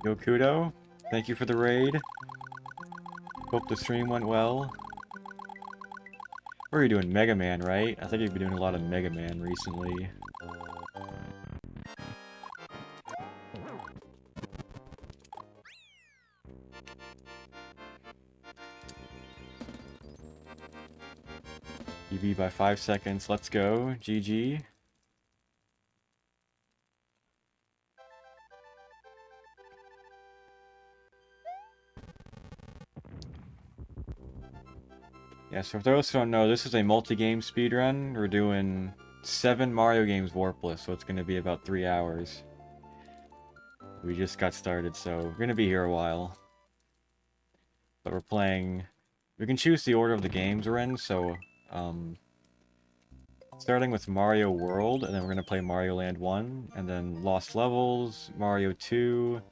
Yo, Kudo. Thank you for the raid. Hope the stream went well. What are you doing? Mega Man, right? I think you've been doing a lot of Mega Man recently. You beat by 5 seconds. Let's go. GG. Yeah, so for those who don't know, this is a multi-game speedrun. We're doing 7 Mario games Warpless, so it's going to be about 3 hours. We just got started, so we're going to be here a while. But we're playing... We can choose the order of the games we're in, so... starting with Mario World, and then we're going to play Mario Land 1, and then Lost Levels, Mario 2,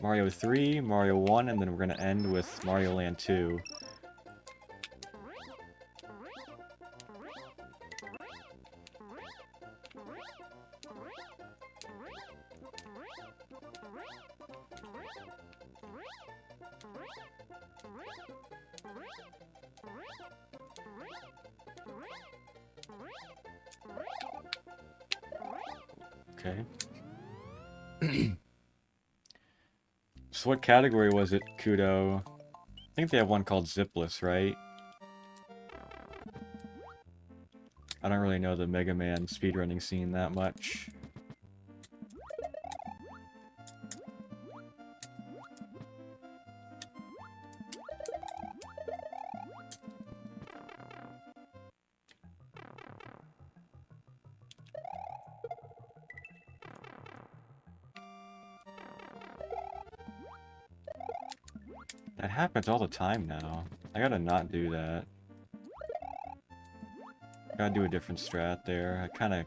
Mario 3, Mario 1, and then we're going to end with Mario Land 2. Okay. So what category was it, Kudo? I think they have one called Zipless, right? I don't really know the Mega Man speedrunning scene that much. That happens all the time now. I gotta not do that. Gotta do a different strat there. I kinda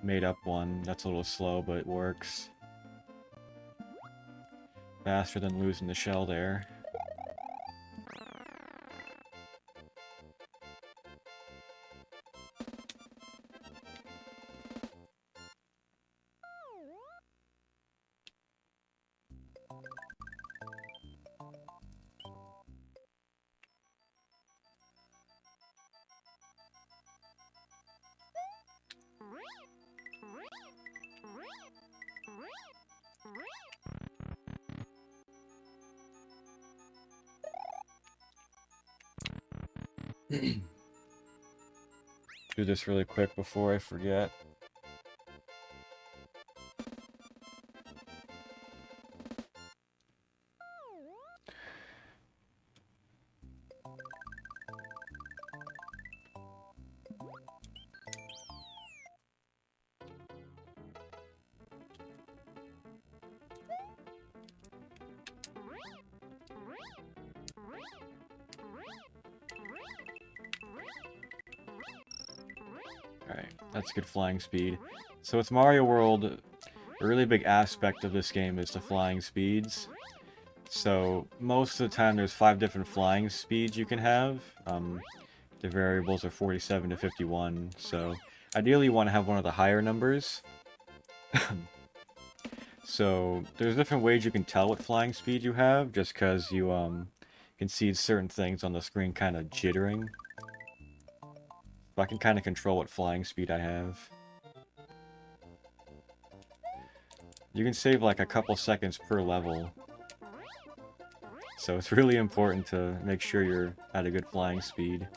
made up one. That's a little slow, but it works. Faster than losing the shell there. Do this really quick before I forget. Alright, that's good flying speed. So with Mario World, a really big aspect of this game is the flying speeds. So most of the time there's 5 different flying speeds you can have. The variables are 47 to 51, so ideally you want to have one of the higher numbers. So there's different ways you can tell what flying speed you have, just because you can see certain things on the screen kind of jittering. But I can kind of control what flying speed I have. You can save like a couple seconds per level. So it's really important to make sure you're at a good flying speed.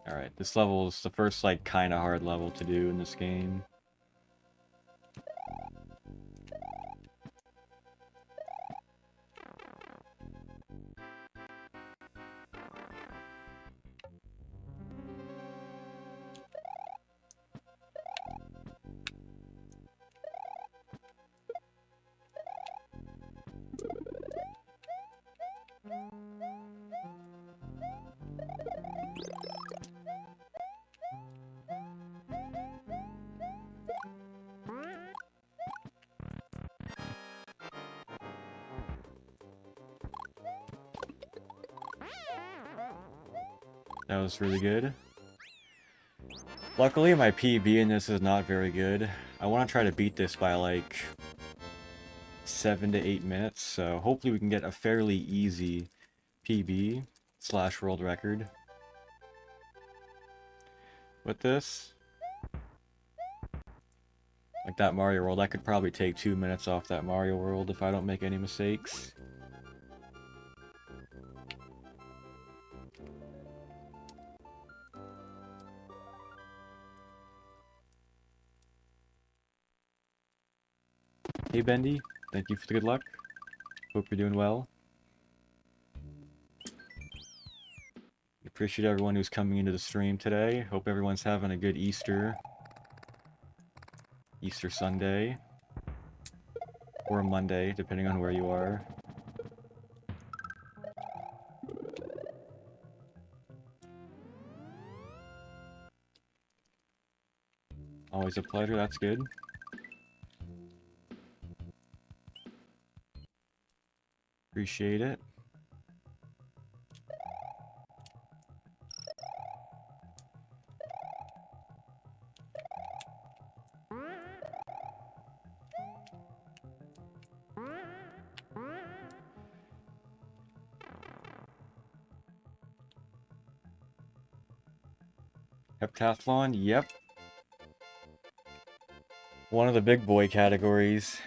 Alright, this level is the first, like, kinda hard level to do in this game. That was really good. Luckily, my PB in this is not very good. I want to try to beat this by like 7 to 8 minutes, so hopefully we can get a fairly easy PB / world record with this. Like that Mario World, I could probably take 2 minutes off that Mario World if I don't make any mistakes. Hey Bendy, thank you for the good luck. Hope you're doing well. Appreciate everyone who's coming into the stream today. Hope everyone's having a good Easter Sunday. Or Monday, depending on where you are. Always a pleasure, that's good. Appreciate it. Heptathlon, yep. One of the big boy categories.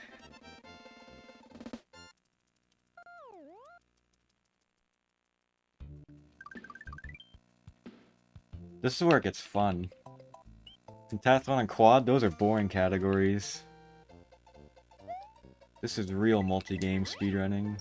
This is where it gets fun. Pentathlon and quad, those are boring categories. This is real multi-game speedrunning.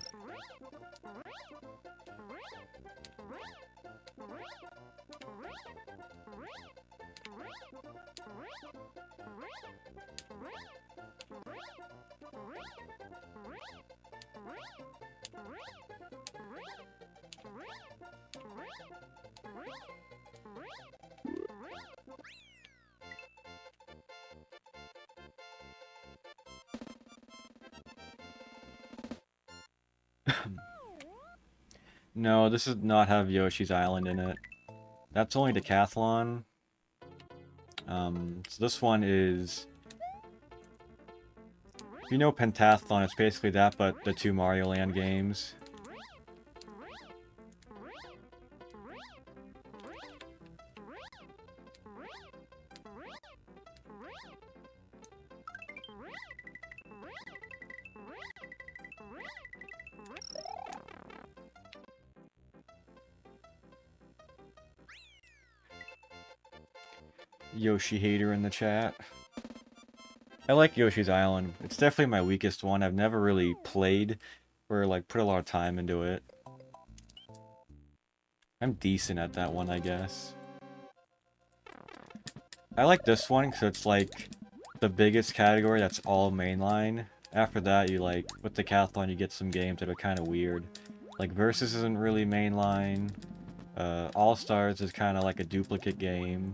No, this does not have Yoshi's Island in it. That's only Decathlon. So this one is... If you know Pentathlon, it's basically that, but the 2 Mario Land games. Yoshi hater in the chat. I like Yoshi's Island. It's definitely my weakest one. I've never really played or like put a lot of time into it. I'm decent at that one, I guess. I like this one because it's like the biggest category that's all mainline. After that, you like, with the Decathlon, you get some games that are kind of weird. Like Versus isn't really mainline. All-Stars is kind of like a duplicate game.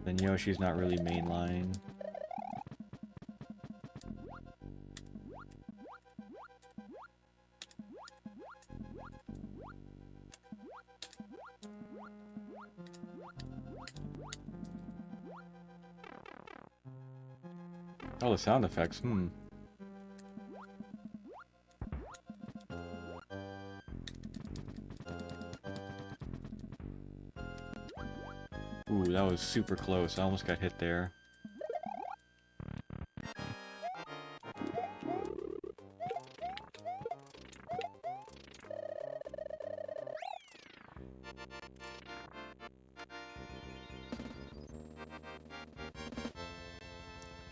Then Yoshi's not really mainline. Oh, the sound effects, Ooh, that was super close. I almost got hit there.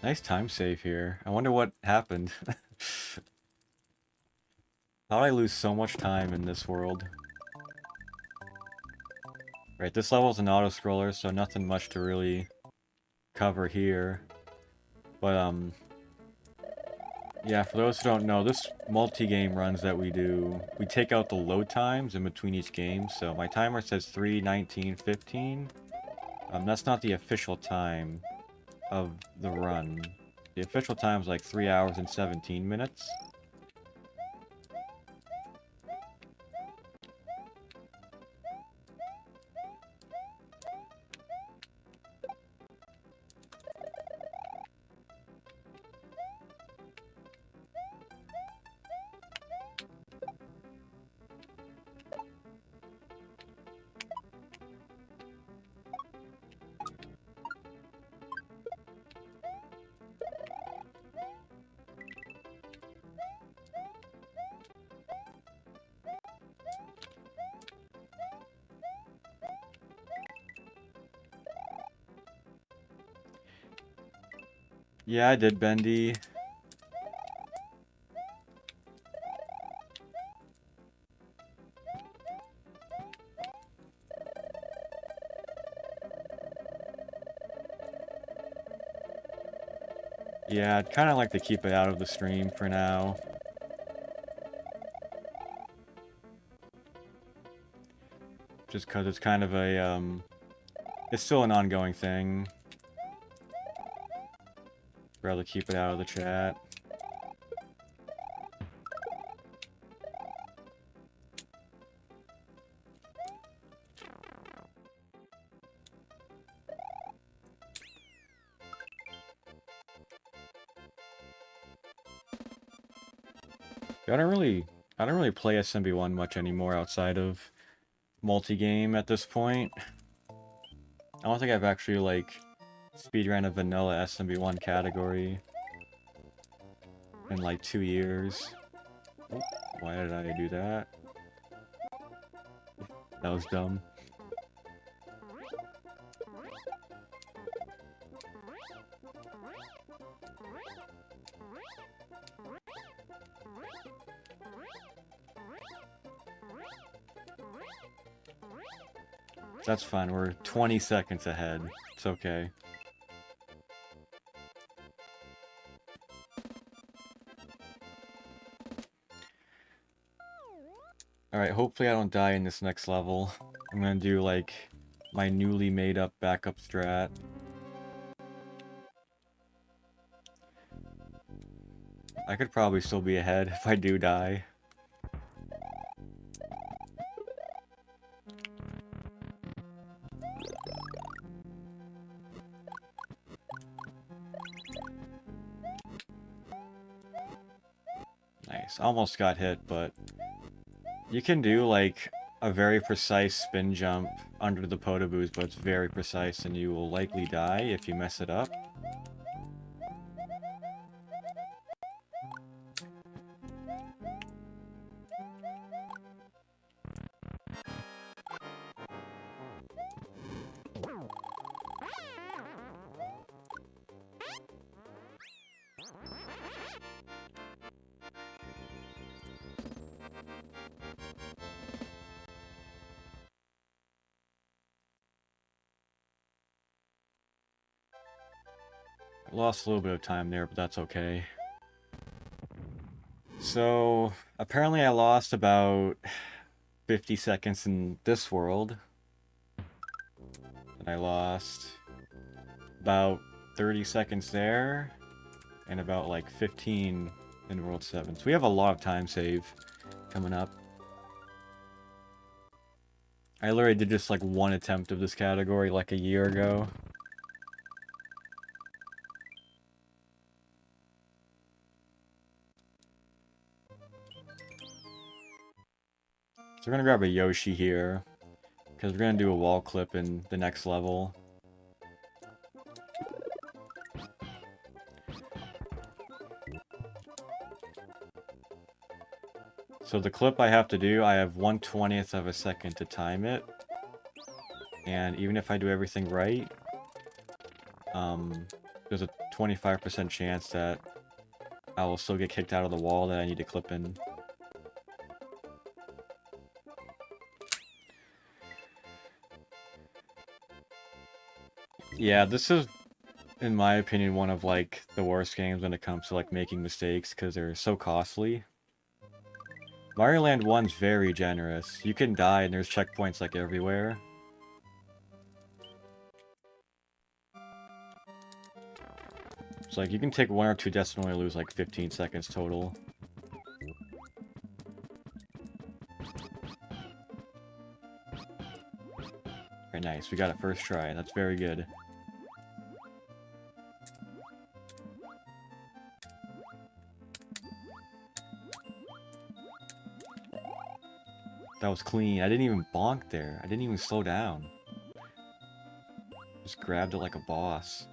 Nice time save here. I wonder what happened. How'd I lose so much time in this world? Right, this level's an auto-scroller, so nothing much to really cover here. But, yeah, for those who don't know, this multi-game runs that we do, we take out the load times in between each game, so my timer says 3:19:15. That's not the official time of the run. The official time is like 3 hours and 17 minutes. Yeah, I did, Bendy. Yeah, I'd kind of like to keep it out of the stream for now. Just because it's kind of a, it's still an ongoing thing. Rather keep it out of the chat. I don't really play SMB1 much anymore outside of multi-game at this point. I don't think I've actually, like, speedrun a vanilla SMB1 category in, like, 2 years. Oh, why did I do that? That was dumb. That's fine, we're 20 seconds ahead. It's okay. Alright, hopefully I don't die in this next level. I'm gonna do, like, my newly made up backup strat. I could probably still be ahead if I do die. Nice. Almost got hit, but you can do, like, a very precise spin jump under the Podoboos, but it's very precise and you will likely die if you mess it up. I lost a little bit of time there, but that's okay. So, apparently I lost about 50 seconds in this world. And I lost about 30 seconds there. And about, like, 15 in World 7. So we have a lot of time save coming up. I literally did just, like, one attempt of this category, like, a year ago. So we're gonna grab a Yoshi here, because we're gonna do a wall clip in the next level. So the clip I have to do, I have 1/20th of a second to time it. And even if I do everything right, there's a 25% chance that I will still get kicked out of the wall that I need to clip in. Yeah, this is, in my opinion, one of, like, the worst games when it comes to, like, making mistakes, because they're so costly. Mario Land 1's very generous. You can die and there's checkpoints, like, everywhere. It's like, you can take 1 or 2 deaths and only lose, like, 15 seconds total. Very nice, we got it first try, that's very good. That was clean. I didn't even bonk there. I didn't even slow down. Just grabbed it like a boss.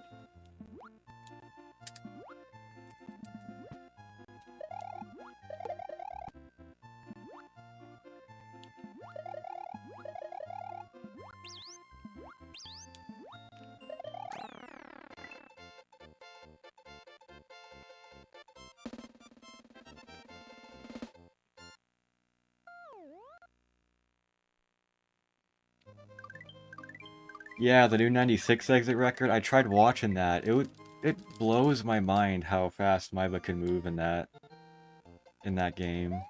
Yeah, the new 96 exit record. I tried watching that. It blows my mind how fast Maiba can move in that game.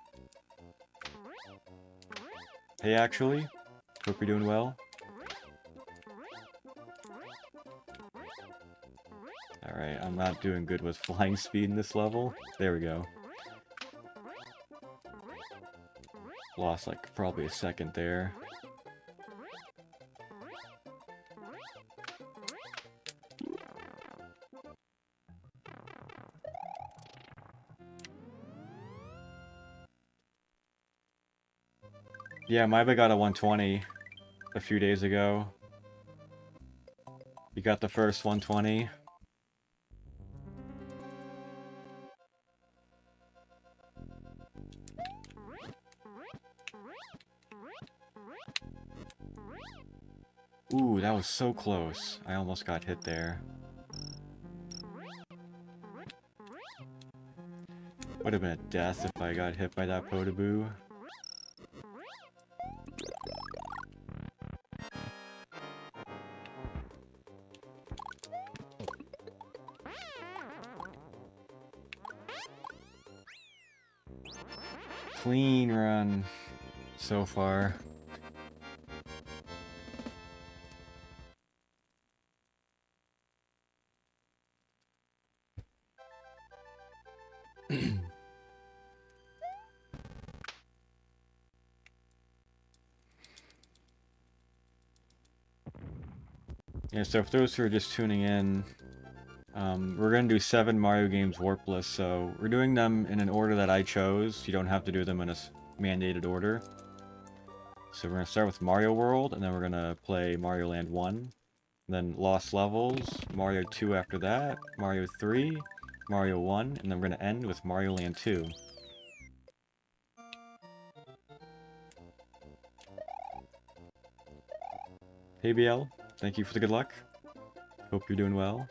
Hey, actually, hope you're doing well. Alright, I'm not doing good with flying speed in this level. There we go. Lost like probably a second there. Yeah, Maiba got a 120 a few days ago. You got the first 120. Ooh, that was so close. I almost got hit there. Would have been a death if I got hit by that Podoboo. Clean run so far. Yeah, so if those who are just tuning in, we're going to do 7 Mario games Warpless, so we're doing them in an order that I chose. You don't have to do them in a mandated order. So we're going to start with Mario World, and then we're going to play Mario Land 1. Then Lost Levels, Mario 2 after that, Mario 3, Mario 1, and then we're going to end with Mario Land 2. Hey BL, thank you for the good luck. Hope you're doing well.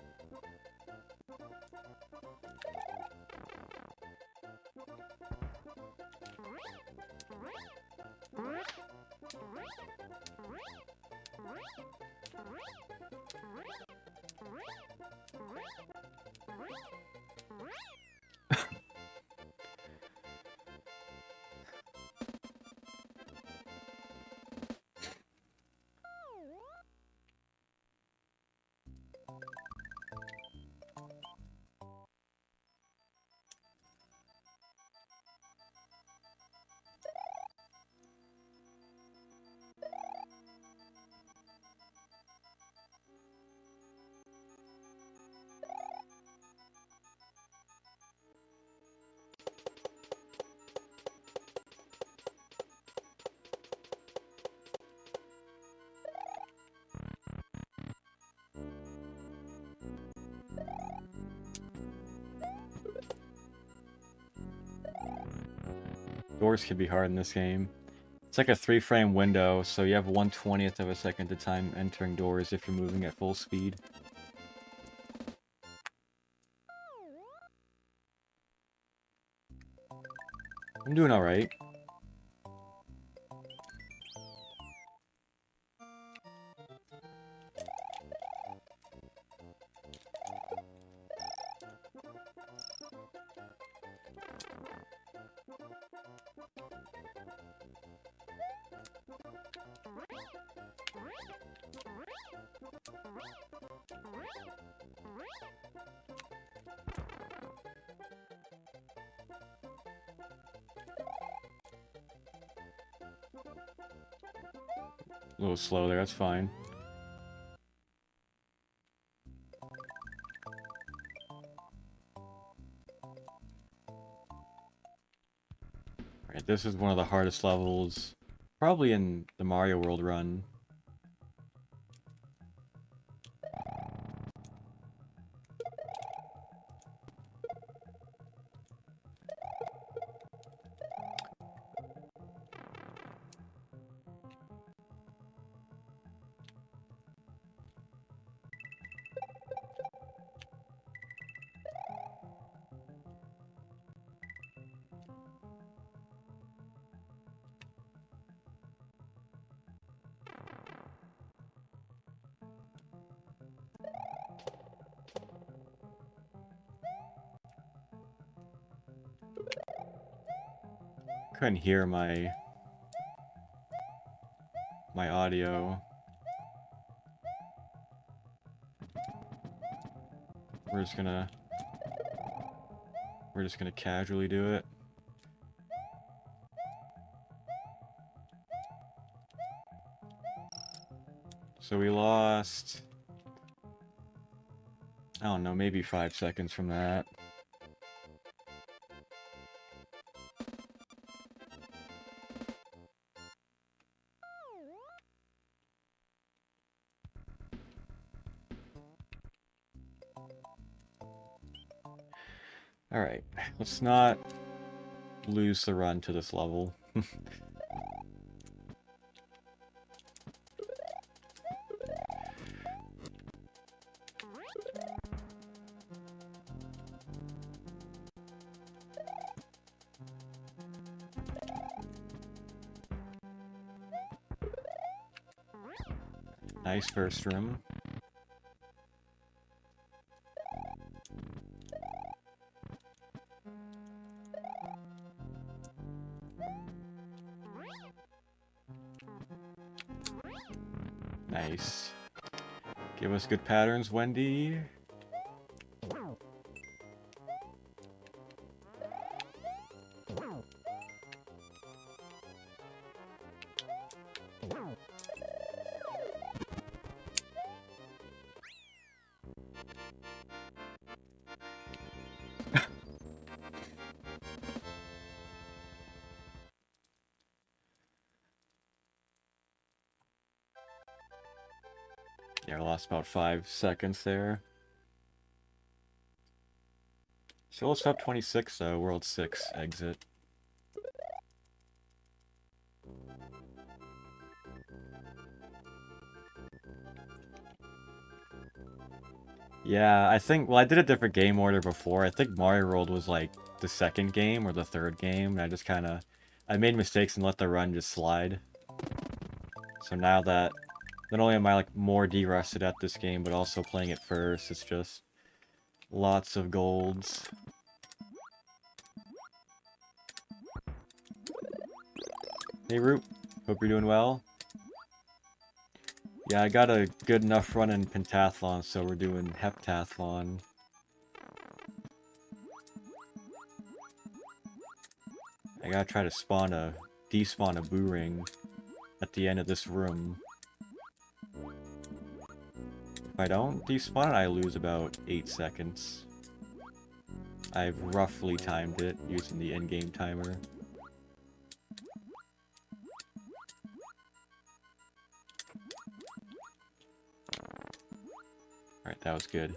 Doors can be hard in this game. It's like a 3-frame window, so you have 1/20th of a second to time entering doors if you're moving at full speed. I'm doing alright. A little slow there, that's fine. Alright, this is one of the hardest levels, probably in the Mario World run. couldn't hear my audio. We're just gonna casually do it. So we lost, I don't know, maybe 5 seconds from that. Alright, let's not lose the run to this level. Nice first room. Nice. Give us good patterns, Wendy. Yeah, I lost about 5 seconds there. So let's top 26 though, World 6 exit. Yeah, I think, well, I did a different game order before. I think Mario World was like the second game or the third game, and I just kind of, I made mistakes and let the run just slide. So now that, not only am I like more de-rusted at this game, but also playing it first, it's just lots of golds. Hey Root, hope you're doing well. Yeah, I got a good enough run in Pentathlon, so we're doing Heptathlon. I gotta try to despawn a boo ring at the end of this room. If I don't despawn it, I lose about 8 seconds. I've roughly timed it using the in-game timer. Alright, that was good.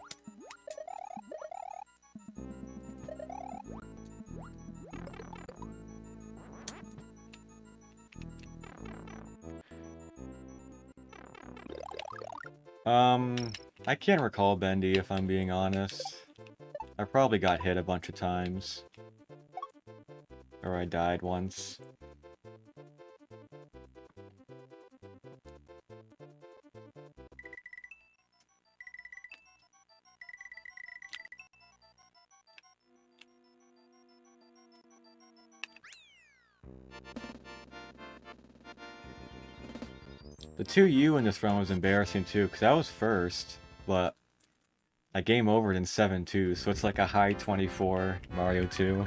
I can't recall Bendy, if I'm being honest. I probably got hit a bunch of times. Or I died once. The 2U in this run was embarrassing too, because I was first, but I game overed in 7-2, so it's like a high 24 Mario 2.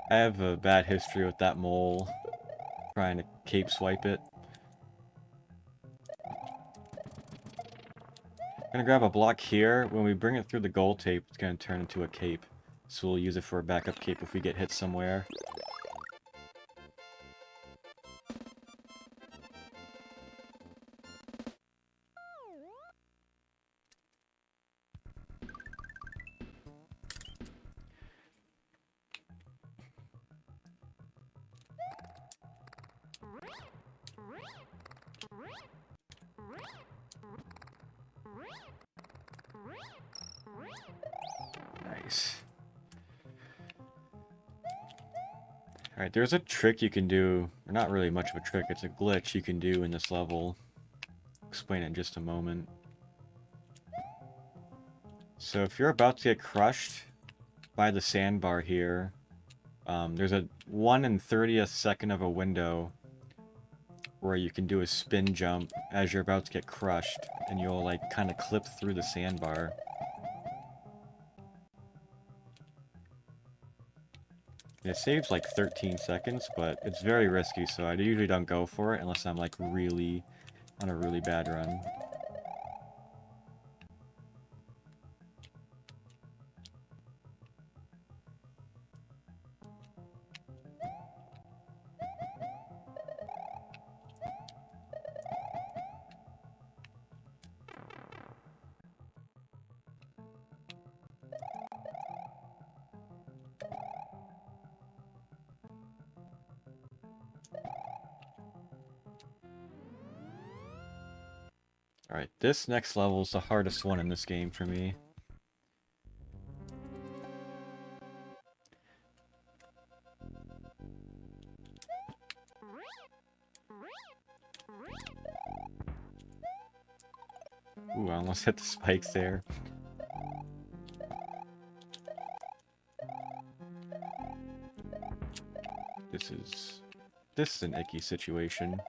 I have a bad history with that mole, trying to cape swipe it. I'm gonna grab a block here. When we bring it through the gold tape, it's gonna turn into a cape. So we'll use it for a backup cape if we get hit somewhere. Nice. Alright, there's a trick you can do, or not really much of a trick, it's a glitch you can do in this level. I'll explain it in just a moment. So if you're about to get crushed by the sandbar here, there's a 1 in 30th second of a window where you can do a spin jump as you're about to get crushed, and you'll like kind of clip through the sandbar. It saves like 13 seconds, but it's very risky, so I usually don't go for it unless I'm like really on a really bad run. Alright, this next level is the hardest one in this game for me. Ooh, I almost hit the spikes there. This is an icky situation.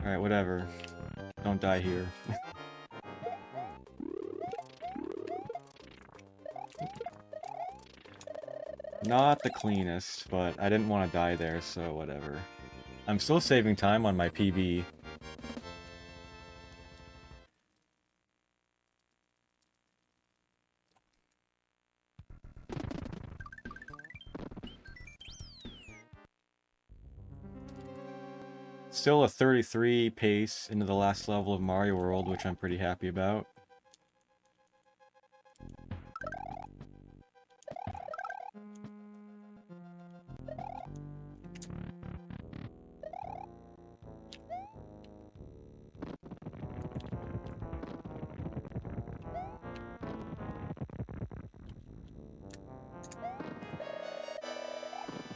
Alright, whatever. Don't die here. Not the cleanest, but I didn't want to die there, so whatever. I'm still saving time on my PB. Still a 33 pace into the last level of Mario World, which I'm pretty happy about.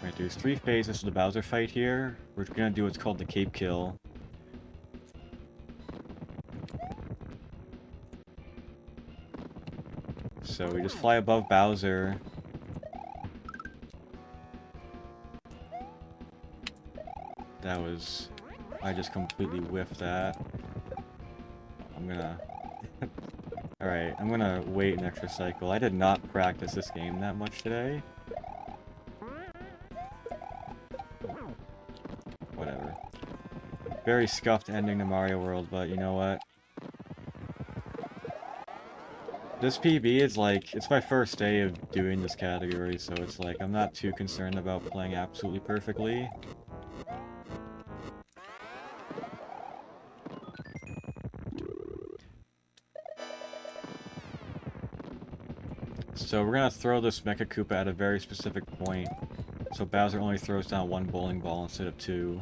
Right, there's 3 phases to the Bowser fight here. We're gonna do what's called the Cape Kill. So we just fly above Bowser. That was... I just completely whiffed that. I'm gonna... Alright, I'm gonna wait an extra cycle. I did not practice this game that much today. Whatever. Very scuffed ending to Mario World, but you know what? This PB is like, it's my first day of doing this category, so it's like, I'm not too concerned about playing absolutely perfectly. So we're gonna throw this Mecha Koopa at a very specific point, so Bowser only throws down 1 bowling ball instead of 2.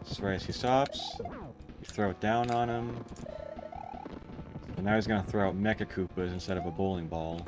So right as he stops, you throw it down on him, and now he's gonna throw out Mecha Koopas instead of a bowling ball.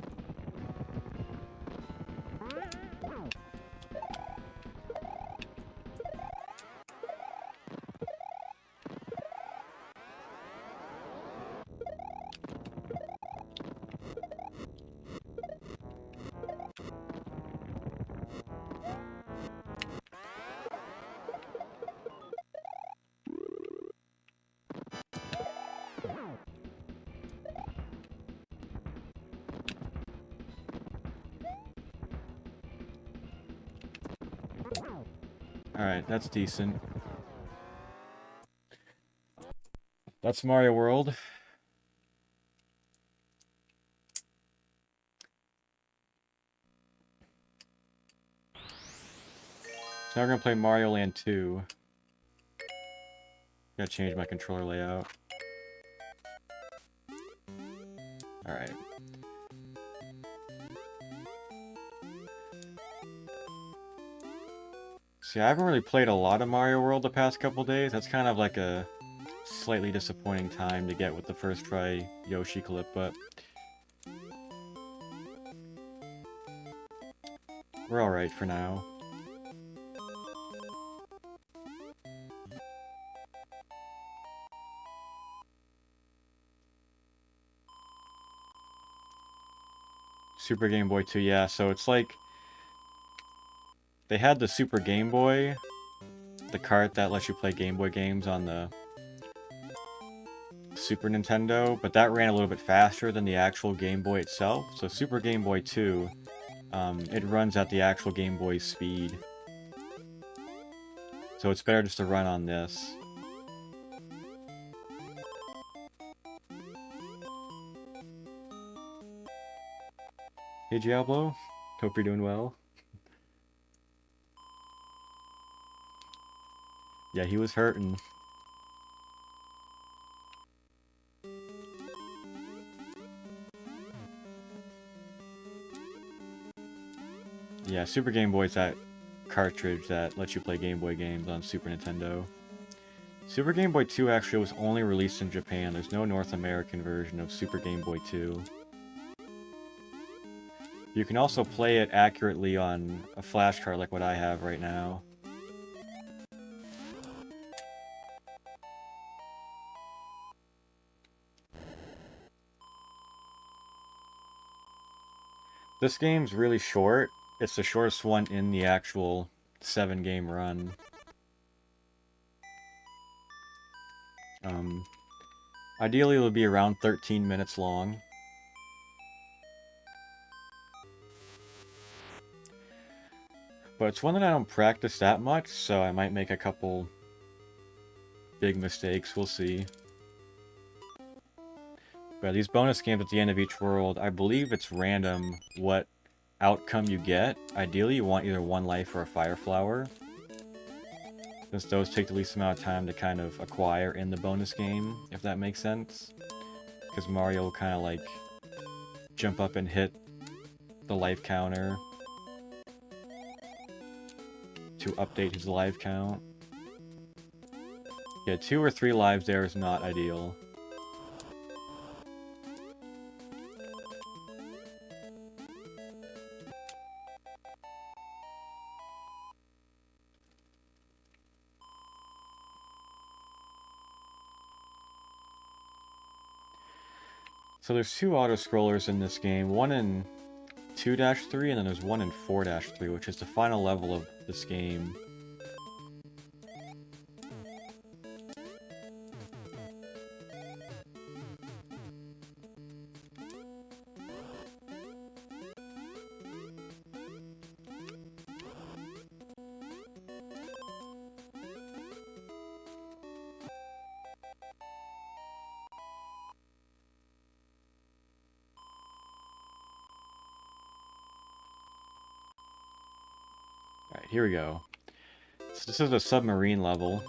Alright, that's decent. That's Mario World. So now we're gonna play Mario Land 2. Gotta change my controller layout. Alright. See, I haven't really played a lot of Mario World the past couple days. That's kind of like a slightly disappointing time to get with the first try Yoshi clip, but we're alright for now. Super Game Boy 2, yeah, so it's like they had the Super Game Boy, the cart that lets you play Game Boy games on the Super Nintendo, but that ran a little bit faster than the actual Game Boy itself. So Super Game Boy 2, it runs at the actual Game Boy's speed. So it's better just to run on this. Hey Diablo, hope you're doing well. Yeah, he was hurting. Yeah, Super Game Boy's that cartridge that lets you play Game Boy games on Super Nintendo. Super Game Boy 2 actually was only released in Japan. There's no North American version of Super Game Boy 2. You can also play it accurately on a flash card like what I have right now. This game's really short. It's the shortest one in the actual 7-game run. Ideally, it'll be around 13 minutes long. But it's one that I don't practice that much, so I might make a couple big mistakes. We'll see. But these bonus games at the end of each world, I believe it's random what outcome you get. Ideally, you want either 1 life or a fire flower, since those take the least amount of time to kind of acquire in the bonus game, if that makes sense. Because Mario will kind of like jump up and hit the life counter to update his life count. Yeah, 2 or 3 lives there is not ideal. So there's 2 auto-scrollers in this game, one in 2-3 and then there's one in 4-3, which is the final level of this game. Alright, here we go. So this is a submarine level.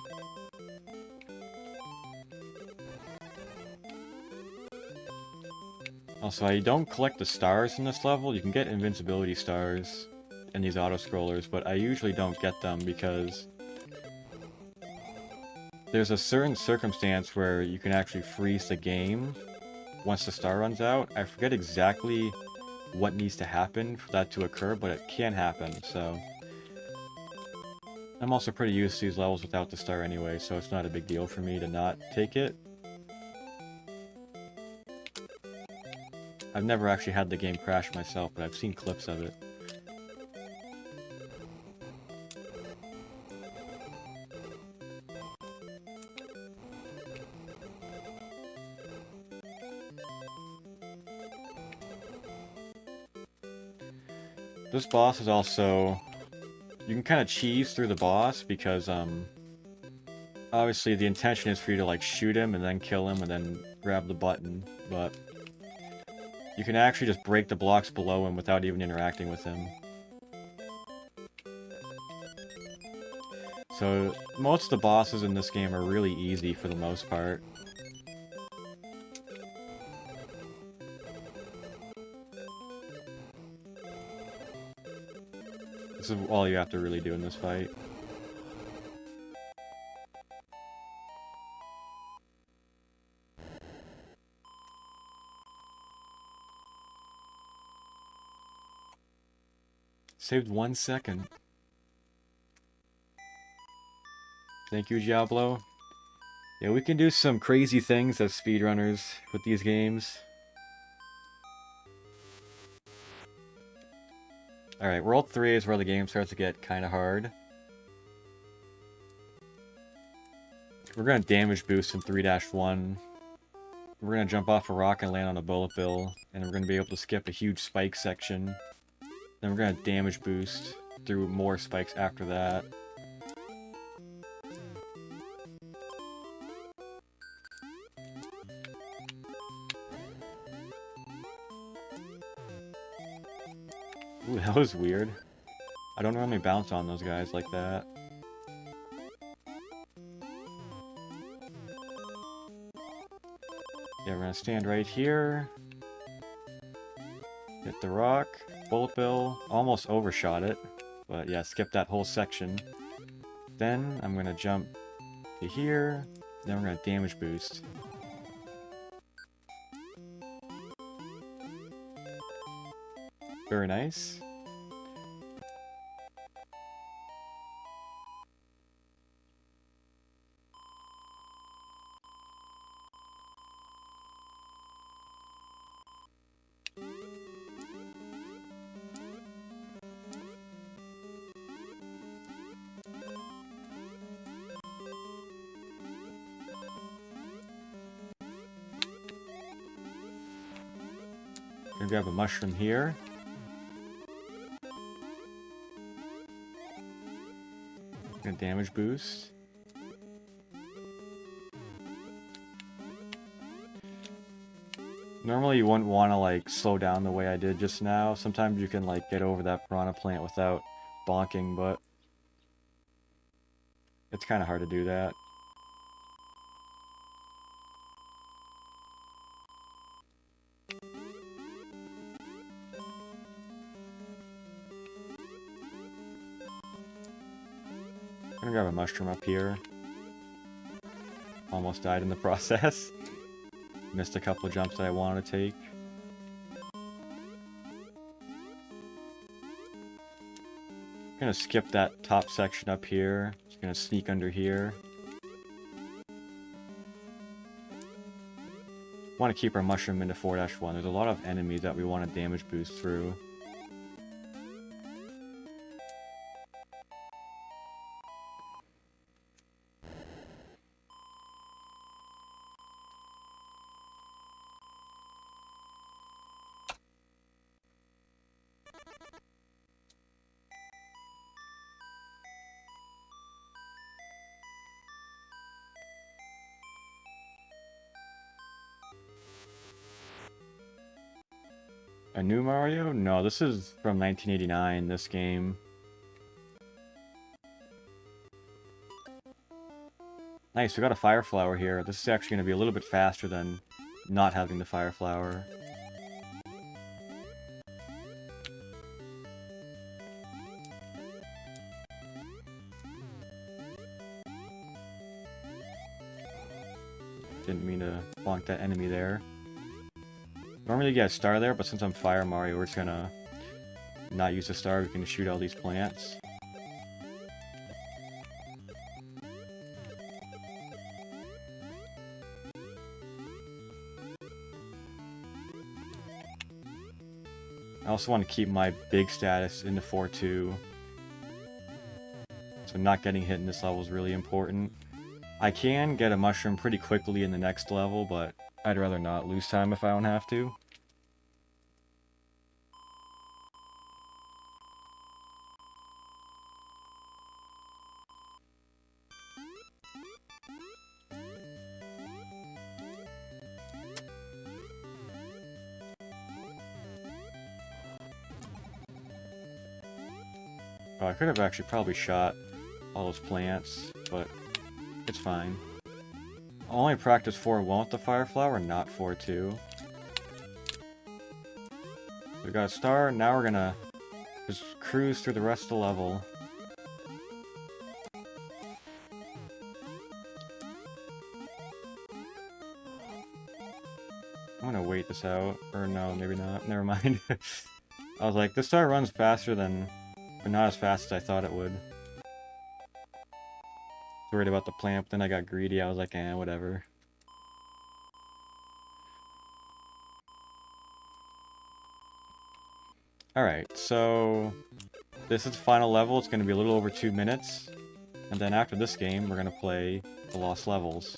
Also, I don't collect the stars in this level. You can get invincibility stars in these auto-scrollers, but I usually don't get them because there's a certain circumstance where you can actually freeze the game once the star runs out. I forget exactly what needs to happen for that to occur, but it can happen, so I'm also pretty used to these levels without the star anyway, so it's not a big deal for me to not take it. I've never actually had the game crash myself, but I've seen clips of it. This boss is also... You can kind of cheese through the boss because, obviously the intention is for you to, like, shoot him and then kill him and then grab the button, but you can actually just break the blocks below him without even interacting with him. So most of the bosses in this game are really easy for the most part. This is all you have to really do in this fight. Saved 1 second. Thank you, Diablo. Yeah, we can do some crazy things as speedrunners with these games. Alright, World 3 is where the game starts to get kind of hard. We're going to damage boost in 3-1. We're going to jump off a rock and land on a bullet bill. And we're going to be able to skip a huge spike section. Then we're going to damage boost through more spikes after that. Ooh, that was weird. I don't normally bounce on those guys like that. Yeah, we're gonna stand right here. Hit the rock. Bullet bill. Almost overshot it. But yeah, skip that whole section. Then I'm gonna jump to here. Then we're gonna damage boost. Very nice. Gonna grab a mushroom here. Gonna damage boost. Normally you wouldn't want to like slow down the way I did just now. Sometimes you can like get over that piranha plant without bonking, but it's kind of hard to do that. I'm gonna grab a mushroom up here. Almost died in the process. Missed a couple of jumps that I wanted to take. I'm gonna skip that top section up here. Just gonna sneak under here. Want to keep our mushroom into 4-1. There's a lot of enemies that we want to damage boost through. A new Mario? No, this is from 1989, this game. Nice, we got a fire flower here. This is actually going to be a little bit faster than not having the fire flower. Didn't mean to bonk that enemy there. Normally you get a star there, but since I'm Fire Mario, we're just gonna not use the star. We can shoot all these plants. I also want to keep my big status into 4-2. So not getting hit in this level is really important. I can get a mushroom pretty quickly in the next level, but I'd rather not lose time if I don't have to. Oh, I could have actually probably shot all those plants, but it's fine. Only practice 4-1 with the Fire Flower, not 4-2. We got a star, now we're gonna just cruise through the rest of the level. I'm gonna wait this out. Or no, maybe not. Never mind. I was like, this star runs faster than... but not as fast as I thought it would. Worried about the plant, but then I got greedy. I was like, eh, whatever. Alright, so... this is the final level. It's gonna be a little over 2 minutes. And then after this game, we're gonna play the Lost Levels.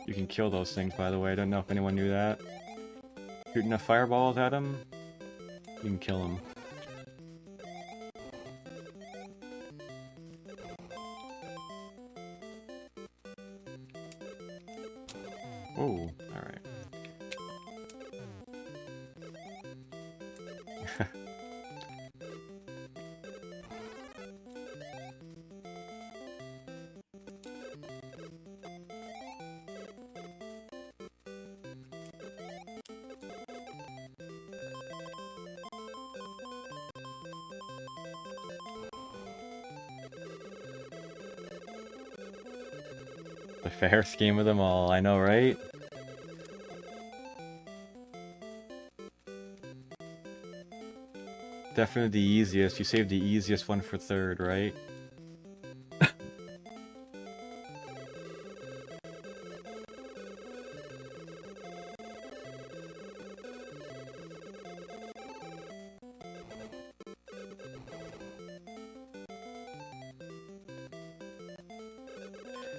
You can kill those things, by the way. I don't know if anyone knew that. Shooting enough fireballs at them, you can kill them. Oh, alright. The fairest game of them all, I know, right? Definitely the easiest. You saved the easiest one for third, right?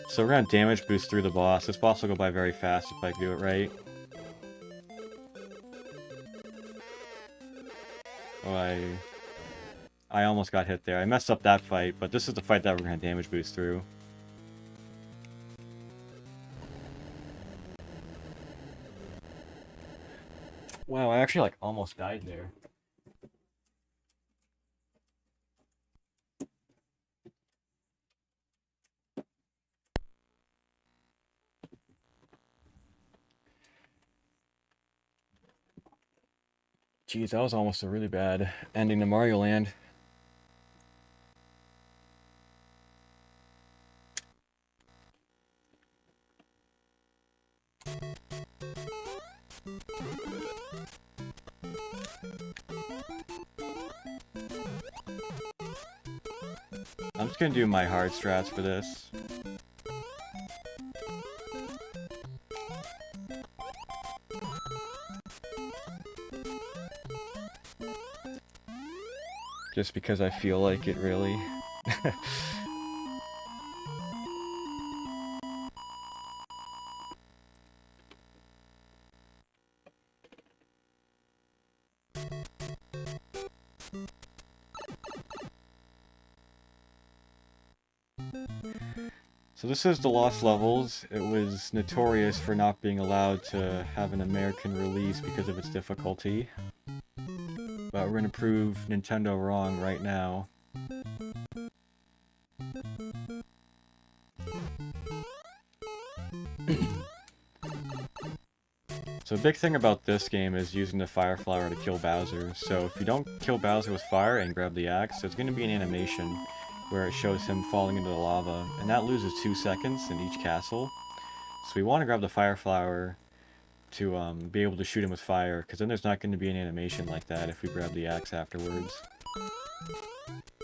So we're gonna damage boost through the boss. This boss will go by very fast if I do it right. Oh, I almost got hit there. I messed up that fight, but this is the fight that we're gonna damage boost through. Wow, I actually like almost died there. Jeez, that was almost a really bad ending to Mario Land. I'm just gonna do my hard strats for this. Just because I feel like it, really. So this is the Lost Levels. It was notorious for not being allowed to have an American release because of its difficulty. But we're gonna prove Nintendo wrong right now. So a big thing about this game is using the Fire Flower to kill Bowser. So if you don't kill Bowser with fire and grab the axe, there's going to be an animation where it shows him falling into the lava, and that loses 2 seconds in each castle. So we want to grab the Fire Flower to be able to shoot him with fire, because then there's not going to be an animation like that if we grab the axe afterwards.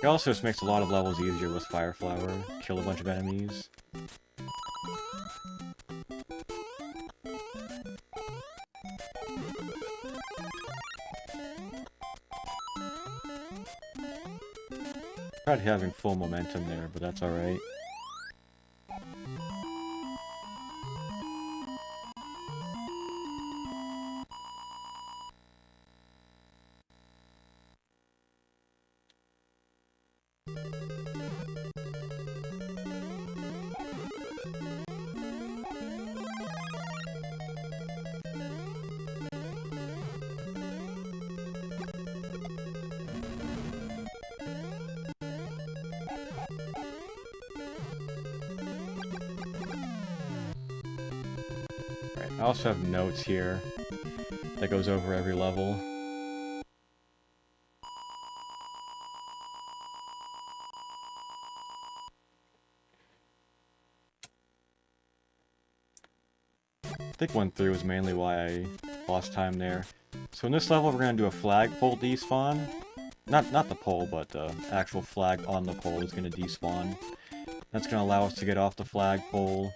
It also just makes a lot of levels easier with Fire Flower, kill a bunch of enemies. Tried having full momentum there, but that's alright. I also have notes here that goes over every level. I think 1-3 was mainly why I lost time there. So in this level we're going to do a flagpole despawn. Not the pole, but the actual flag on the pole is going to despawn. That's going to allow us to get off the flagpole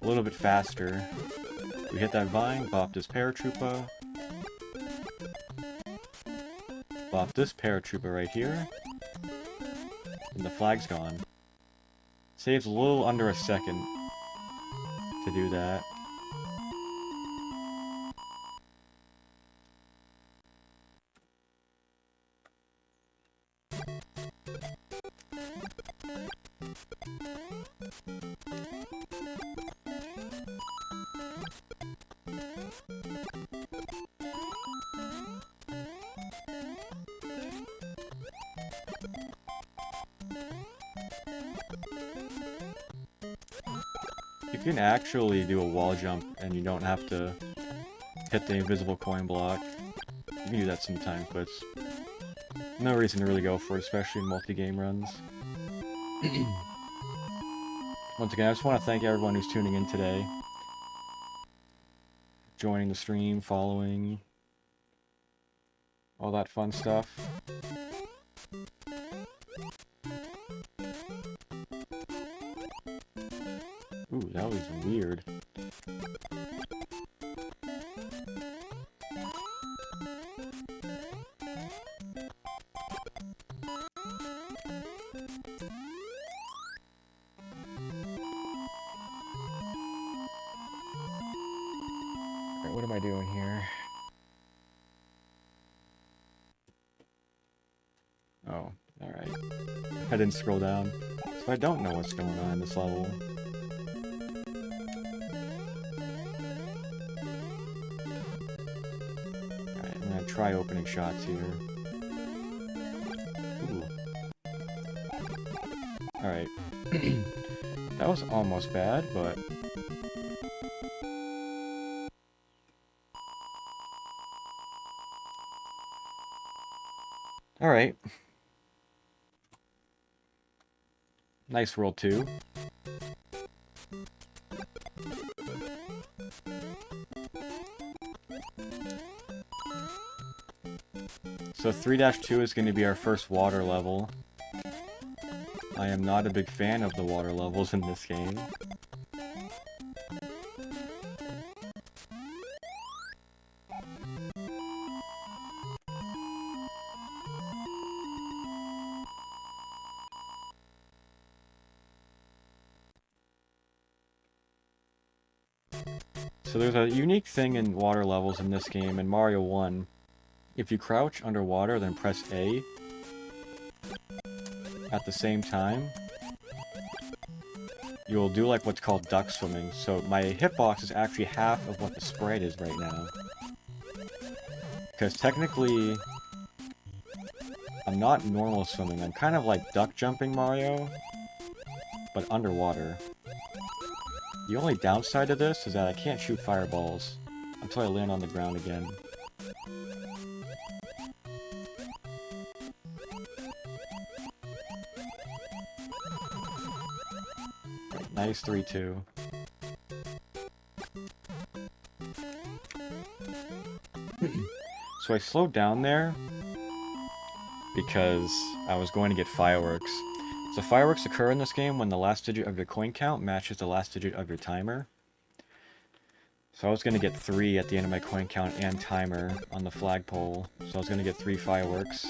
a little bit faster. We hit that vine, bop this paratrooper. Bop this paratrooper right here. And the flag's gone. Saves a little under a second to do that. You can actually do a wall jump and you don't have to hit the invisible coin block. You can do that sometimes, but it's no reason to really go for it, especially in multi-game runs. Once again, I just want to thank everyone who's tuning in today. Joining the stream, following, all that fun stuff. Ooh, that was weird. Alright, what am I doing here? Oh, alright. I didn't scroll down. So I don't know what's going on in this level. Try opening shots here. Ooh. Alright. That was almost bad, but... Alright. Nice World 2. So 3-2 is going to be our first water level. I am not a big fan of the water levels in this game. So there's a unique thing in water levels in this game. In Mario 1, if you crouch underwater, then press A at the same time, you'll do like what's called duck swimming. So my hitbox is actually half of what the sprite is right now. Because technically, I'm not normal swimming. I'm kind of like duck jumping Mario, but underwater. The only downside to this is that I can't shoot fireballs until I land on the ground again. Nice 3-2. So I slowed down there because I was going to get fireworks. So fireworks occur in this game when the last digit of your coin count matches the last digit of your timer. So I was going to get 3 at the end of my coin count and timer on the flagpole. So I was going to get 3 fireworks.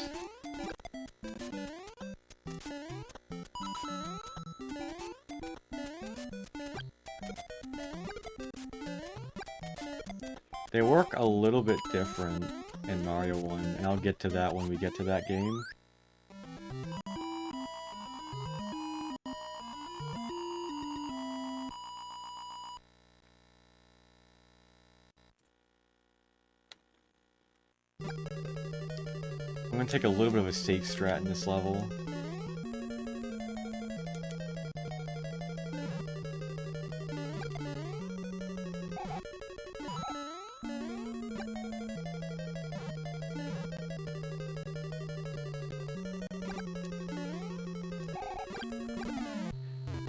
They work a little bit different in Mario 1, and I'll get to that when we get to that game. I'm gonna take a little bit of a safe strat in this level.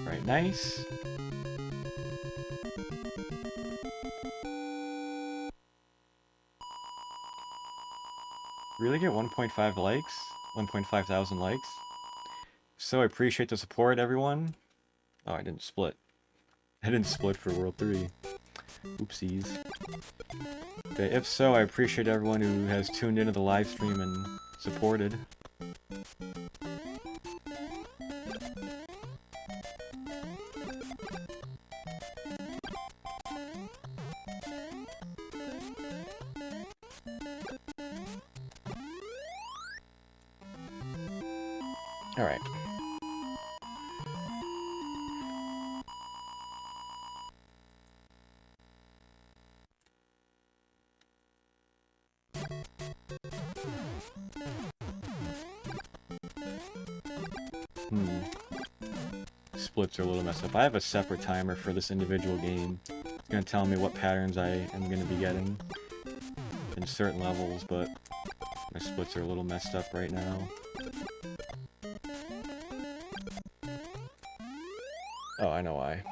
Right, nice. Really get 1.5 likes? 1.5 thousand likes? So I appreciate the support, everyone. Oh, I didn't split. I didn't split for World 3. Oopsies. Okay, if so, I appreciate everyone who has tuned into the live stream and supported. Alright. Splits are a little messed up. I have a separate timer for this individual game. It's going to tell me what patterns I am going to be getting in certain levels, but my splits are a little messed up right now. Oh, I know why.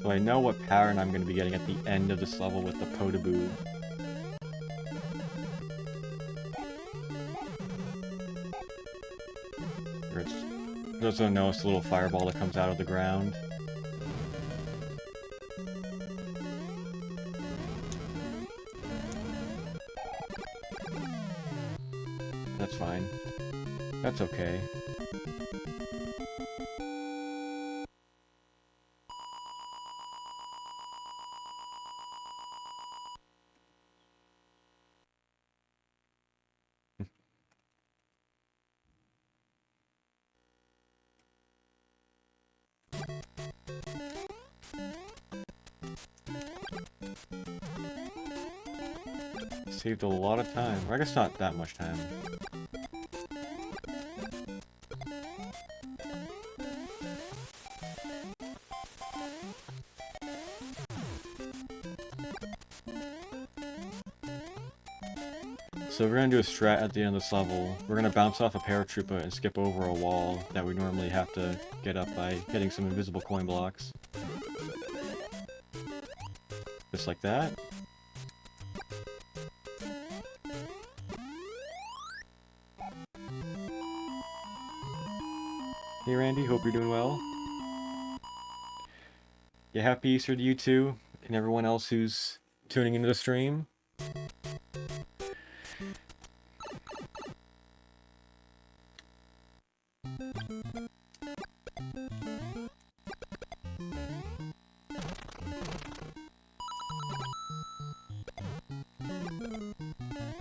So I know what pattern I'm going to be getting at the end of this level with the Potaboo. You also notice a little fireball that comes out of the ground. That's fine. That's okay. Saved a lot of time. Or I guess not that much time. So we're going to do a strat at the end of this level. We're going to bounce off a paratrooper and skip over a wall that we normally have to get up by hitting some invisible coin blocks. Just like that. Hey Randy, hope you're doing well. Yeah, happy Easter to you too, and everyone else who's tuning into the stream.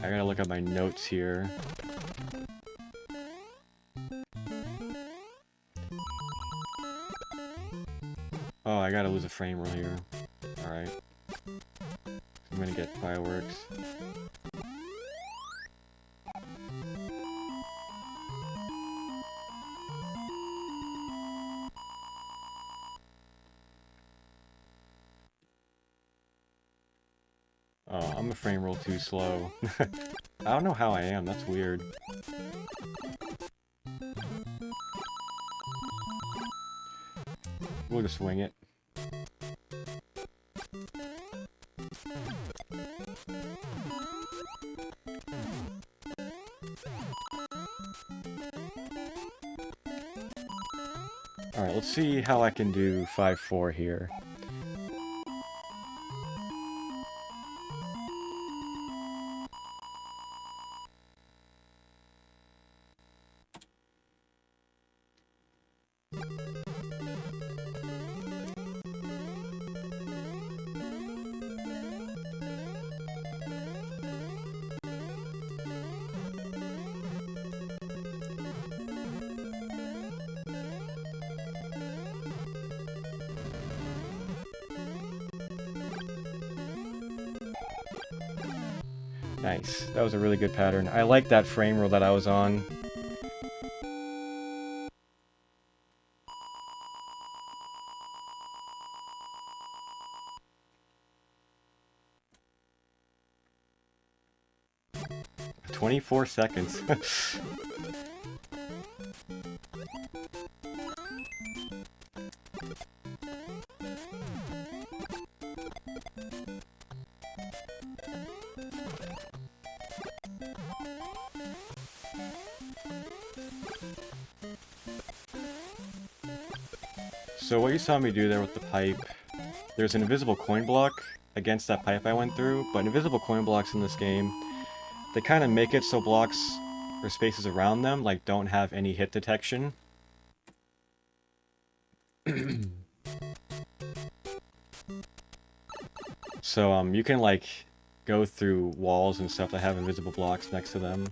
I gotta look at my notes here. Oh, I gotta lose a frame roll here. Alright. I'm gonna get fireworks. Oh, I'm a frame roll too slow. I don't know how I am, that's weird. We'll just wing it. Alright, let's see how I can do 5-4 here. Nice. That was a really good pattern. I like that frame roll that I was on. "24 seconds." So what you saw me do there with the pipe, there's an invisible coin block against that pipe I went through, but invisible coin blocks in this game, they kind of make it so blocks or spaces around them like don't have any hit detection. So you can like go through walls and stuff that have invisible blocks next to them.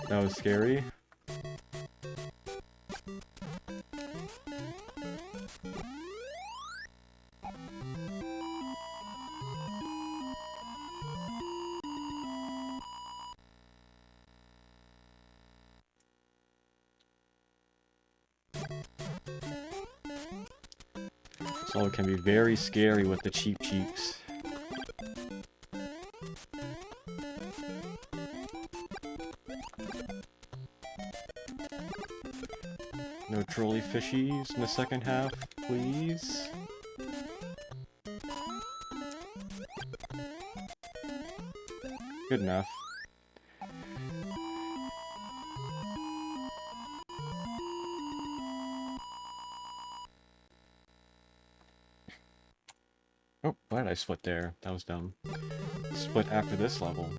That was scary. So it can be very scary with the cheap cheeks. No trolley fishies in the second half, please. Good enough. Oh, why did I split there? That was dumb. Split after this level.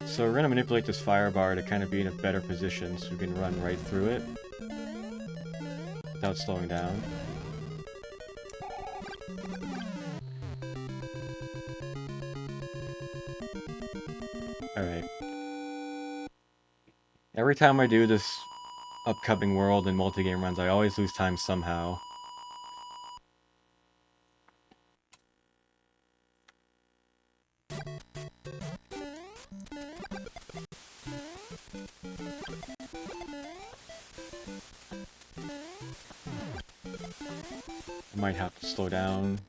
So we're going to manipulate this fire bar to kind of be in a better position so we can run right through it without slowing down. Alright. Every time I do this upcoming world and multi-game runs, I always lose time somehow. I might have to slow down.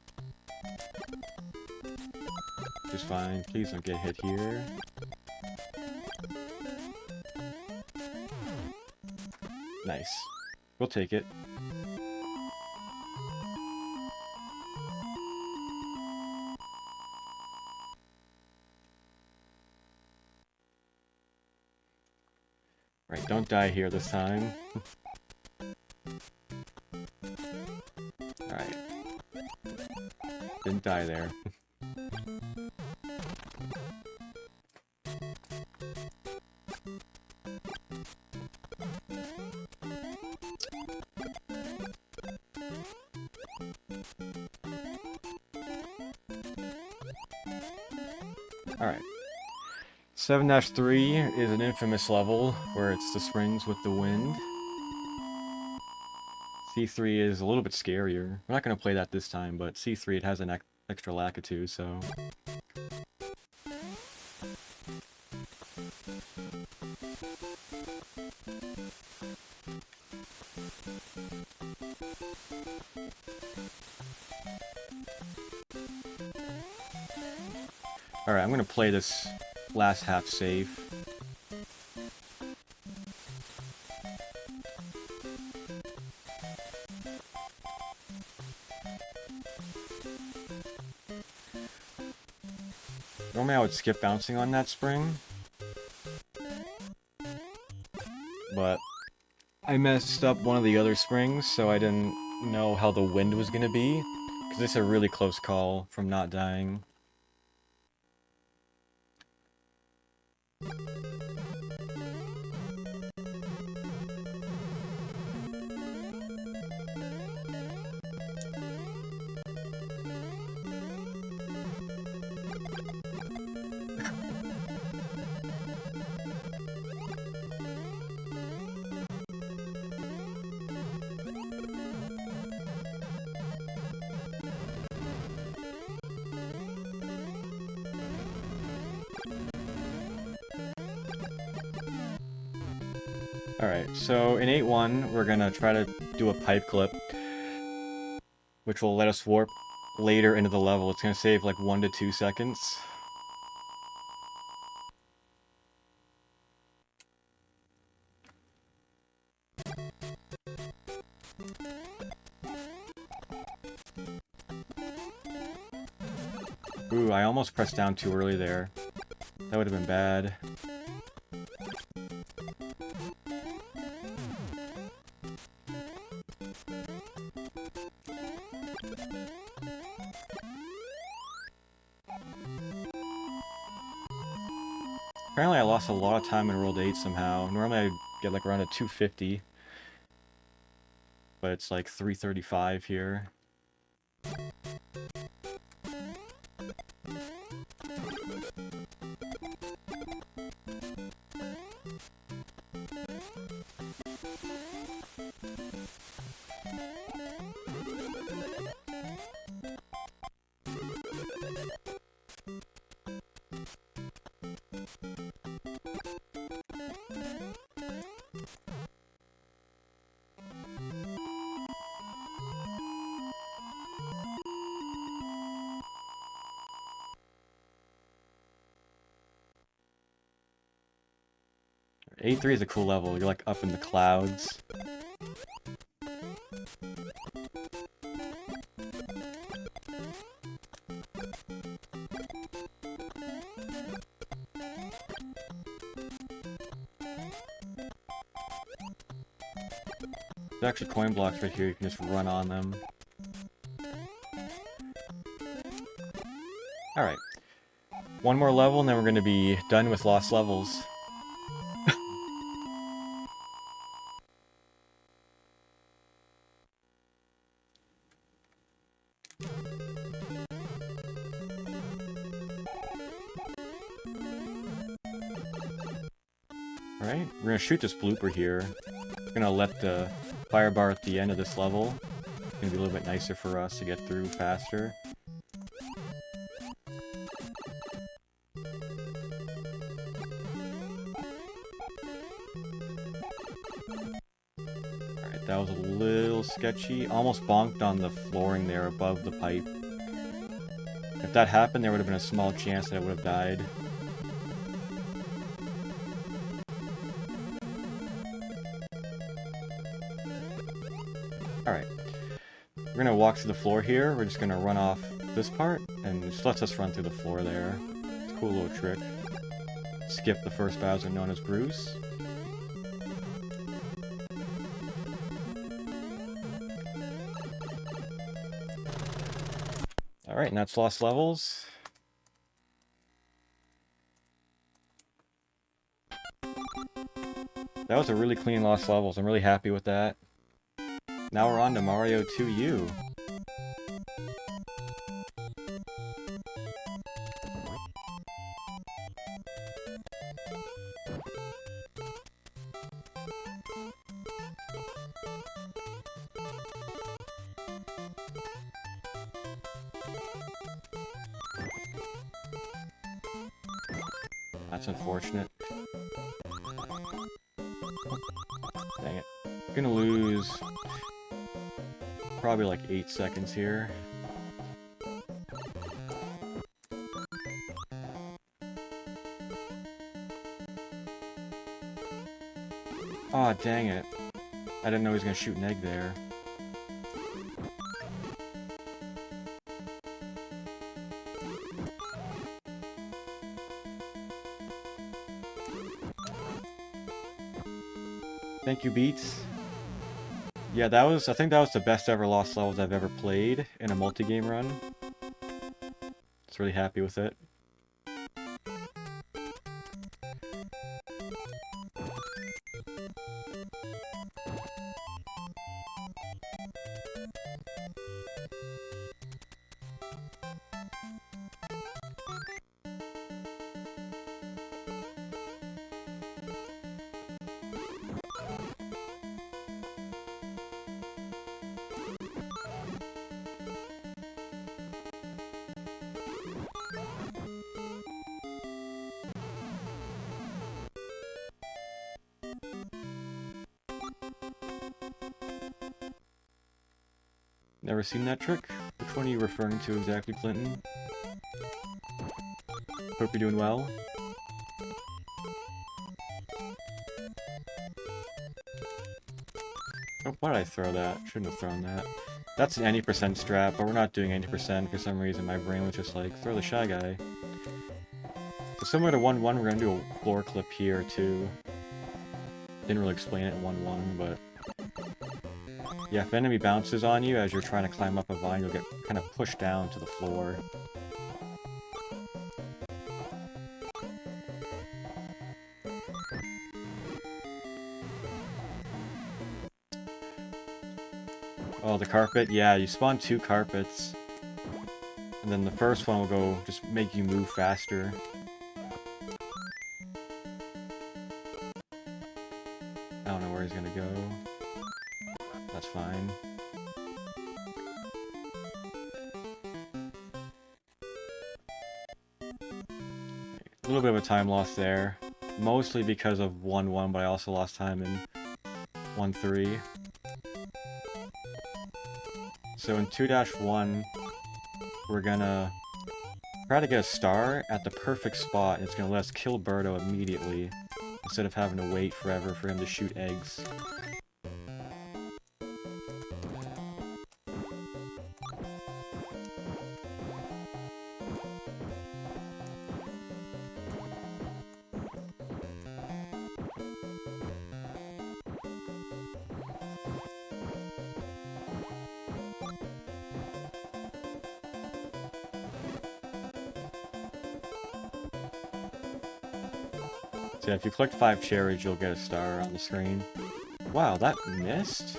Which is fine. Please don't get hit here. Nice. We'll take it. Right, don't die here this time. Alright. Didn't die there. Alright. 7-3 is an infamous level where it's the springs with the wind. C3 is a little bit scarier. We're not going to play that this time, but C3 it has an extra lakitu, so... Alright, I'm going to play this last half safe. Normally I would skip bouncing on that spring, but I messed up one of the other springs, so I didn't know how the wind was going to be, because this is a really close call from not dying. Alright, so in 8-1, we're gonna try to do a pipe clip, which will let us warp later into the level. It's gonna save like 1 to 2 seconds. Ooh, I almost pressed down too early there. That would have been bad. Apparently I lost a lot of time in World 8 somehow. Normally I get like around a 250. But it's like 335 here. A3 is a cool level, you're like up in the clouds. There's actually coin blocks right here, you can just run on them. Alright. One more level and then we're going to be done with lost levels. Alright, we're gonna shoot this blooper here. We're gonna let the fire bar at the end of this level. It's gonna be a little bit nicer for us to get through faster. Alright, that was a little sketchy. Almost bonked on the flooring there above the pipe. If that happened, there would have been a small chance that I would have died. Alright, we're gonna walk through the floor here. We're just gonna run off this part, and it just lets us run through the floor there. It's a cool little trick. Skip the first Bowser known as Bruce. Alright, and that's lost levels. That was a really clean lost levels. I'm really happy with that. Now we're on to Mario 2U. That's unfortunate. Dang it. I'm gonna lose probably like 8 seconds here. Aw, oh, dang it. I didn't know he was gonna shoot an egg there. Thank you, Beats. Yeah, I think that was the best ever lost levels I've ever played in a multi-game run. Just really happy with it. Never seen that trick? Which one are you referring to exactly, Clinton? Hope you're doing well. Oh, why did I throw that? Shouldn't have thrown that. That's an 80% strat, but we're not doing 80% for some reason. My brain was just like, throw the Shy Guy. So similar to 1-1, we're gonna do a floor clip here too. Didn't really explain it in 1-1, but... yeah, if enemy bounces on you as you're trying to climb up a vine, you'll get kind of pushed down to the floor. Oh, the carpet? Yeah, you spawn 2 carpets. And then the first one will go, just make you move faster. I don't know where he's gonna go. That's fine. A little bit of a time loss there. Mostly because of 1-1, but I also lost time in 1-3. So in 2-1, we're gonna try to get a star at the perfect spot, and it's gonna let us kill Birdo immediately, instead of having to wait forever for him to shoot eggs. So yeah, if you collect 5 cherries, you'll get a star on the screen. Wow, that missed?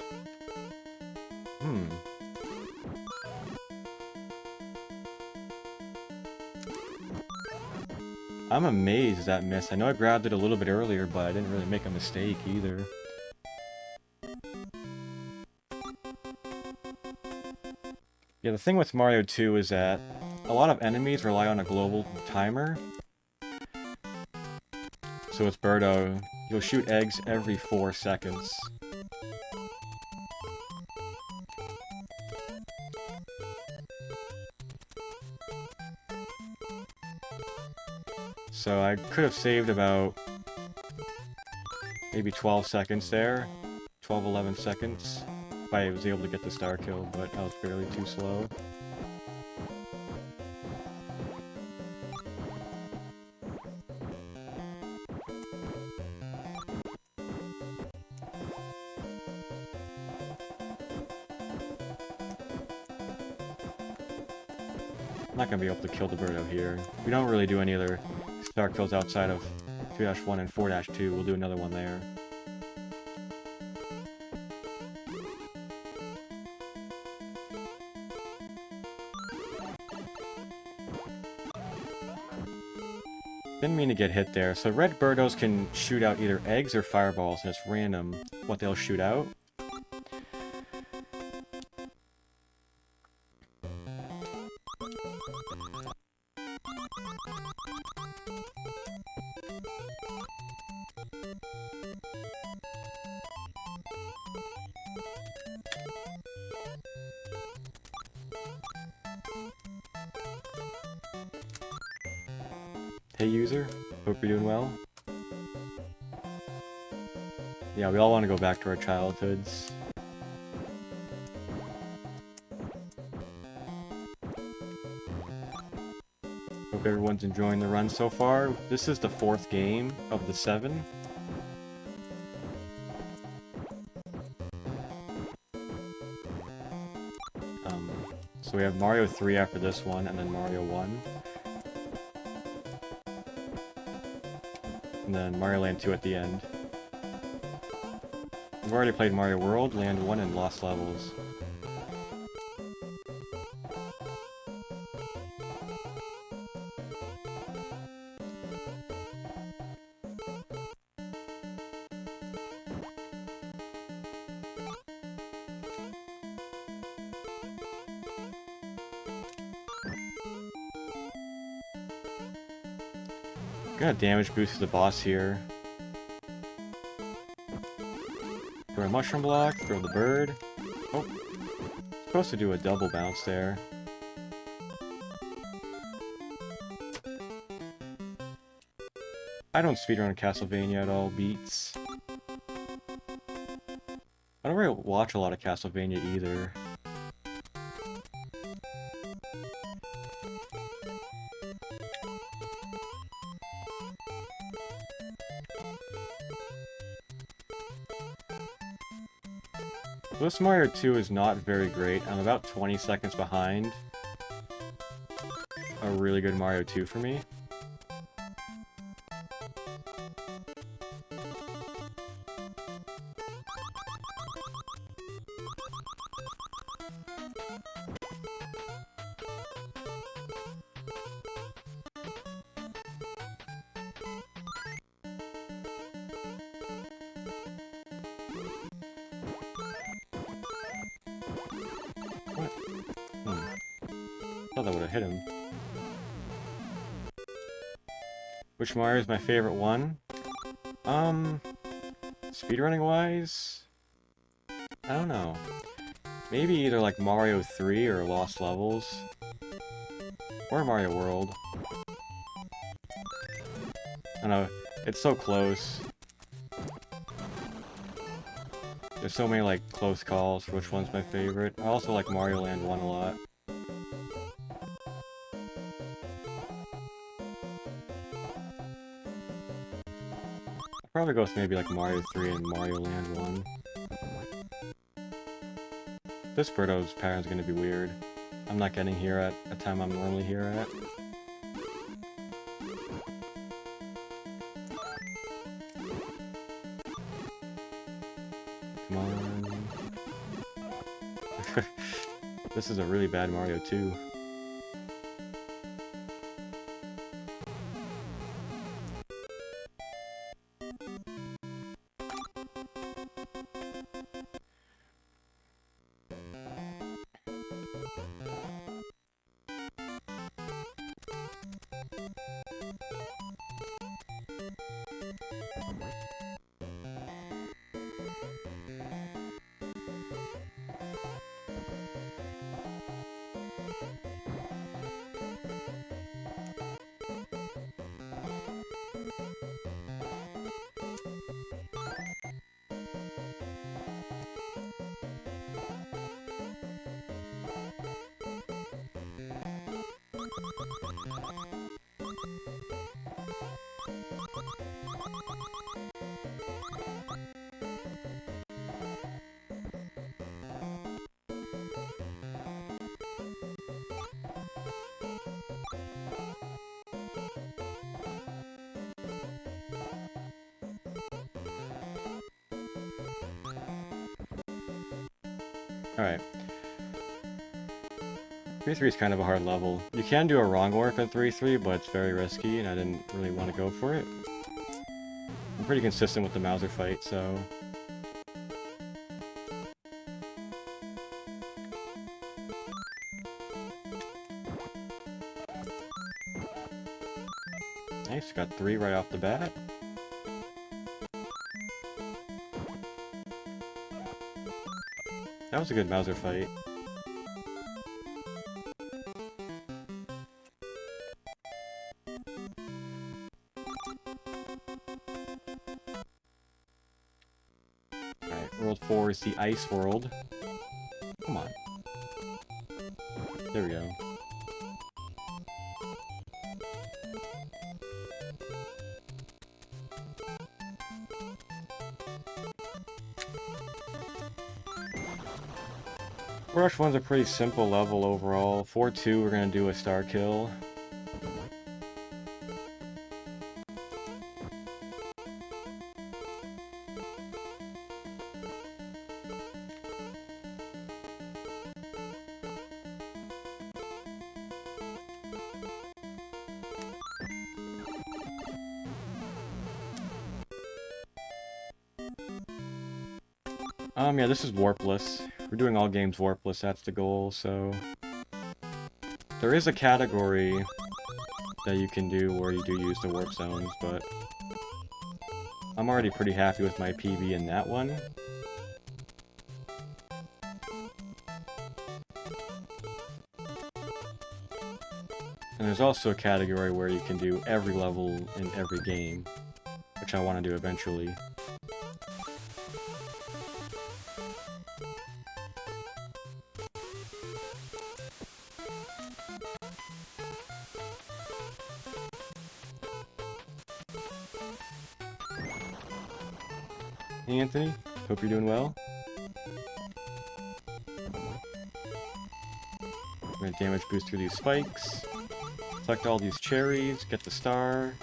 I'm amazed that missed. I know I grabbed it a little bit earlier, but I didn't really make a mistake either. Yeah, the thing with Mario 2 is that a lot of enemies rely on a global timer. So with Birdo, you'll shoot eggs every 4 seconds. So I could have saved about maybe 12 seconds there. 12, 11 seconds. If I was able to get the star kill, but I was barely too slow. I'm not gonna be able to kill the birdo here. We don't really do any other star kills outside of 2-1 and 4-2. We'll do another one there. Didn't mean to get hit there. So red birdos can shoot out either eggs or fireballs, and it's random what they'll shoot out. Hey user, hope you're doing well. Yeah, we all want to go back to our childhoods. Hope everyone's enjoying the run so far. This is the 4th game of the 7. So we have Mario 3 after this one, and then Mario 1. And then Mario Land 2 at the end. We've already played Mario World, Land 1, and Lost Levels. Got a damage boost to the boss here. Throw a mushroom block, throw the bird. Oh, supposed to do a double bounce there. I don't speedrun Castlevania at all, beats. I don't really watch a lot of Castlevania either. This Mario 2 is not very great. I'm about 20 seconds behind a really good Mario 2 for me. Thought that would have hit him. Which Mario is my favorite one? Speedrunning wise? I don't know. Maybe either like Mario 3 or Lost Levels. Or Mario World. I don't know, it's so close. There's so many like close calls for which one's my favorite. I also like Mario Land 1 a lot. Probably go with maybe like Mario 3 and Mario Land 1. This birdo's pattern's gonna be weird. I'm not getting here at a time I'm normally here at. Come on. This is a really bad Mario 2. Alright. 3-3 is kind of a hard level. You can do a wrong warp at 3-3, but it's very risky, and I didn't really want to go for it. I'm pretty consistent with the Mauser fight, so... Nice, got 3 right off the bat. That was a good Mauser fight. Alright, World 4 is the Ice World. Come on. There we go. Rush 1's a pretty simple level overall. 4-2, we're gonna do a star kill. Yeah, this is Warpless. We're doing all games Warpless, that's the goal, so... There is a category that you can do where you do use the warp zones, but... I'm already pretty happy with my PB in that one. And there's also a category where you can do every level in every game, which I want to do eventually. Hey Anthony, hope you're doing well. I'm gonna damage boost through these spikes. Collect all these cherries, get the star.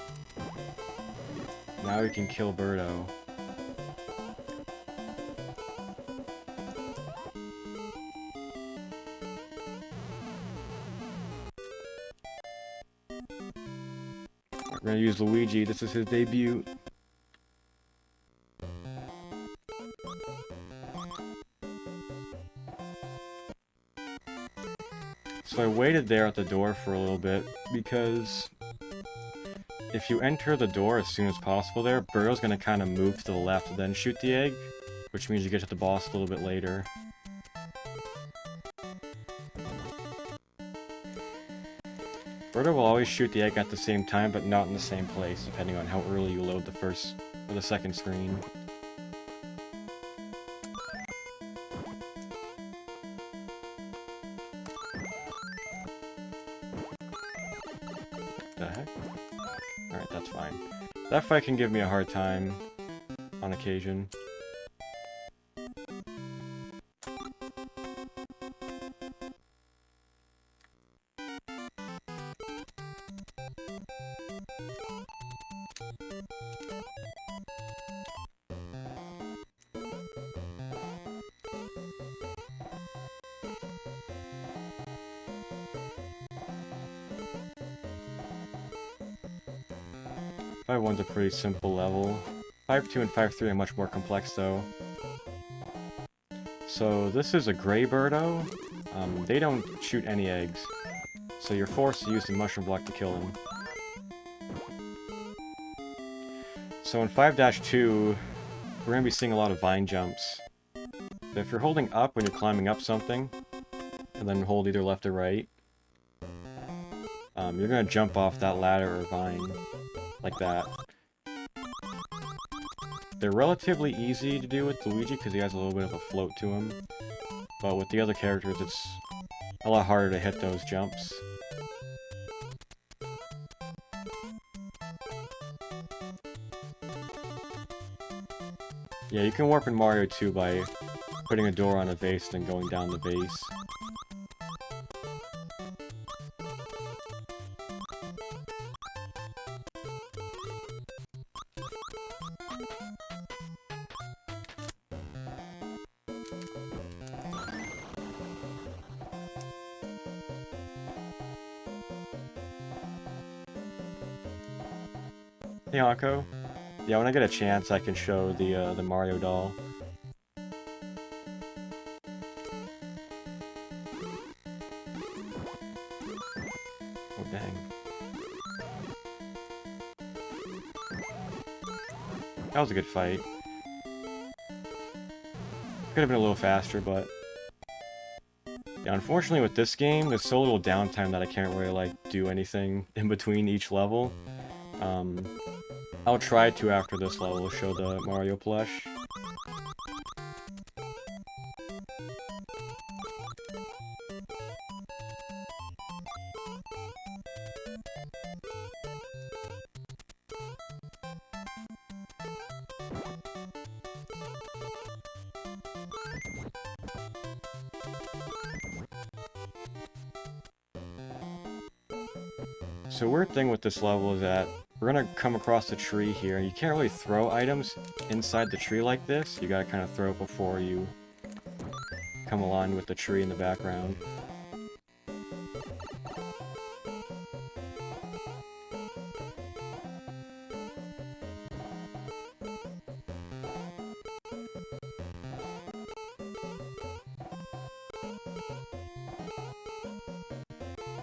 Now we can kill Birdo. We're gonna use Luigi, this is his debut. So I waited there at the door for a little bit, because if you enter the door as soon as possible there, Birdo's gonna kind of move to the left and then shoot the egg, which means you get to the boss a little bit later. Birdo will always shoot the egg at the same time, but not in the same place, depending on how early you load the first or the second screen. The heck? Alright, that's fine. That fight can give me a hard time on occasion. One's a pretty simple level. 5-2 and 5-3 are much more complex though. So this is a gray Birdo. They don't shoot any eggs, so you're forced to use the mushroom block to kill them. So in 5-2, we're going to be seeing a lot of vine jumps. So if you're holding up when you're climbing up something, and then hold either left or right, you're going to jump off that ladder or vine. Like that. They're relatively easy to do with Luigi because he has a little bit of a float to him. But with the other characters, it's a lot harder to hit those jumps. Yeah, you can warp in Mario 2 by putting a door on a vase and going down the base. Hey, Hako. Yeah, when I get a chance, I can show the Mario doll. Oh, dang. That was a good fight. Could have been a little faster, but... Yeah, unfortunately with this game, there's so little downtime that I can't really, like, do anything in between each level. I'll try to after this level show the Mario plush. So weird thing with this level is that we're gonna come across the tree here, and you can't really throw items inside the tree like this. You gotta kind of throw it before you come along with the tree in the background.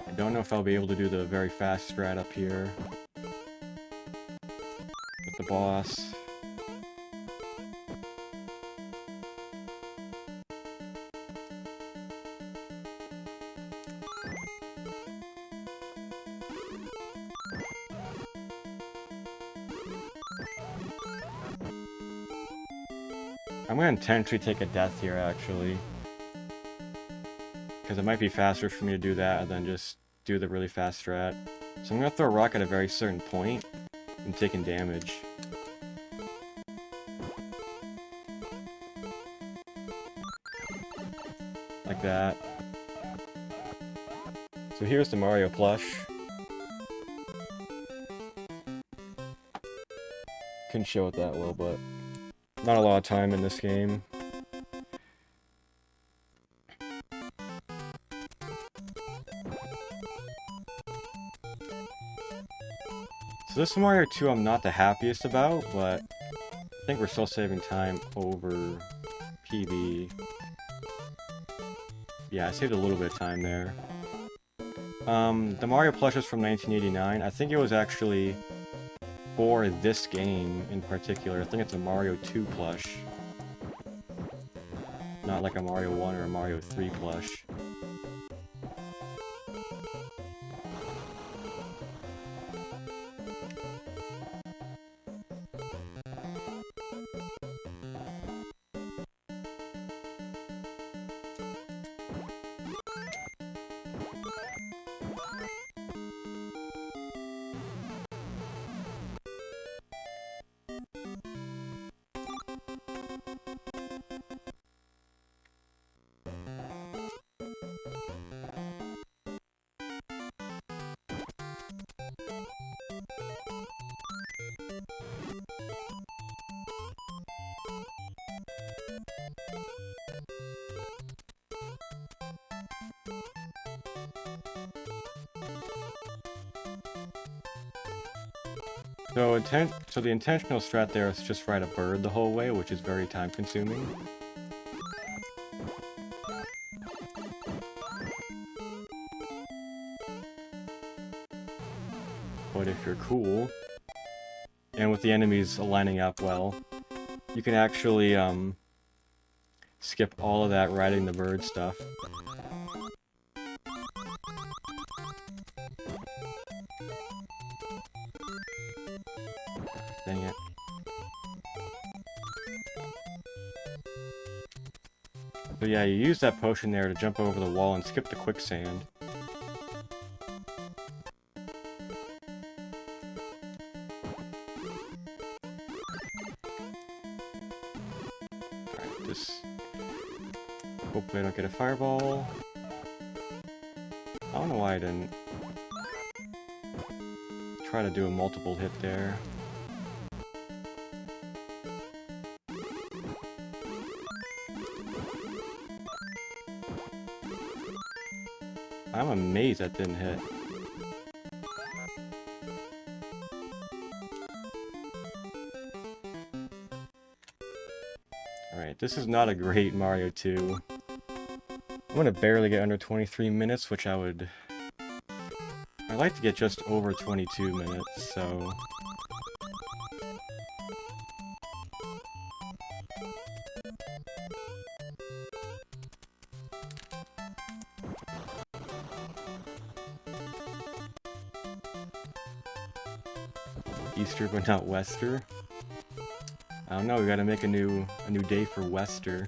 I don't know if I'll be able to do the very fast strat up here with the boss. I'm gonna intentionally take a death here, actually. Because it might be faster for me to do that than just do the really fast strat. So I'm gonna throw a rock at a very certain point and taking damage. Like that. So here's the Mario plush. Couldn't show it that well, but not a lot of time in this game. So this Mario 2 I'm not the happiest about, but I think we're still saving time over PB. Yeah, I saved a little bit of time there. The Mario plush is from 1989. I think it was actually for this game in particular. I think it's a Mario 2 plush. Not like a Mario 1 or a Mario 3 plush. So the intentional strat there is just ride a bird the whole way, which is very time consuming. But if you're cool, and with the enemies lining up well, you can actually skip all of that riding the bird stuff. Dang it. So yeah, you use that potion there to jump over the wall and skip the quicksand. Alright, this... Hopefully I don't get a fireball. I don't know why I didn't try to do a multiple hit there. I'm amazed that didn't hit. this is not a great Mario 2. I'm gonna barely get under 23 minutes, which I'd like to get just over 22 minutes, so... Easter but not Wester. I don't know, we gotta make a new day for Wester.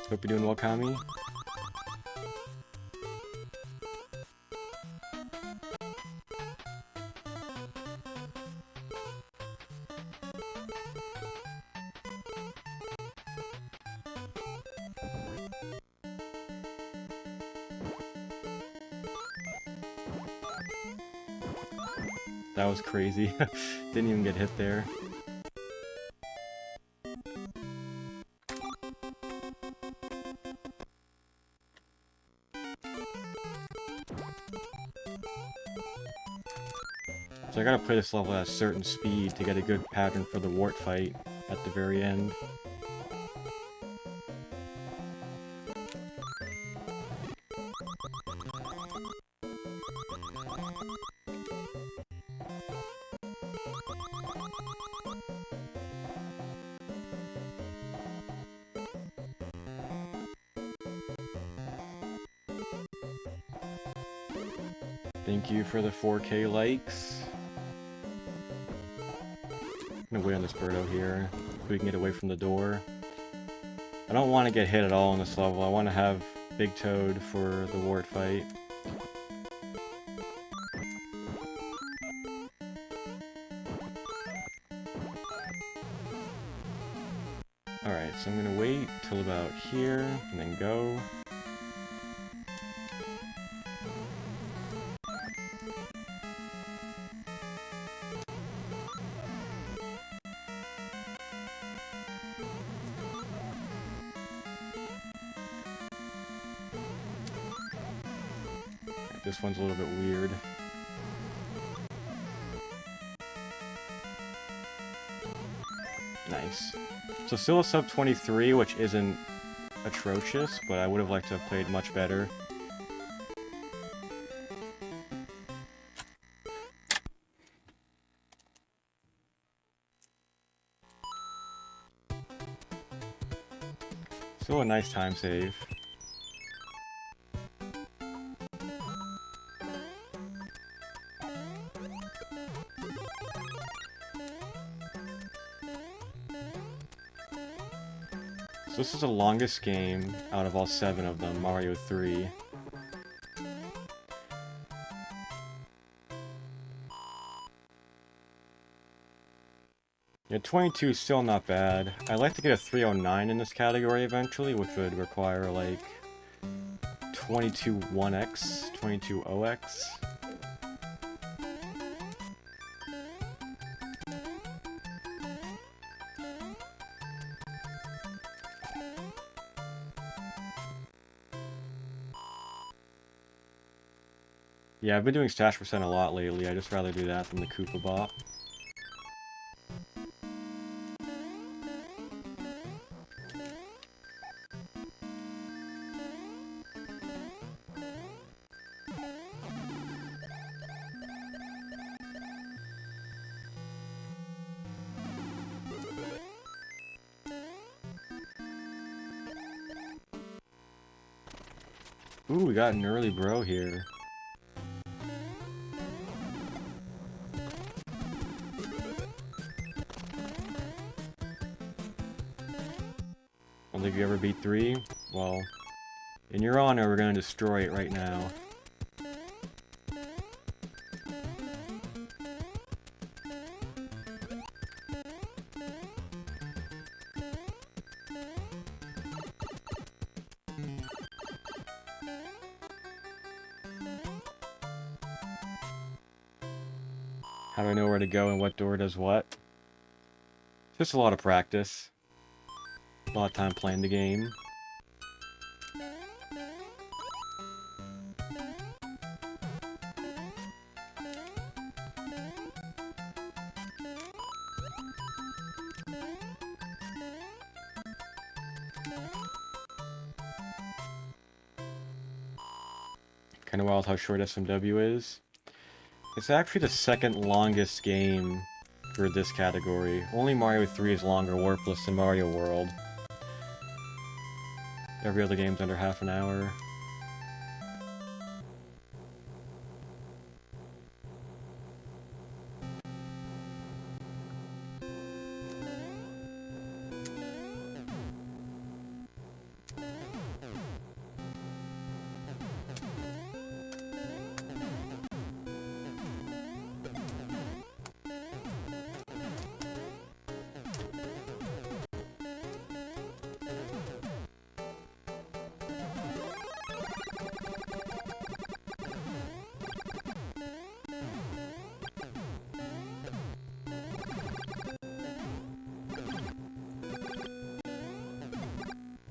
Hope you're doing well, Kami. That was crazy. Didn't even get hit there. So I gotta play this level at a certain speed to get a good pattern for the wart fight at the very end. Thank you for the 4K likes. I'm gonna wait on this Birdo here, so we can get away from the door. I don't want to get hit at all on this level. I want to have Big Toad for the wart fight. Alright, so I'm gonna wait till about here, and then go. This one's a little bit weird. Nice. So still a sub 23, which isn't atrocious, but I would have liked to have played much better. Still a nice time save. So this is the longest game out of all 7 of them, Mario 3. Yeah, 22 is still not bad. I'd like to get a 309 in this category eventually, which would require like 22 1x, 22 0x. Yeah, I've been doing stash percent a lot lately. I'd just rather do that than the Koopa Bop. Ooh, we got an early bro here. Don't think you ever beat 3? Well, in your honor, we're gonna destroy it right now. How do I know where to go and what door does what? Just a lot of practice. A lot of time playing the game. Kind of wild how short SMW is. It's actually the second longest game for this category. Only Mario 3 is longer Warpless than Mario World. Every other game's under half an hour.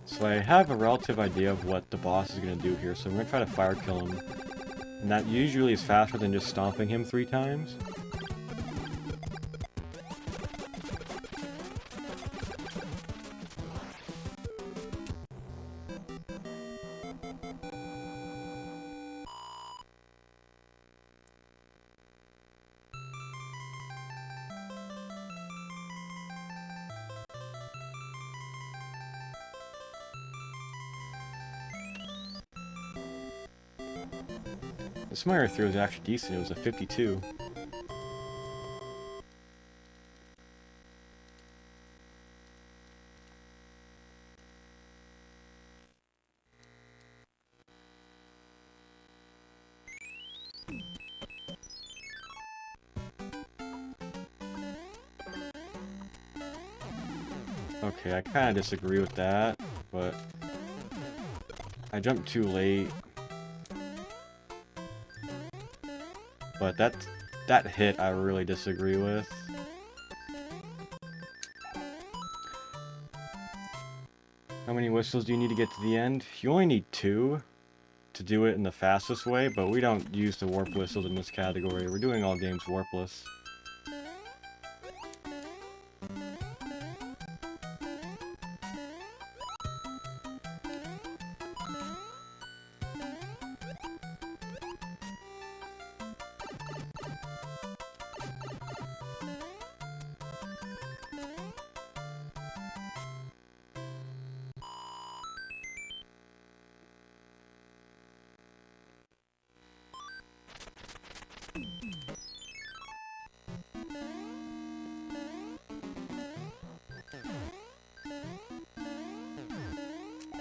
So I have a relative idea of what the boss is going to do here, so I'm going to try to fire kill him. And that usually is faster than just stomping him 3 times. This Mario 3 was actually decent, it was a 52. Okay, I kind of disagree with that, but I jumped too late. But that hit I really disagree with. How many whistles do you need to get to the end? You only need 2 to do it in the fastest way, but we don't use the warp whistles in this category. We're doing all games warpless.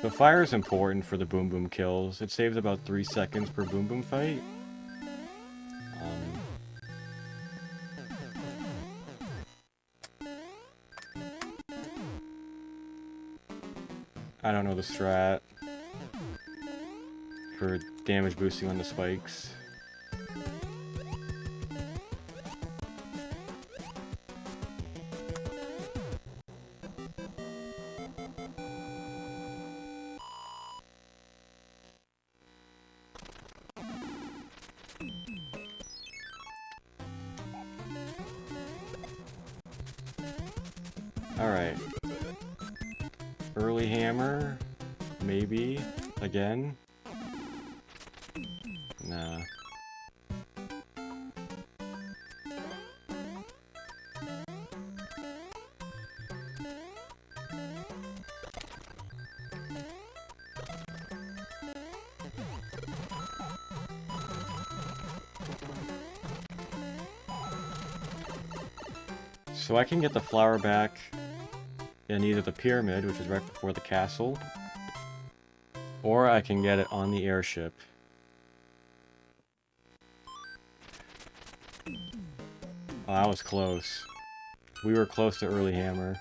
The fire is important for the boom boom kills. It saves about 3 seconds per boom boom fight. I don't know the strat for damage boosting on the spikes. Alright. Early hammer. Maybe. Again. Nah. So I can get the flower back in either the pyramid, which is right before the castle, or I can get it on the airship. Oh, that was close. We were close to early hammer.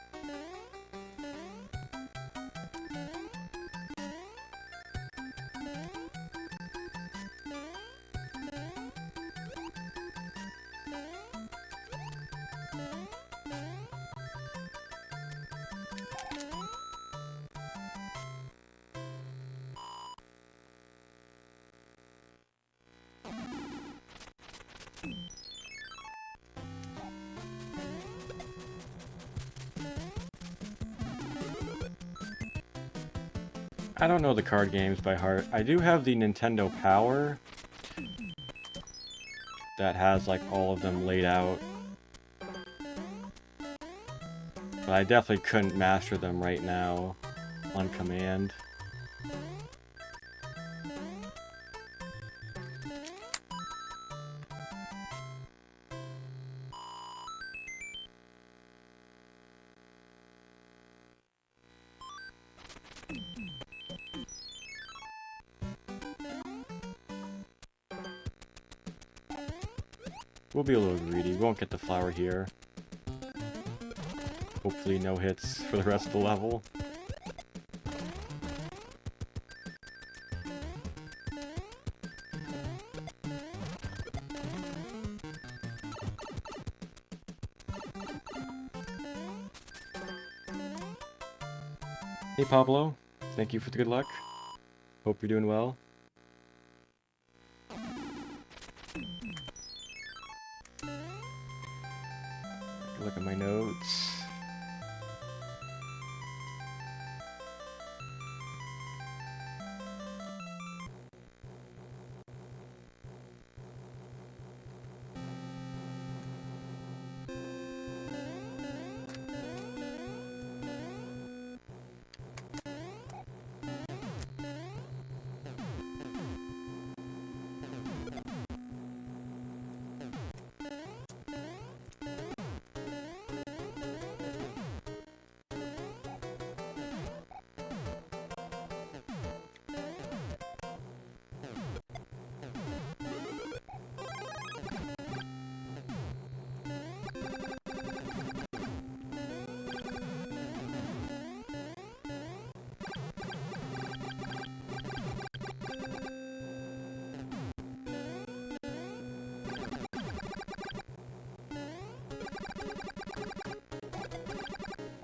I don't know the card games by heart. I do have the Nintendo Power, that has like all of them laid out. But I definitely couldn't master them right now on command. We'll be a little greedy. We won't get the flower here. Hopefully no hits for the rest of the level. Hey Pablo, thank you for the good luck. Hope you're doing well. Look at my notes.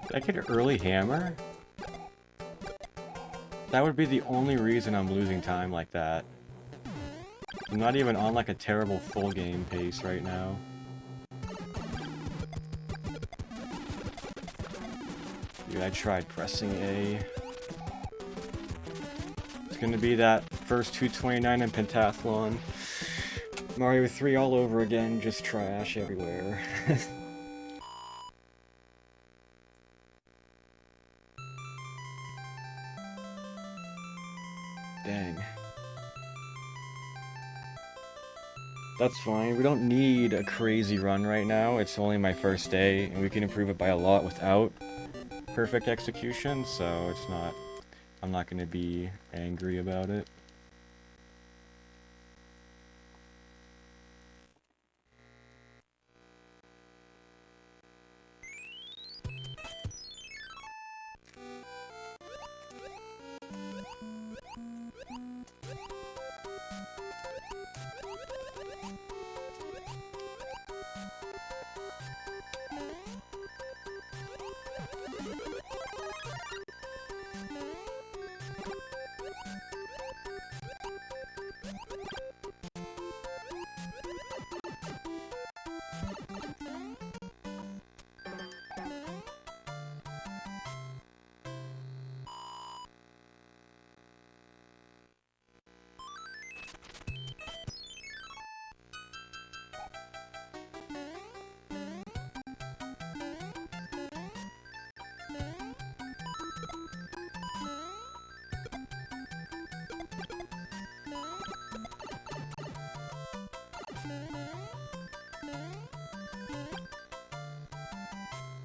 Did I get an early hammer? That would be the only reason I'm losing time like that. I'm not even on like a terrible full game pace right now. Dude, I tried pressing A. It's gonna be that first 229 in Pentathlon. Mario 3 all over again, just trash everywhere. Dang. That's fine. We don't need a crazy run right now. It's only my first day, and we can improve it by a lot without perfect execution, so it's not... I'm not going to be angry about it.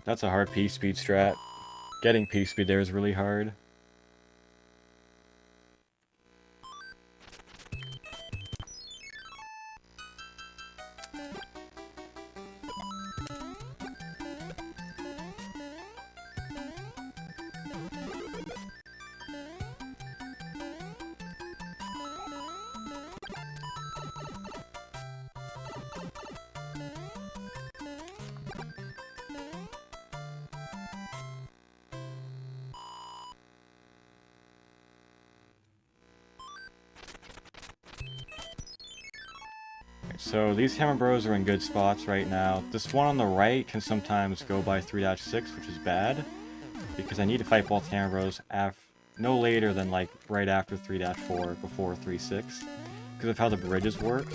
That's a hard P-speed strat. Getting P-speed there is really hard. So these Hammer Bros are in good spots right now. This one on the right can sometimes go by 3-6, which is bad, because I need to fight both Hammer Bros no later than like right after 3-4, before 3-6, because of how the bridges work.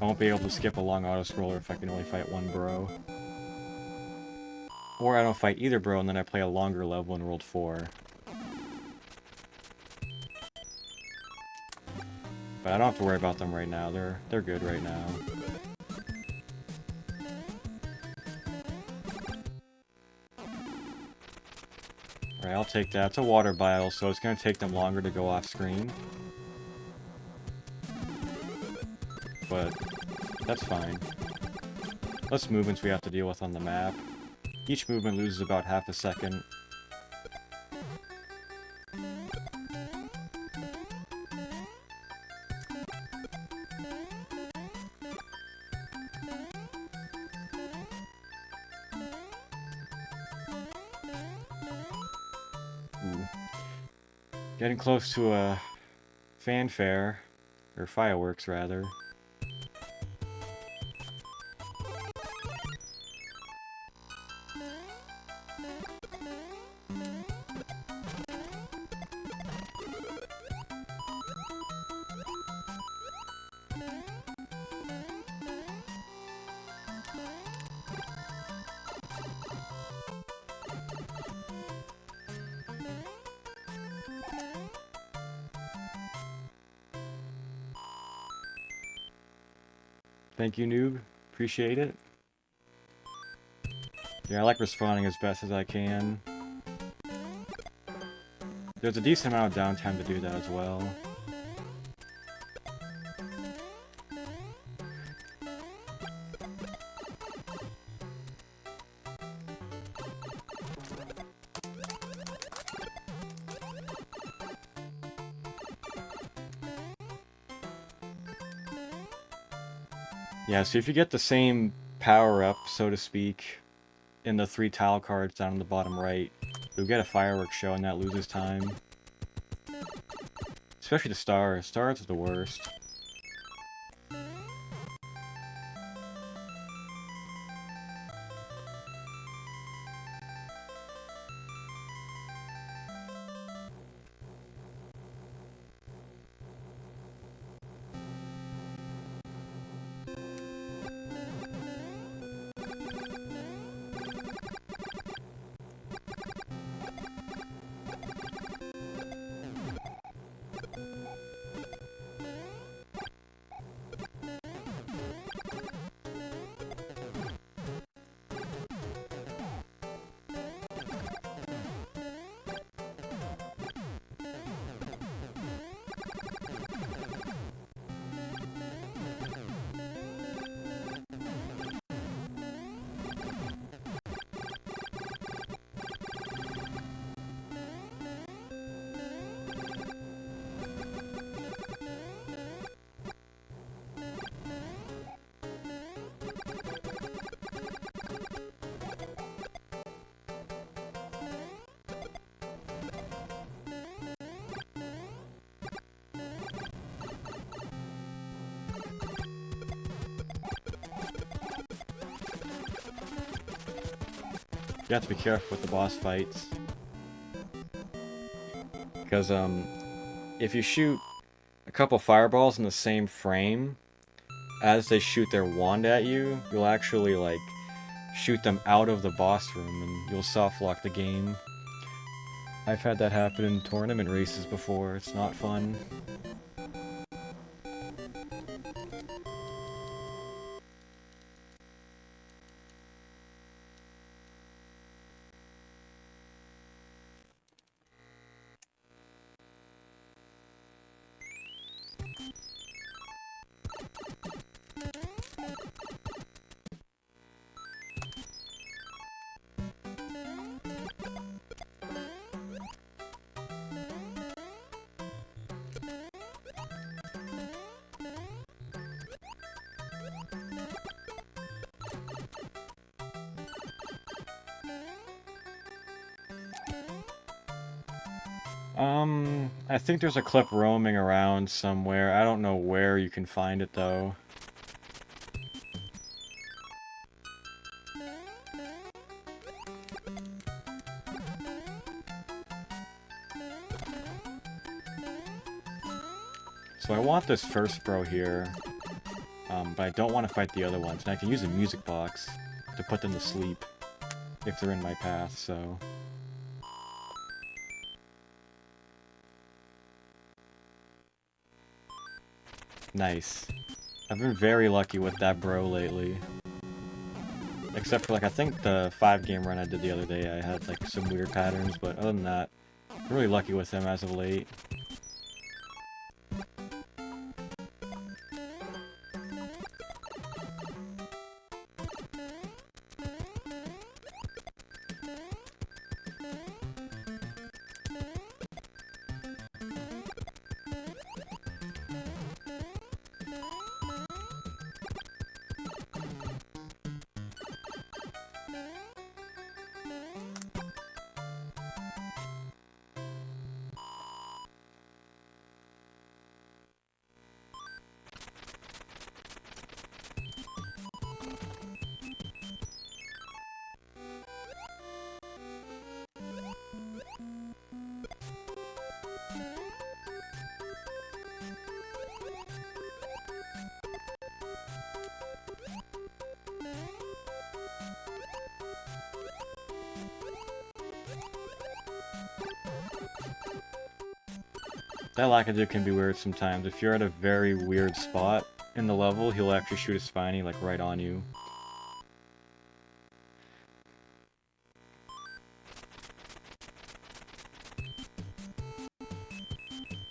I won't be able to skip a long auto-scroller if I can only fight one bro. Or I don't fight either bro and then I play a longer level in World 4. But I don't have to worry about them right now. They're good right now. Alright, I'll take that. It's a water bile, so it's going to take them longer to go off screen. But that's fine. Less movements we have to deal with on the map. Each movement loses about half a second. Ooh. Getting close to a fanfare, or fireworks rather. Thank you, noob. Appreciate it. Yeah, I like responding as best as I can. There's a decent amount of downtime to do that as well. Yeah, so if you get the same power-up, so to speak, in the 3 tile cards down on the bottom right, you'll get a fireworks show and that loses time. Especially the stars. Stars are the worst. You have to be careful with the boss fights. Because, if you shoot a couple fireballs in the same frame, as they shoot their wand at you, you'll actually, like, shoot them out of the boss room, and you'll soft-lock the game. I've had that happen in tournament races before. It's not fun. I think there's a clip roaming around somewhere. I don't know where you can find it, though. So I want this first bro here. But I don't want to fight the other ones, and I can use a music box to put them to sleep if they're in my path, so... Nice. I've been very lucky with that bro lately. Except for, like, I think the 5-game run I did the other day, I had, like, some weird patterns, but other than that, I'm really lucky with him as of late. That Lakitu can be weird sometimes. If you're at a very weird spot in the level, he'll actually shoot a Spiny, like, right on you.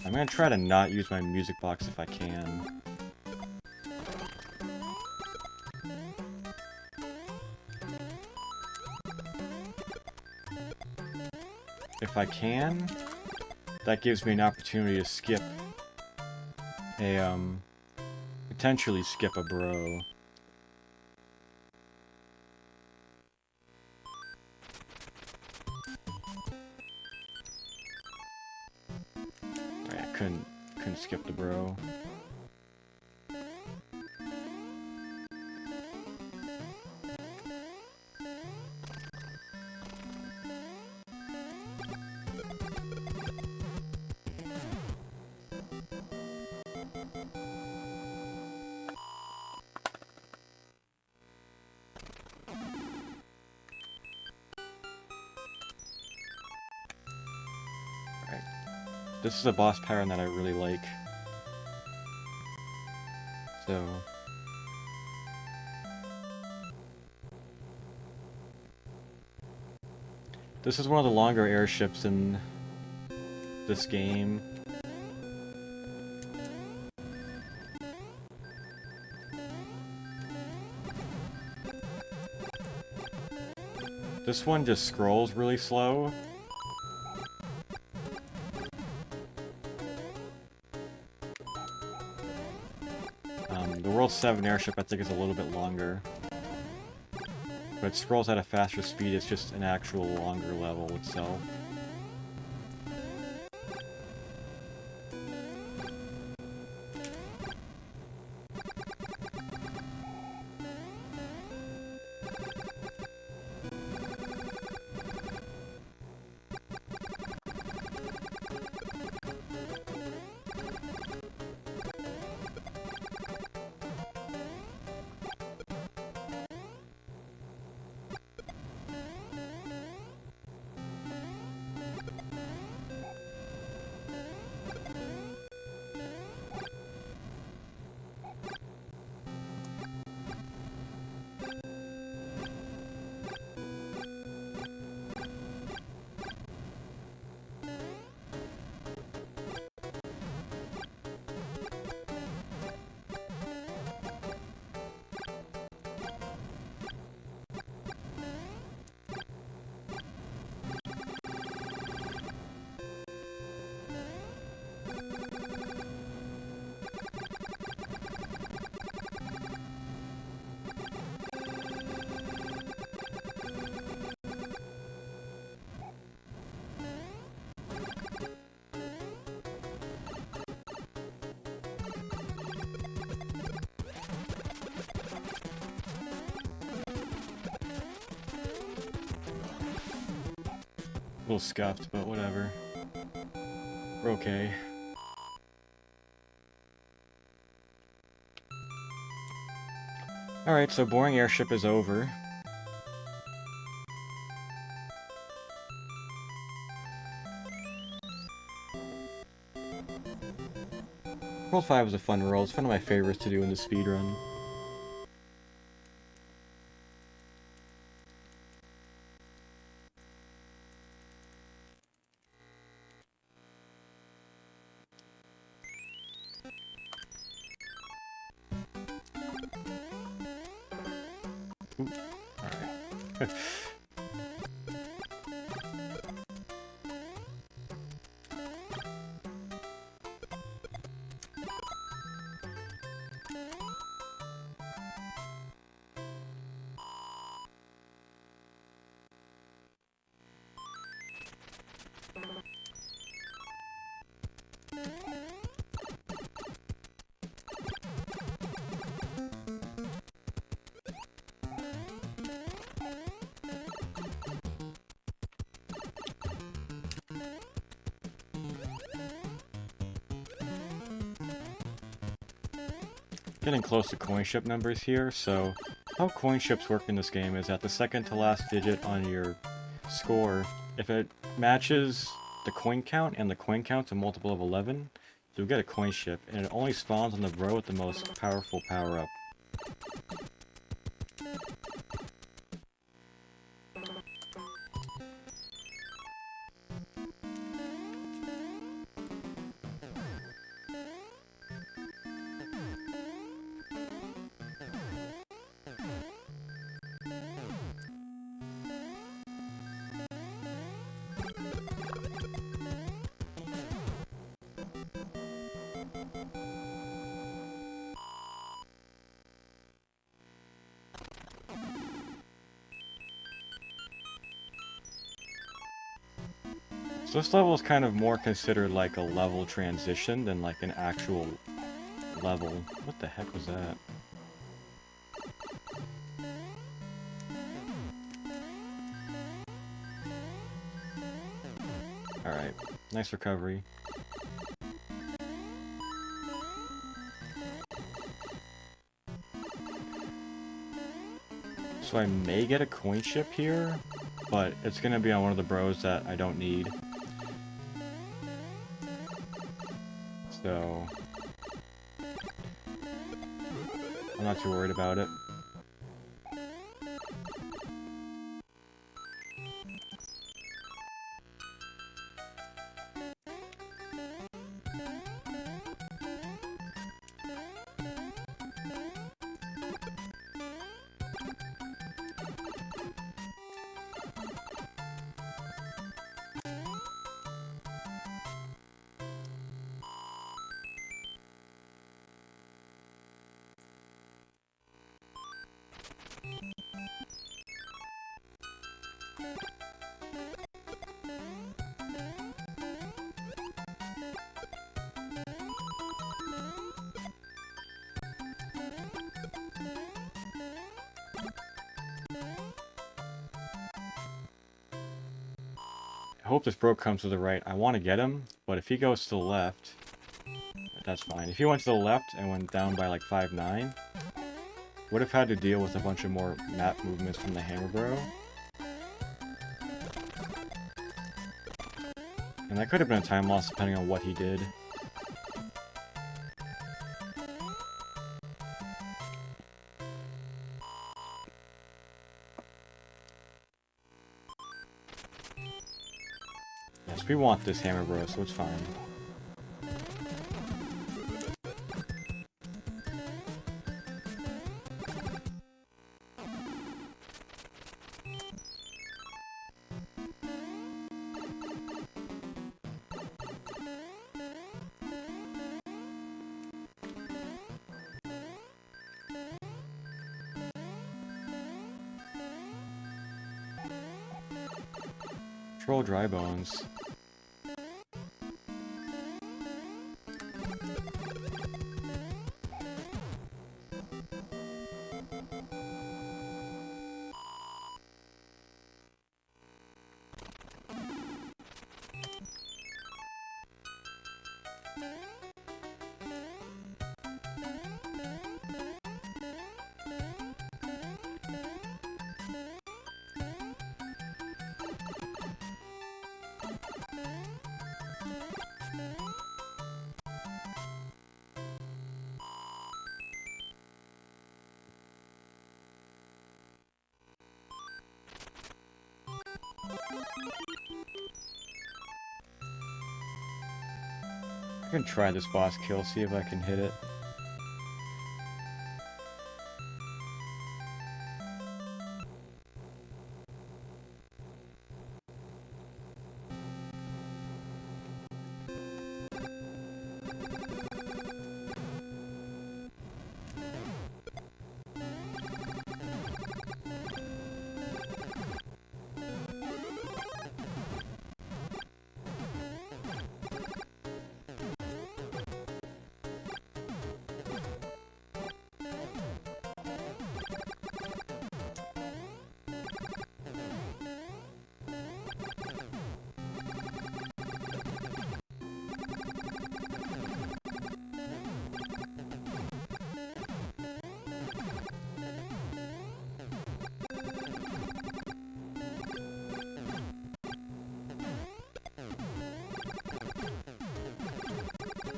I'm gonna try to not use my music box if I can. If I can, that gives me an opportunity to skip a, potentially skip a bro. Alright, I couldn't skip the bro. This is a boss pattern that I really like. So... This is one of the longer airships in this game. This one just scrolls really slow. The World 7 airship I think is a little bit longer. But it scrolls at a faster speed, it's just an actual longer level itself. A little scuffed, but whatever. We're okay. Alright, so boring airship is over. World 5 was a fun world. It's one of my favorites to do in the speedrun. Alright. Getting close to coin ship numbers here, so how coin ships work in this game is that the second to last digit on your score, if it matches the coin count and the coin count's a multiple of 11, you'll get a coin ship, and it only spawns on the row with the most powerful power-up. So this level is kind of more considered like a level transition than like an actual level. What the heck was that? Alright, nice recovery. So I may get a coin ship here, but it's gonna be on one of the bros that I don't need. So I'm not too worried about it. I hope this bro comes to the right. I want to get him, but if he goes to the left, that's fine. If he went to the left and went down by like 5'9", would have had to deal with a bunch of more map movements from the hammer bro. And that could have been a time loss depending on what he did. Yes, we want this hammer bro, so it's fine. Troll dry bones. I'm gonna try this boss kill, see if I can hit it.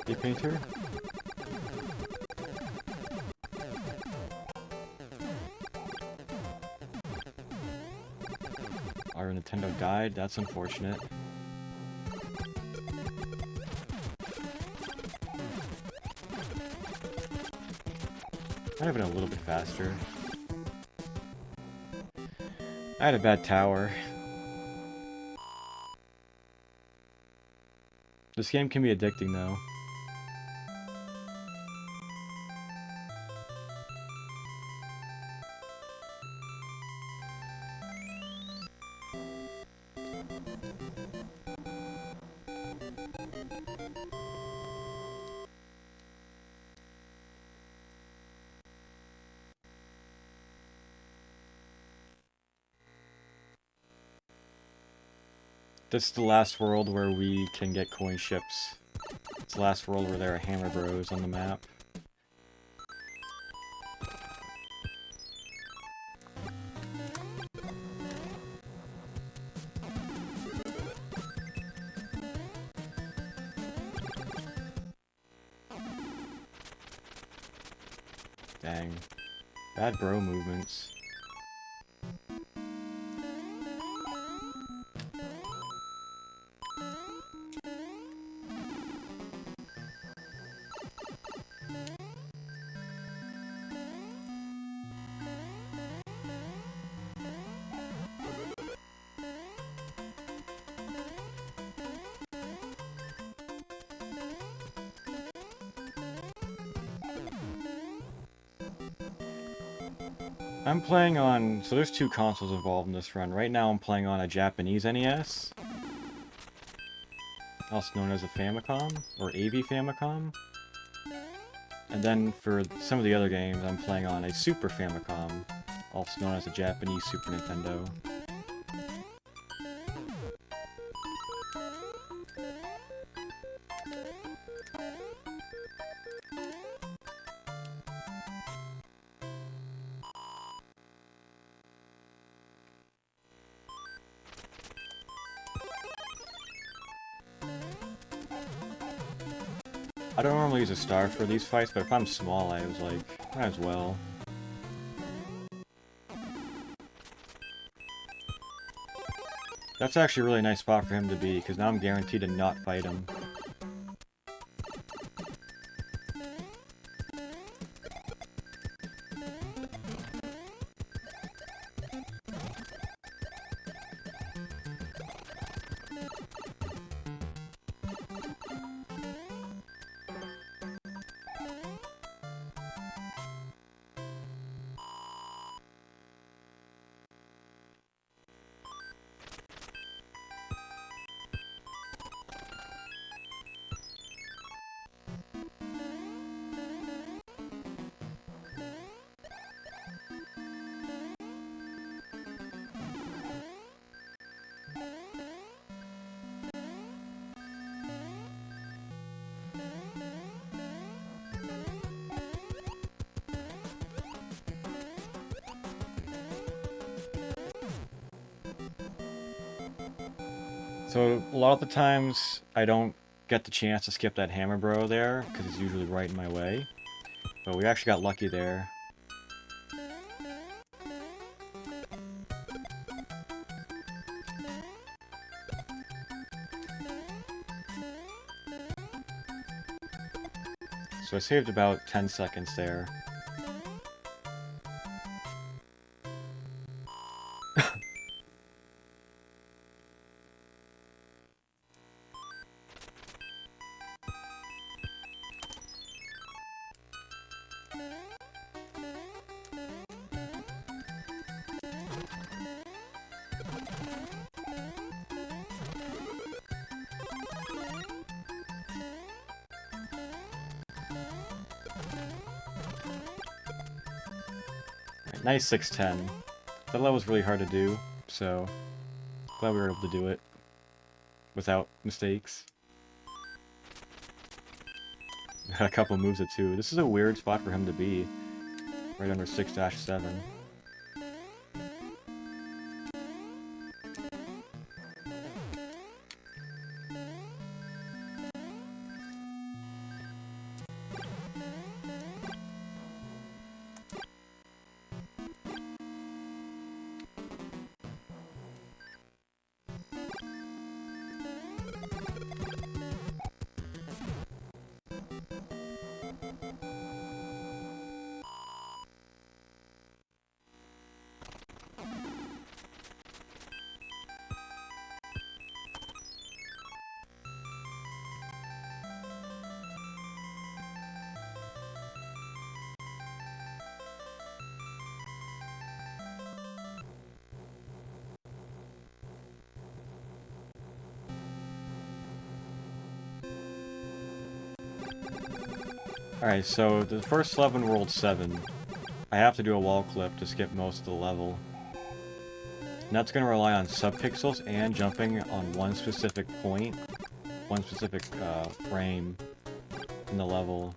Hey, Painter? Our Nintendo died, that's unfortunate. Might have been a little bit faster. I had a bad tower. This game can be addicting though. This is the last world where we can get coin ships. It's the last world where there are Hammer Bros on the map. Dang. Bad bro movements. I'm playing on, so there's two consoles involved in this run. Right now I'm playing on a Japanese NES, also known as a Famicom, or AV Famicom. And then for some of the other games I'm playing on a Super Famicom, also known as a Japanese Super Nintendo. I don't normally use a star for these fights, but if I'm small, I was like, might as well. That's actually a really nice spot for him to be, because now I'm guaranteed to not fight him. So, a lot of the times, I don't get the chance to skip that Hammer Bro there, because it's usually right in my way. But we actually got lucky there. So I saved about 10 seconds there. Nice 610. That level was really hard to do, so glad we were able to do it without mistakes. Got a couple moves at 2. This is a weird spot for him to be, right under 6-7. Alright, so the first level in World 7, I have to do a wall clip to skip most of the level. And that's going to rely on subpixels and jumping on one specific point, one specific frame in the level.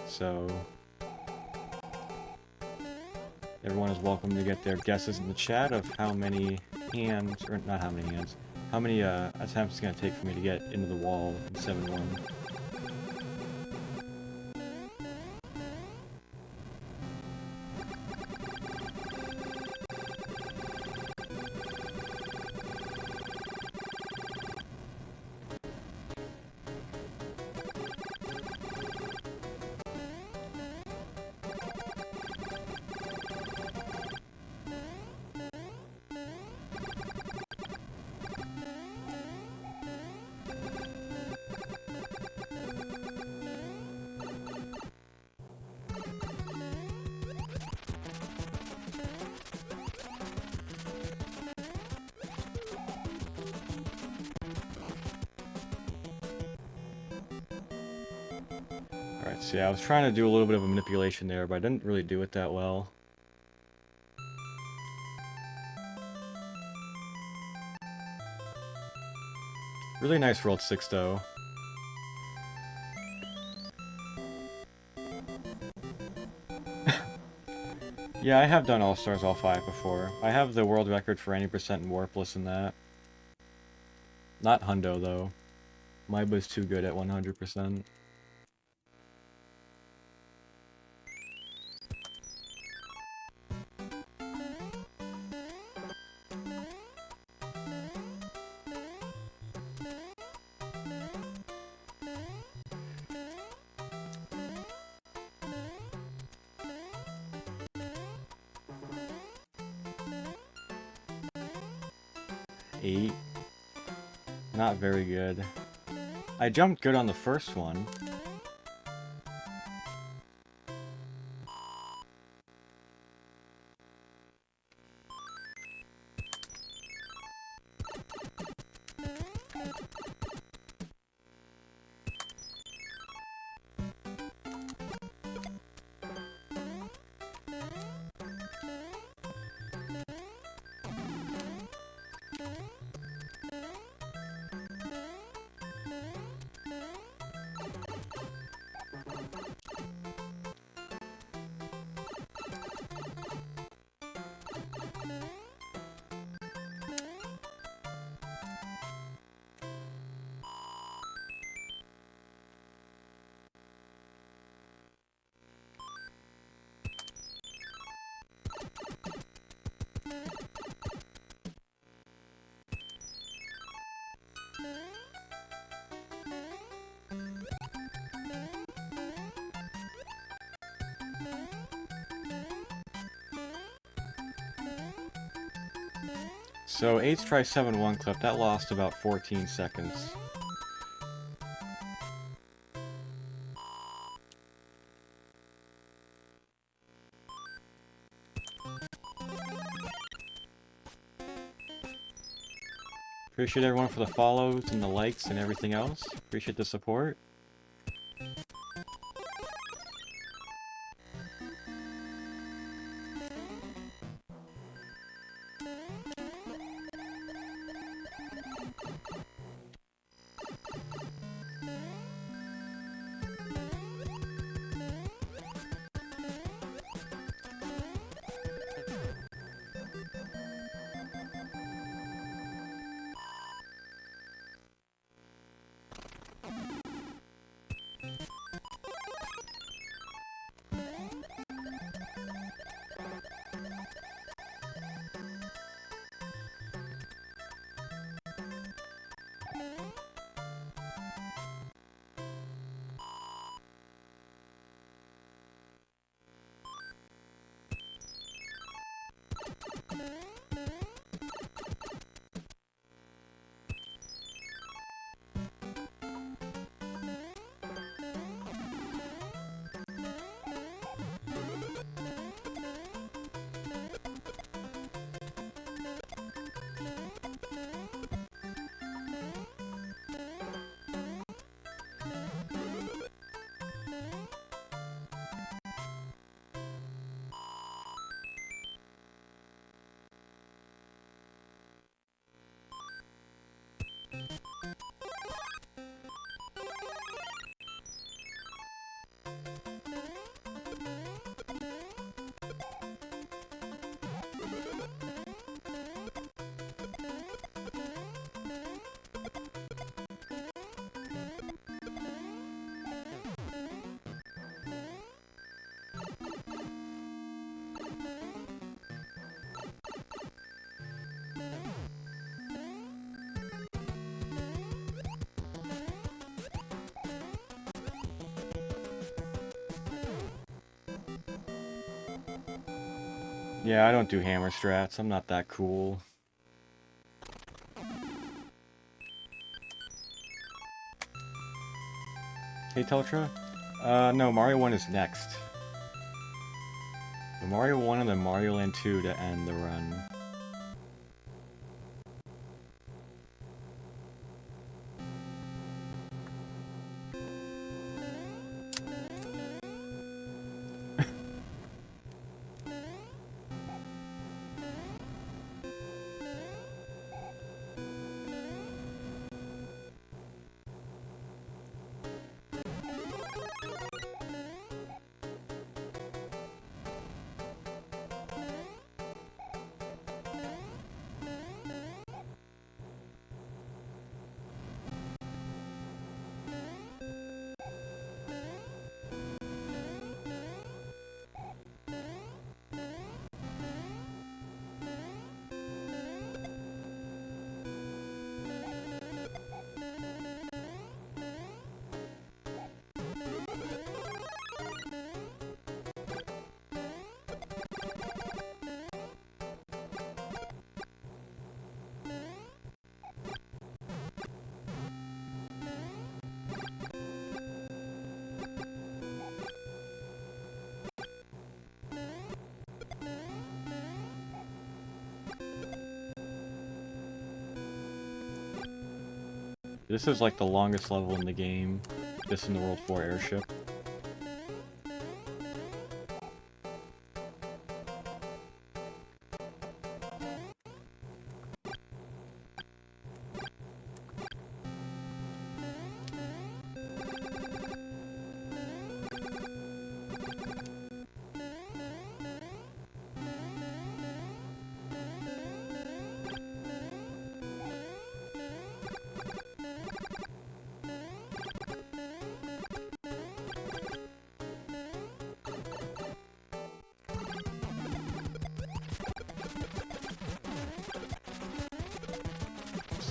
So everyone is welcome to get their guesses in the chat of how many hands, or not how many hands, how many attempts it's going to take for me to get into the wall in 7-1. Alright, so yeah, I was trying to do a little bit of a manipulation there, but I didn't really do it that well. Really nice World 6, though. Yeah, I have done All-Stars All 5 before. I have the world record for any percent in Warpless in that. Not Hundo, though. My was too good at 100%. Not very good. I jumped good on the first one. So 8's try 7-1 clip, that lost about 14 seconds. Appreciate everyone for the follows and the likes and everything else. Appreciate the support. Yeah, I don't do hammer strats. I'm not that cool. Hey, Teltra? No, Mario 1 is next. The Mario 1 and then Mario Land 2 to end the run. This is like the longest level in the game, just in the World 4 airship.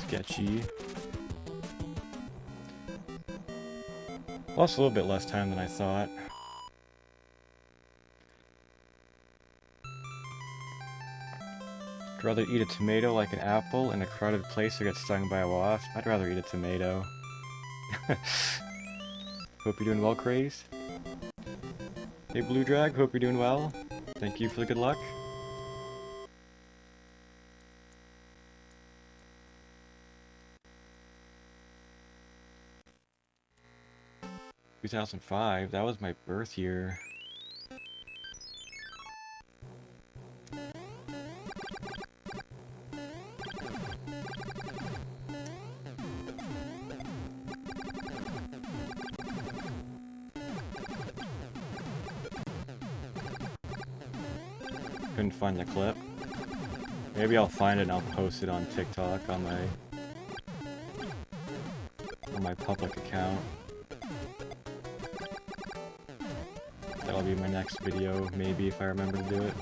Sketchy. Lost a little bit less time than I thought. I'd rather eat a tomato like an apple in a crowded place or get stung by a wasp. I'd rather eat a tomato. Hope you're doing well, Craze. Hey, Blue Drag, hope you're doing well. Thank you for the good luck. Two 2005, that was my birth year. Couldn't find the clip. Maybe I'll find it and I'll post it on TikTok on my public account. That'll be my next video, maybe, if I remember to do it.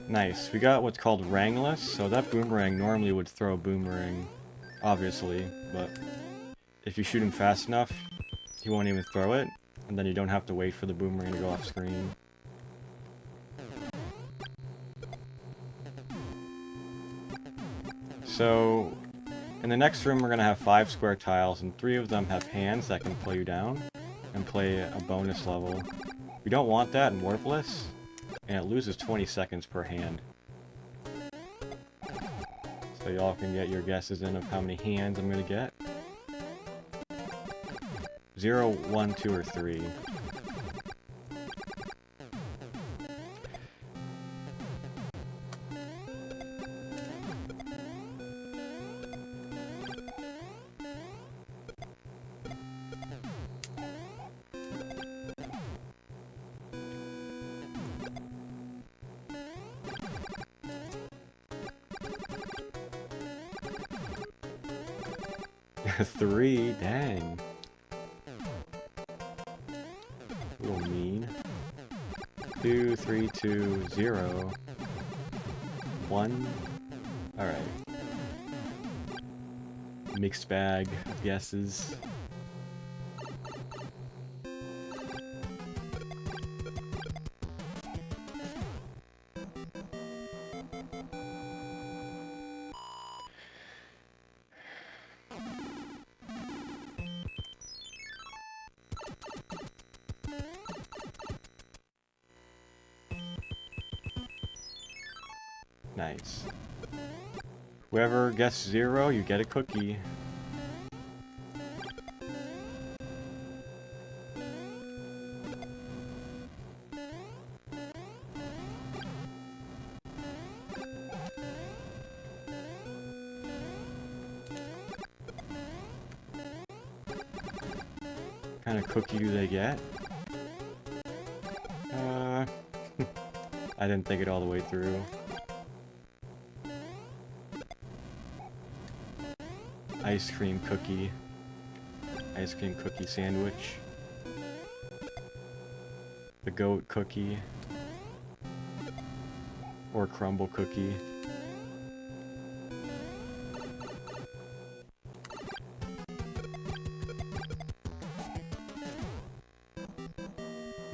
Nice. We got what's called rangless, so that boomerang normally would throw a boomerang, obviously, but if you shoot him fast enough, he won't even throw it, and then you don't have to wait for the boomerang to go off screen. So, in the next room we're going to have 5 square tiles, and 3 of them have hands that can pull you down and play a bonus level. We don't want that in Warpless, and it loses 20 seconds per hand. So y'all can get your guesses in of how many hands I'm going to get. 0, 1, 2, or 3. Three, dang. A little mean. 2, 3, 2, 0. 1. Alright. Mixed bag of guesses. Nice. Whoever guessed 0, you get a cookie. What kind of cookie do they get? I didn't think it all the way through. Ice cream cookie. Ice cream cookie sandwich. The goat cookie. Or crumble cookie.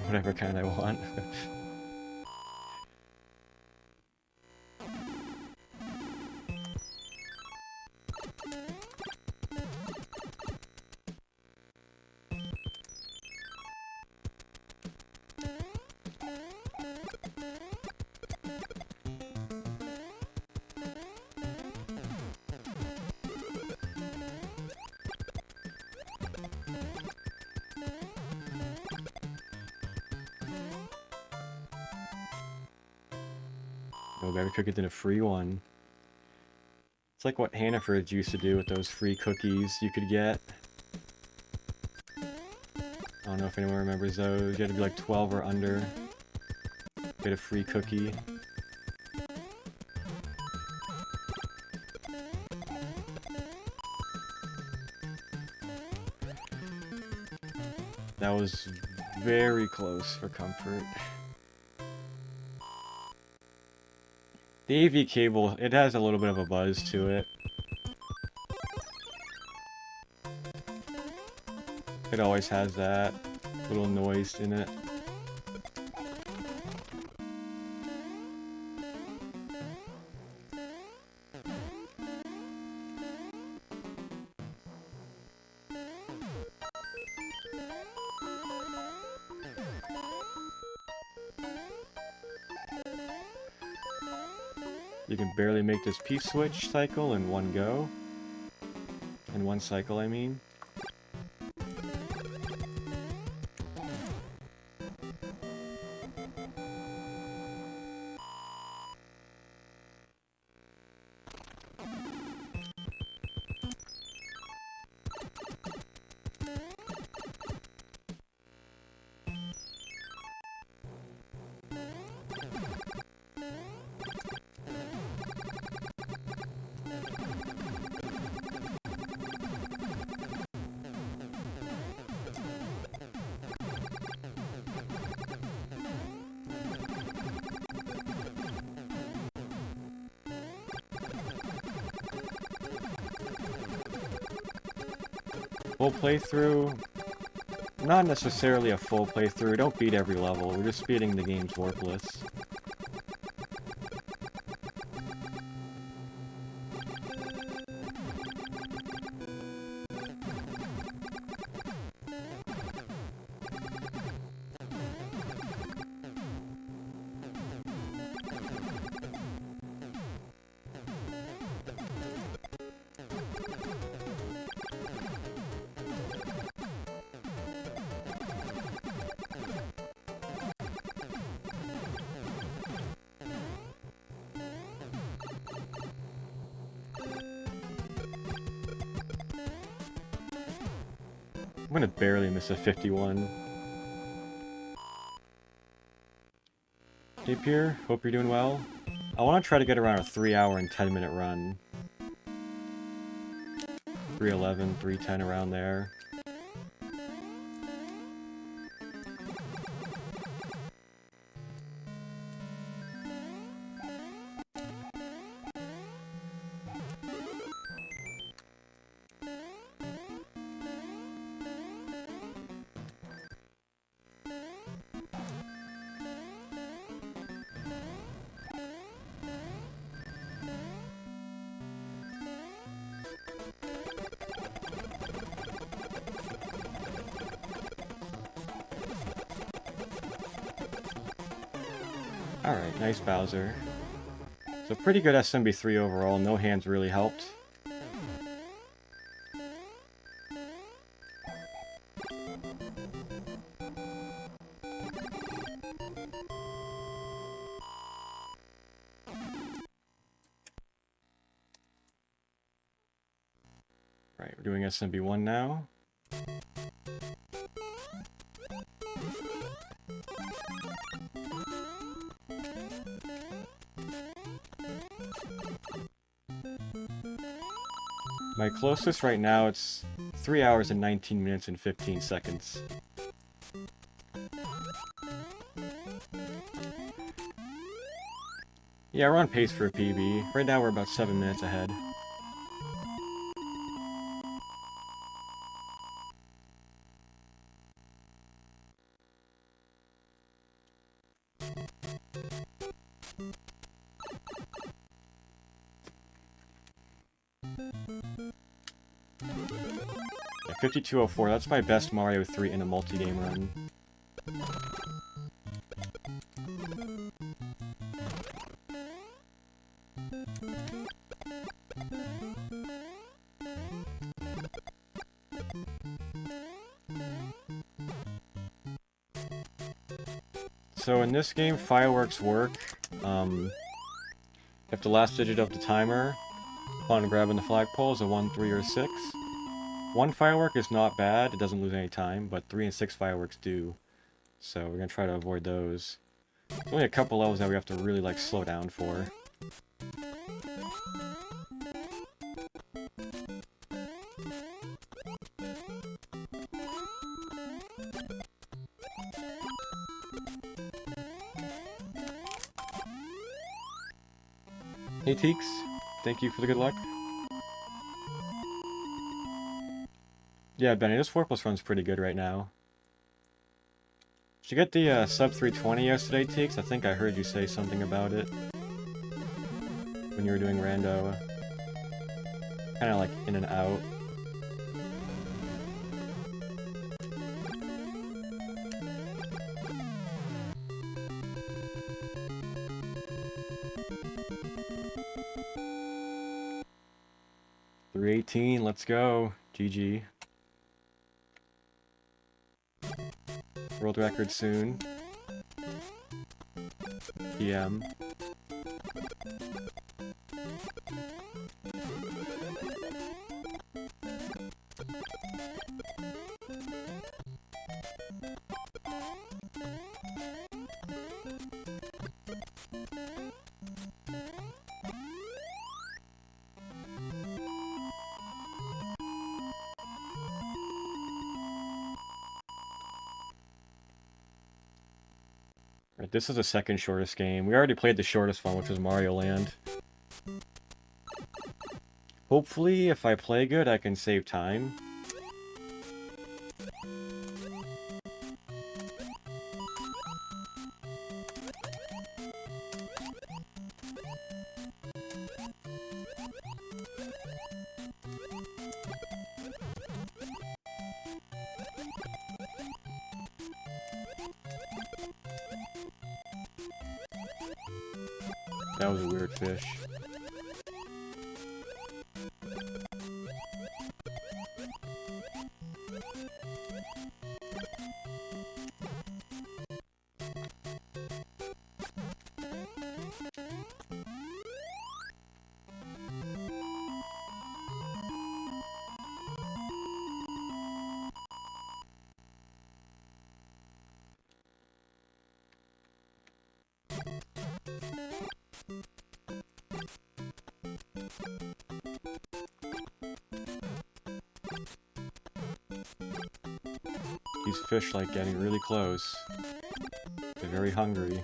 Whatever kind I want. Oh, every cookie did a free one. It's like what Hannaford used to do with those free cookies you could get. I don't know if anyone remembers those. You had to be like 12 or under. Get a free cookie. That was very close for comfort. The AV cable, it has a little bit of a buzz to it. It always has that little noise in it. You can barely make this P-switch cycle in one go. In one cycle, I mean. Full playthrough, not necessarily a full playthrough, don't beat every level, we're just speeding the game's Warpless. I'm gonna barely miss a 51. Hey Pierre, hope you're doing well. I want to try to get around a 3-hour and 10-minute run. 3:11, 3:10, around there. Alright, nice Bowser. So pretty good SMB3 overall, no hands really helped. Right, we're doing SMB1 now. My closest right now, it's 3 hours and 19 minutes and 15 seconds. Yeah, we're on pace for a PB. Right now we're about 7 minutes ahead. Yeah, 52:04, that's my best Mario 3 in a multi-game run. So in this game, fireworks work. If the last digit of the timer upon grabbing the flagpole is a 1, 3, or 6. 1 firework is not bad, it doesn't lose any time, but 3 and 6 fireworks do. So we're gonna try to avoid those. There's only a couple levels that we have to really like slow down for. Hey Teeks, thank you for the good luck. Yeah, Benny, this Warpless run's pretty good right now. Did you get the sub 320 yesterday, Teeks? I think I heard you say something about it when you were doing rando. Kinda like in and out. .318, let's go. GG. World record soon. PM. Right, this is the second shortest game. We already played the shortest one, which was Mario Land. Hopefully, if I play good, I can save time. That was a weird fish. These fish like getting really close. They're very hungry.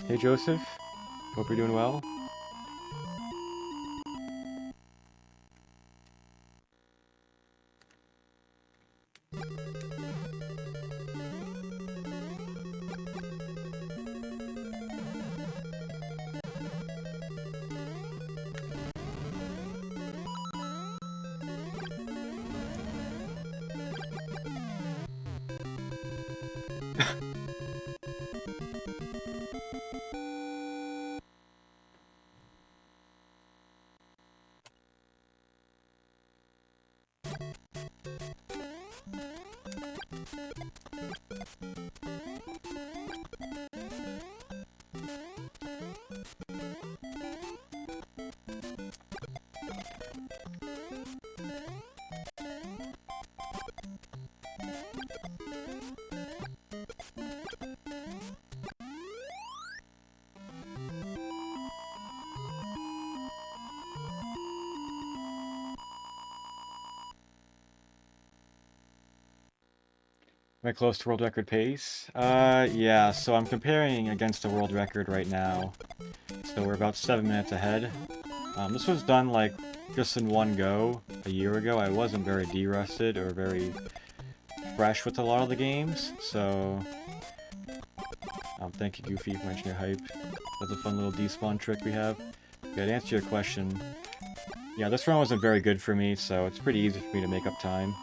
Hey Joseph, hope you're doing well. Am I close to world record pace? Yeah, so I'm comparing against the world record right now. So we're about 7 minutes ahead. This was done like just in one go a year ago. I wasn't very de-rusted or very fresh with a lot of the games, so thank you Goofy for mentioning your hype. That's a fun little despawn trick we have. Yeah, to answer your question, yeah, this run wasn't very good for me, so it's pretty easy for me to make up time.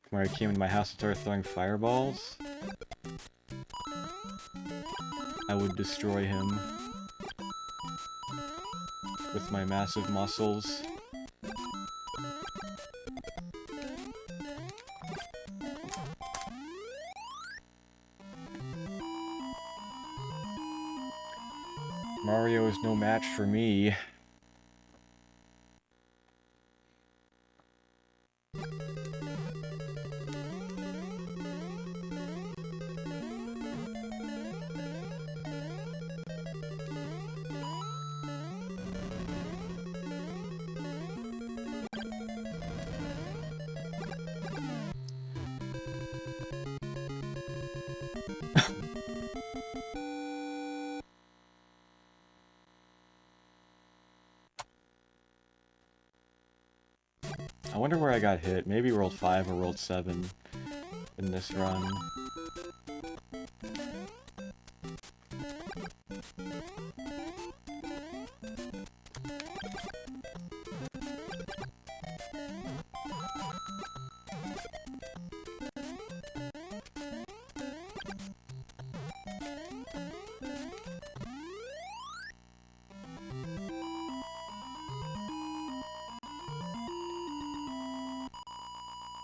Where I came into my house and started throwing fireballs. I would destroy him with my massive muscles. Mario is no match for me. I wonder where I got hit. Maybe World 5 or World 7 in this run.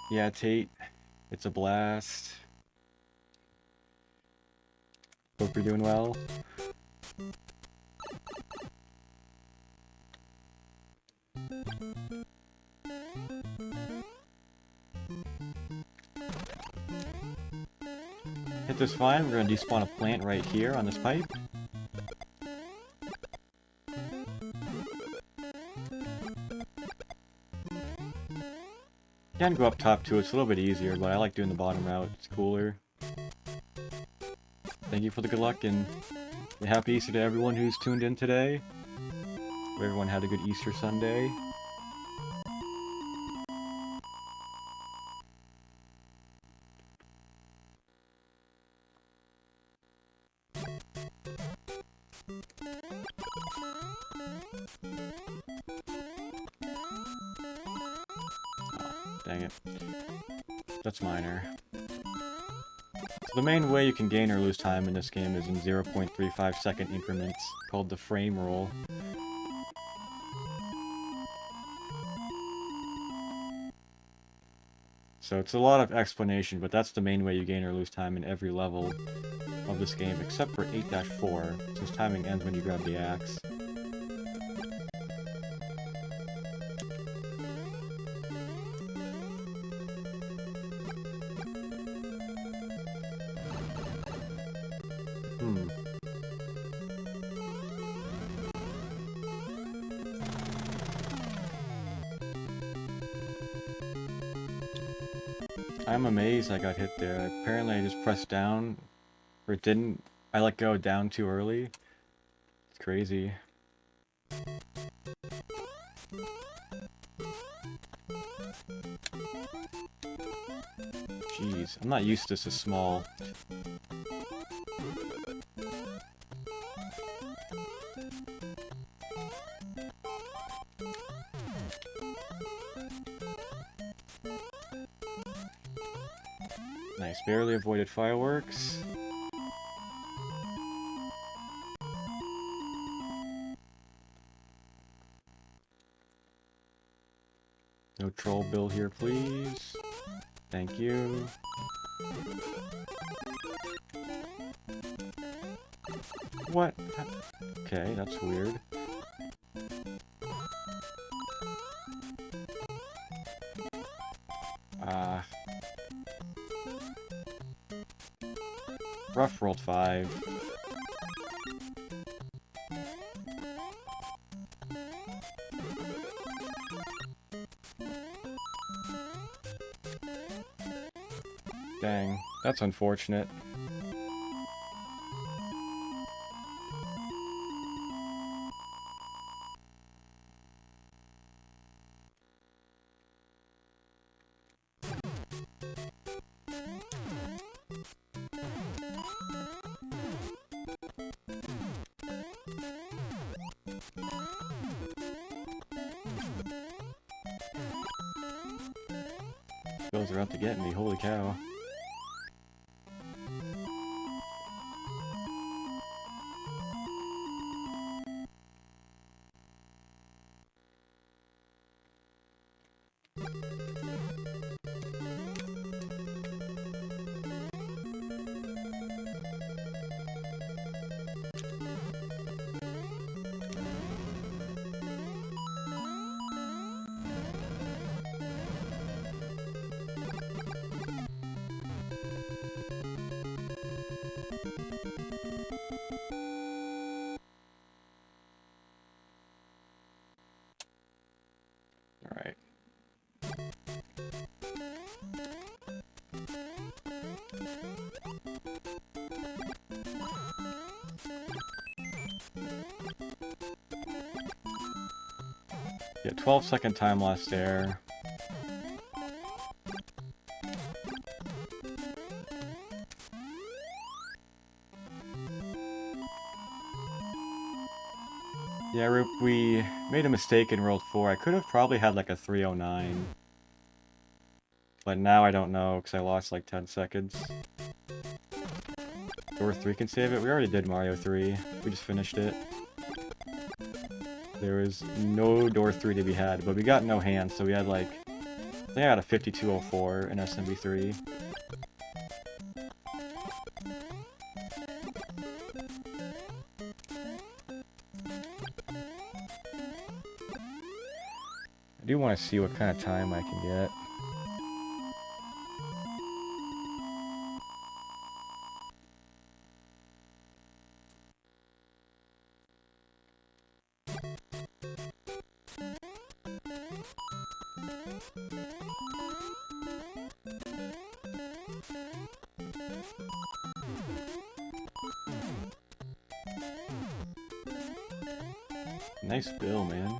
Yeah, Tate, it's a blast. Hope you're doing well. Hit this fine, we're gonna despawn a plant right here on this pipe. Can go up top too, it's a little bit easier, but I like doing the bottom route, it's cooler. Thank you for the good luck, and a happy Easter to everyone who's tuned in today. Hope everyone had a good Easter Sunday. Dang it. That's minor. So the main way you can gain or lose time in this game is in 0.35 second increments, called the frame roll. So it's a lot of explanation, but that's the main way you gain or lose time in every level of this game, except for 8-4, since timing ends when you grab the axe. I'm amazed I got hit there. Apparently I just pressed down, or it didn't. I let go down too early. It's crazy. Jeez, I'm not used to this small. Nice, barely avoided fireworks. No troll bill here, please. Thank you. What? Okay, that's weird. Rough rolled 5. Dang, that's unfortunate. Bills are out to get me, holy cow. Alright. Yeah, 12-second time loss there. Yeah, we made a mistake in World 4. I could have probably had like a 309. But now I don't know, because I lost like 10 seconds. Door 3 can save it. We already did Mario 3. We just finished it. There was no Door 3 to be had, but we got no hands, so we had like... I think I had a 5204 in SMB3. I do want to see what kind of time I can get. Nice bill, man.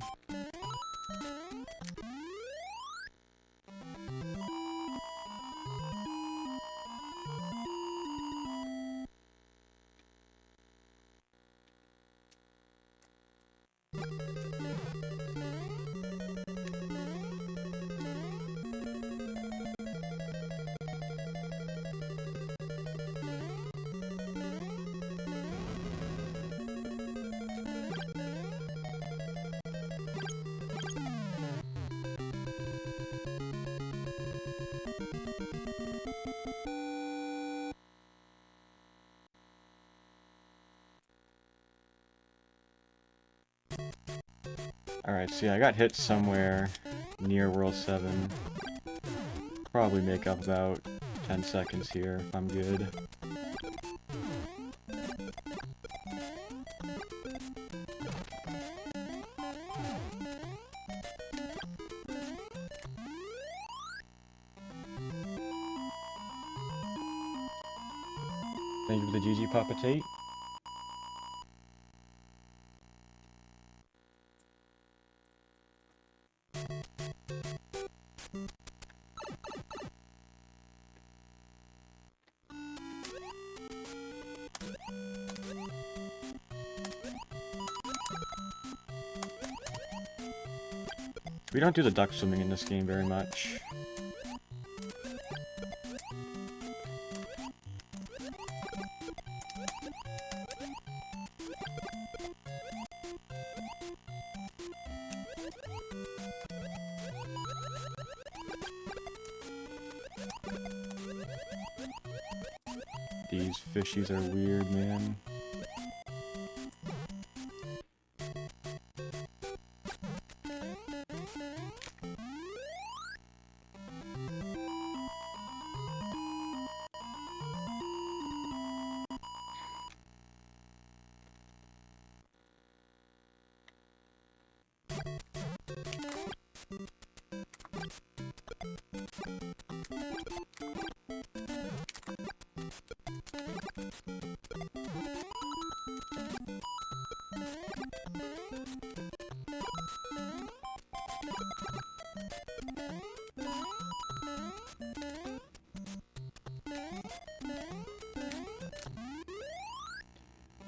Alright, so yeah, I got hit somewhere near World 7. Probably make up about 10 seconds here if I'm good. Thank you for the GG Papa Tate. We don't do the duck swimming in this game very much. These fishies are weird, man.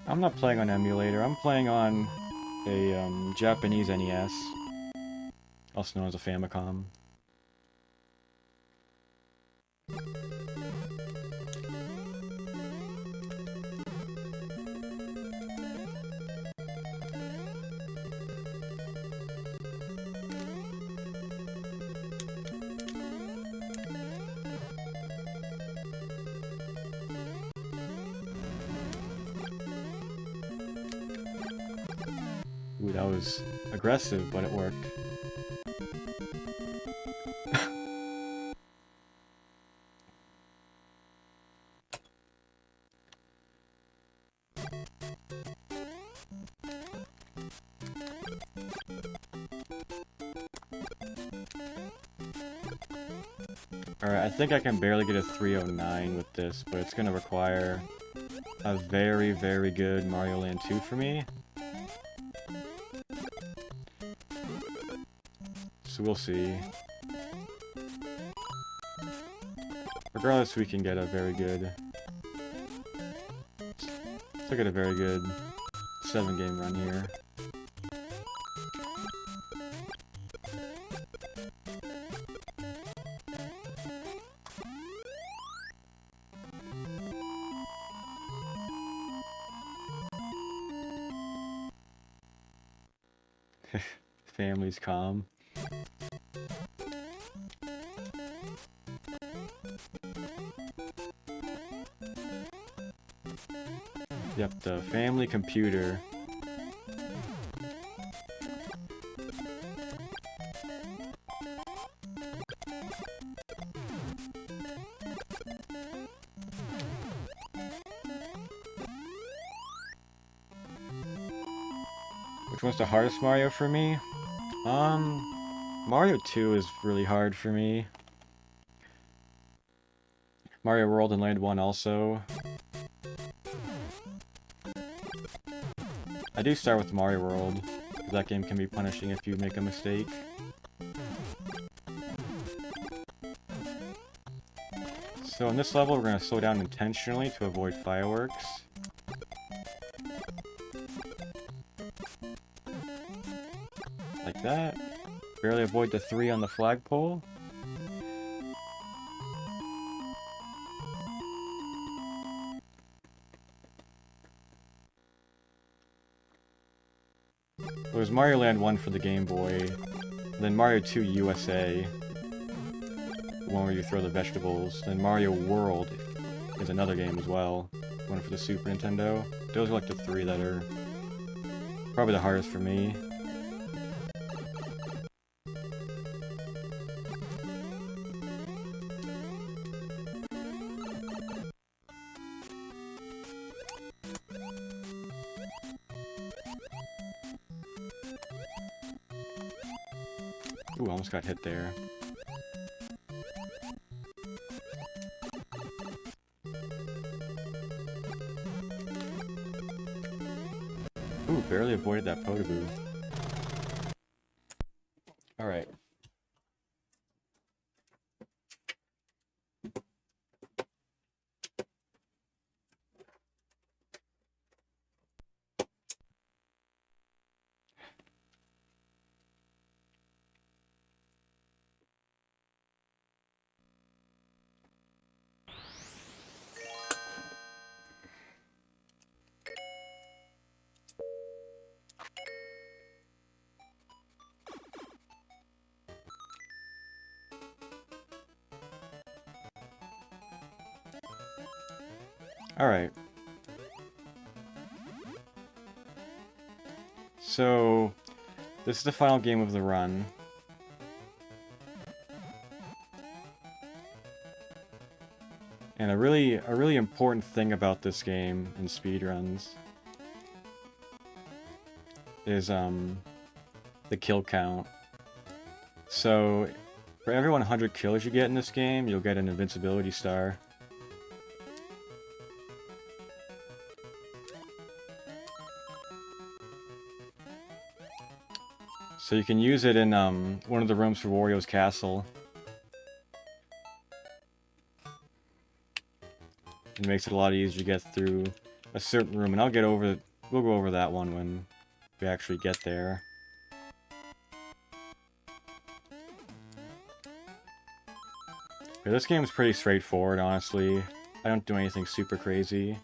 I'm not playing on emulator, I'm playing on a Japanese NES, also known as a Famicom. Ooh, that was aggressive, but it worked. Alright, I think I can barely get a 309 with this, but it's gonna require a very, very good Mario Land 2 for me. So we'll see. Regardless, we can get a very good... Let's look at a very good 7-game run here. Family's calm. Yep, the family computer. Which one's the hardest Mario for me? Mario 2 is really hard for me. Mario World and Land 1 also. I do start with Mario World, because that game can be punishing if you make a mistake. So in this level, we're going to slow down intentionally to avoid fireworks. Like that. Barely avoid the 3 on the flagpole. It was Mario Land 1 for the Game Boy, then Mario 2 USA, the one where you throw the vegetables, then Mario World is another game as well, one for the Super Nintendo. Those are like the 3 that are probably the hardest for me. Ooh, almost got hit there. Ooh, barely avoided that Potaboo. Alright. Alright. So, this is the final game of the run. And a really important thing about this game in speedruns is the kill count. So, for every 100 kills you get in this game, you'll get an invincibility star. So you can use it in one of the rooms for Wario's castle. It makes it a lot easier to get through a certain room, and we'll go over that one when we actually get there. But this game is pretty straightforward, honestly. I don't do anything super crazy.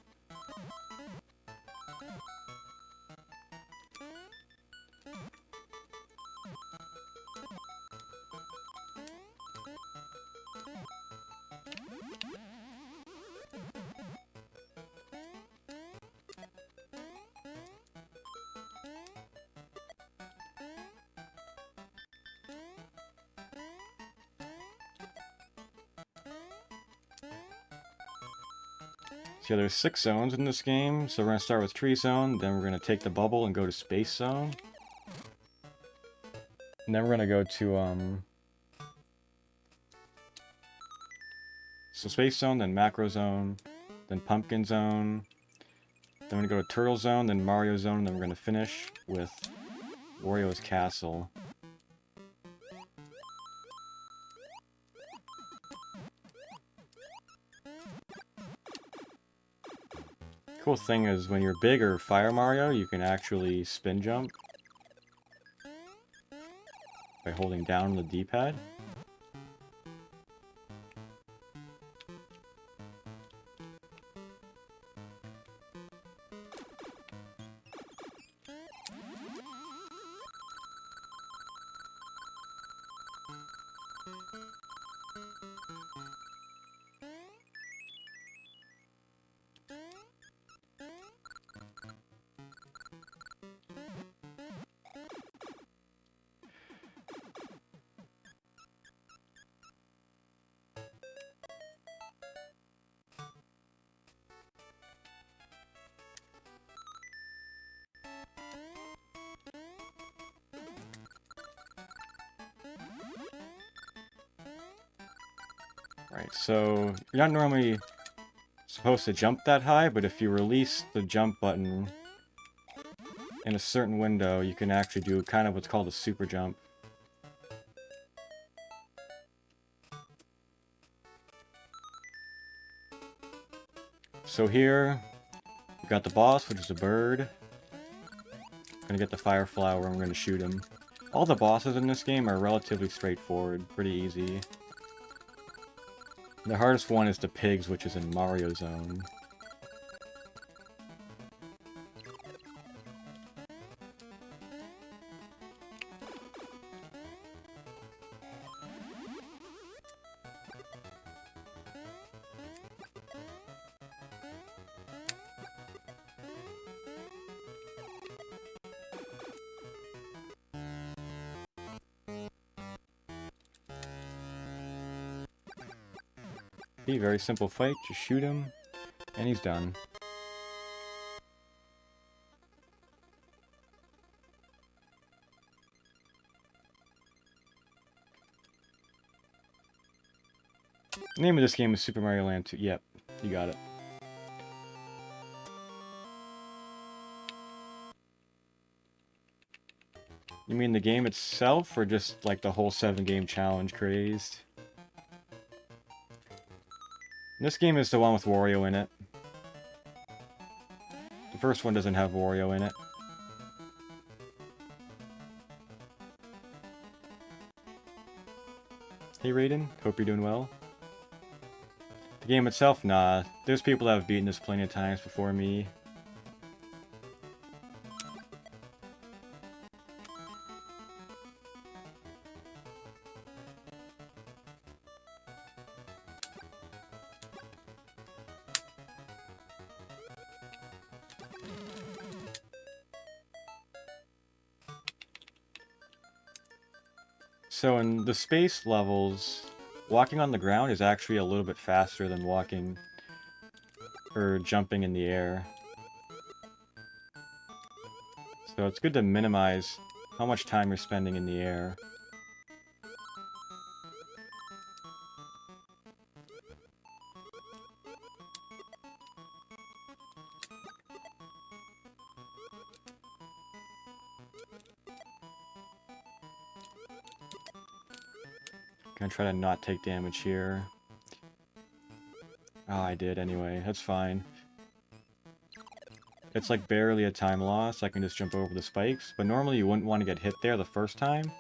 So yeah, there's 6 zones in this game. So we're going to start with Tree Zone, then we're going to take the bubble and go to Space Zone. And then we're going to go to, so Space Zone, then Macro Zone, then Pumpkin Zone. Then we're going to go to Turtle Zone, then Mario Zone, and then we're going to finish with Wario's Castle. Cool thing is, when you're bigger Fire Mario, you can actually spin jump by holding down the D-pad. Right, so you're not normally supposed to jump that high, but if you release the jump button in a certain window, you can actually do kind of what's called a super jump. So here, we got the boss, which is a bird. Gonna get the fire flower, and we're gonna shoot him. All the bosses in this game are relatively straightforward, pretty easy. The hardest one is the pigs, which is in Mario Zone. Very simple fight, just shoot him, and he's done. The name of this game is Super Mario Land 2. Yep, you got it. You mean the game itself, or just like the whole 7-game challenge crazed? This game is the one with Wario in it. The first one doesn't have Wario in it. Hey Raiden, hope you're doing well. The game itself, nah. There's people that have beaten this plenty of times before me. So in the space levels, walking on the ground is actually a little bit faster than walking or jumping in the air. So it's good to minimize how much time you're spending in the air. Gonna try to not take damage here. Oh, I did anyway. That's fine. It's like barely a time loss. I can just jump over the spikes. But normally you wouldn't want to get hit there the first time,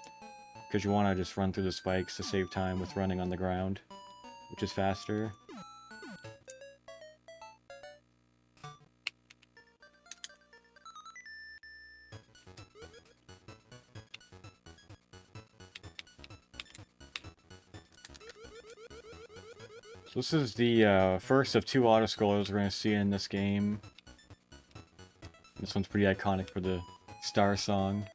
because you want to just run through the spikes to save time with running on the ground, which is faster. So this is the first of 2 autoscrollers we're going to see in this game. This one's pretty iconic for the Star song.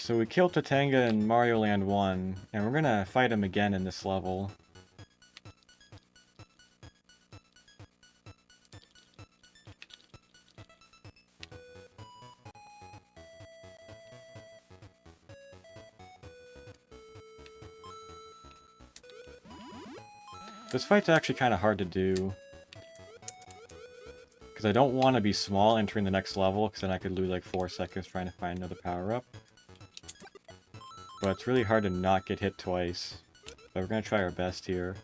So we killed Tatanga in Mario Land 1, and we're gonna fight him again in this level. This fight's actually kind of hard to do. Because I don't want to be small entering the next level, because then I could lose like 4 seconds trying to find another power-up. But it's really hard to not get hit twice. But we're going to try our best here.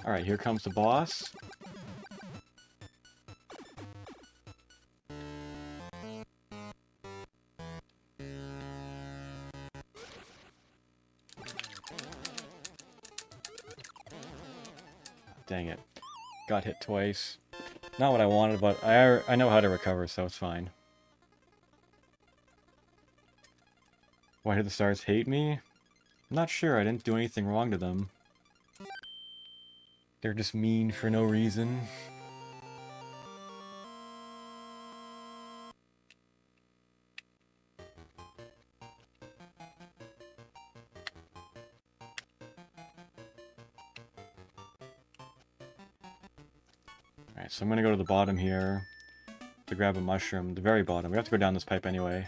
Alright, here comes the boss. Dang it. Got hit twice. Not what I wanted, but I know how to recover, so it's fine. Why do the stars hate me? I'm not sure, I didn't do anything wrong to them. They're just mean for no reason. Alright, so I'm gonna go to the bottom here to grab a mushroom. The very bottom. We have to go down this pipe anyway.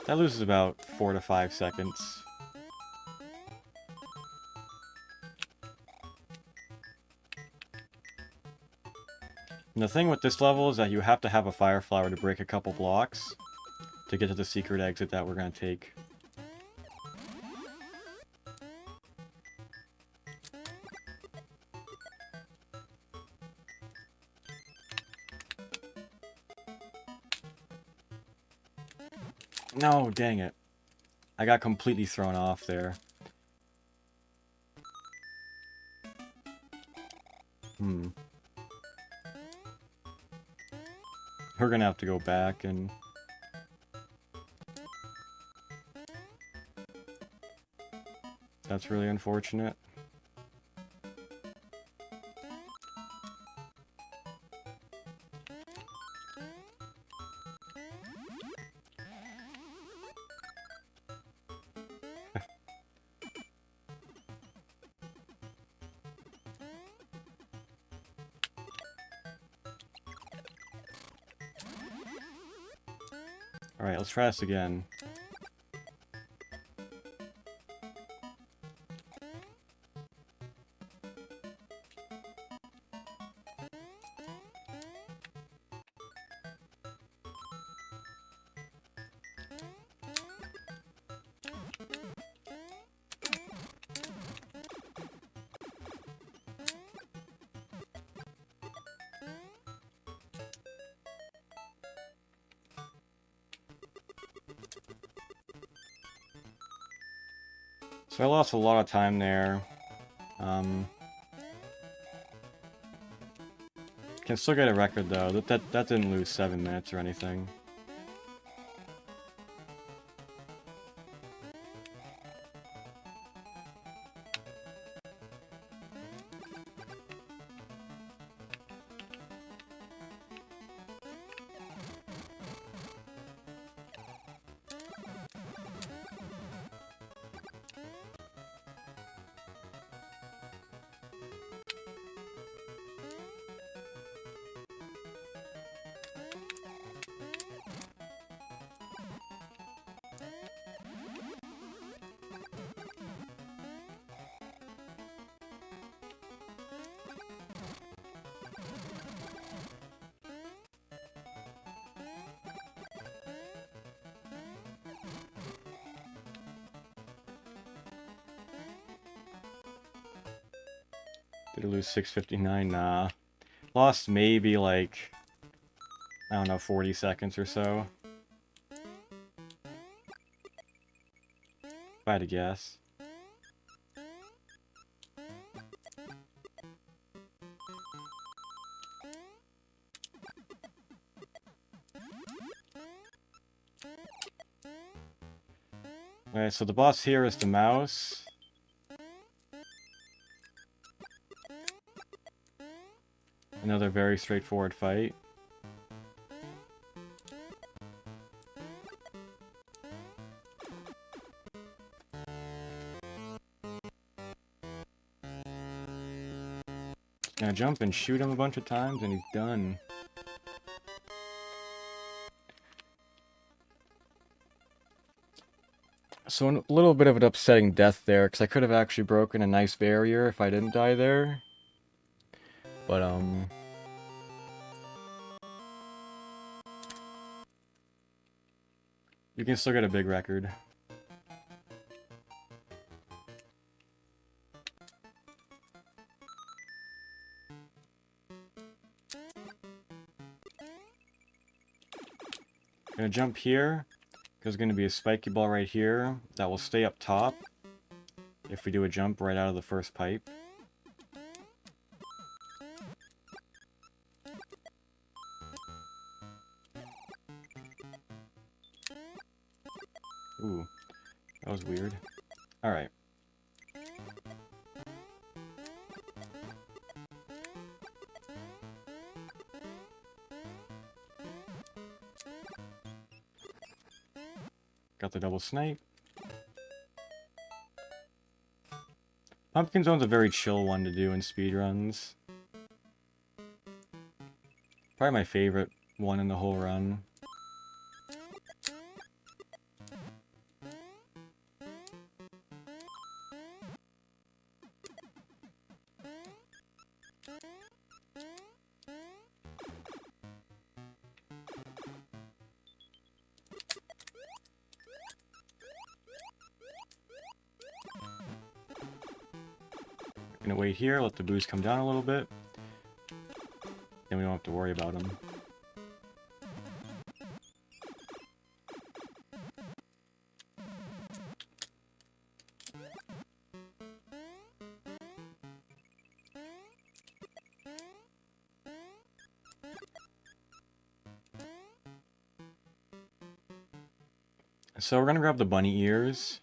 That loses about 4 to 5 seconds. And the thing with this level is that you have to have a fire flower to break a couple blocks to get to the secret exit that we're going to take. No, dang it. I got completely thrown off there. We're gonna have to go back and... That's really unfortunate. Alright, let's try this again. So I lost a lot of time there. Can still get a record though. That didn't lose 7 minutes or anything. Did I lose 659? Nah. Lost maybe like, I don't know, 40 seconds or so. If I had to guess. Alright, so the boss here is the mouse. Another very straightforward fight. Gonna jump and shoot him a bunch of times and he's done. So a little bit of an upsetting death there, because I could have actually broken a nice barrier if I didn't die there. But, you can still get a big record. Gonna jump here. There's going to be a spiky ball right here that will stay up top if we do a jump right out of the first pipe. Ooh, that was weird. Alright. Got the double snipe. Pumpkin Zone's a very chill one to do in speedruns. Probably my favorite one in the whole run. Gonna wait here, let the boost come down a little bit. Then we don't have to worry about them. So we're gonna grab the bunny ears.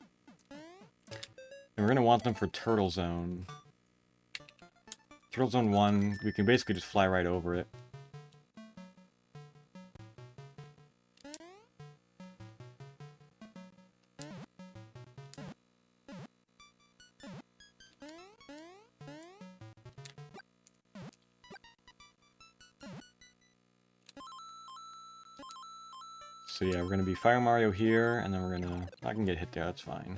And we're gonna want them for Turtle Zone. Turtle Zone 1, we can basically just fly right over it. So yeah, we're gonna be Fire Mario here, and then we're gonna... I can get hit there, that's fine.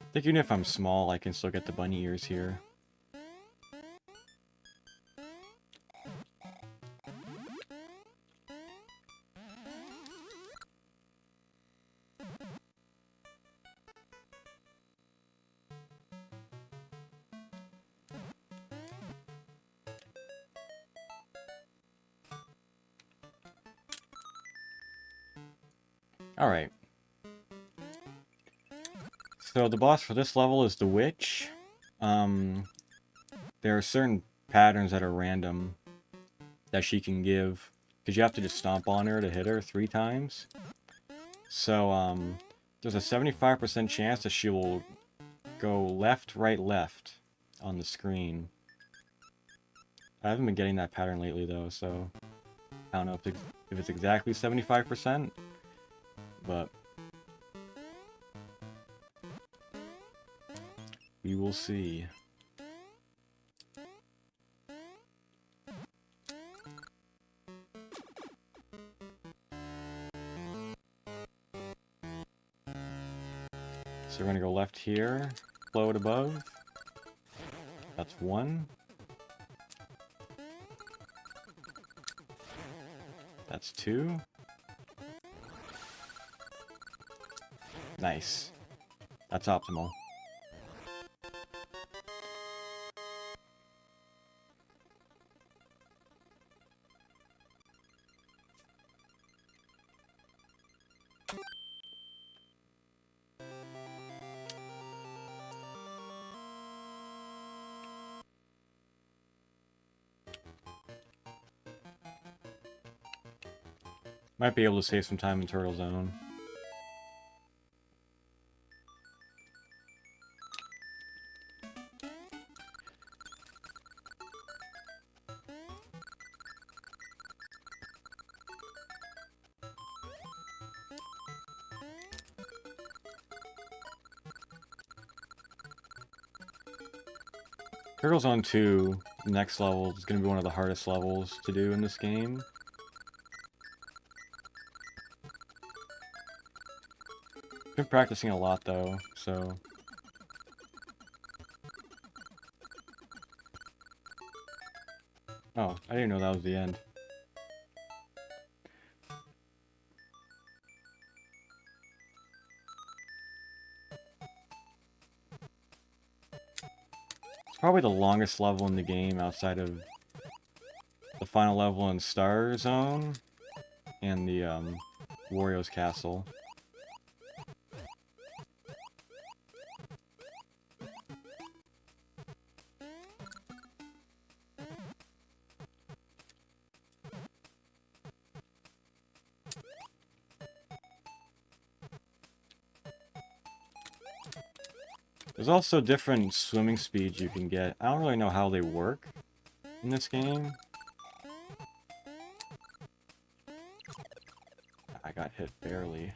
I think even if I'm small, I can still get the bunny ears here. Alright. So the boss for this level is the Witch. There are certain patterns that are random that she can give, because you have to just stomp on her to hit her 3 times. So, there's a 75% chance that she will go left, right, left on the screen. I haven't been getting that pattern lately, though, so I don't know if it's exactly 75%, but we will see. So we're going to go left here, float above. That's 1. That's 2. Nice. That's optimal. Might be able to save some time in Turtle Zone. Turtle Zone 2, next level, is going to be one of the hardest levels to do in this game. Been practicing a lot though, so... Oh, I didn't know that was the end. It's probably the longest level in the game outside of the final level in Star Zone and the Wario's Castle. There's also different swimming speeds you can get. I don't really know how they work in this game. I got hit barely.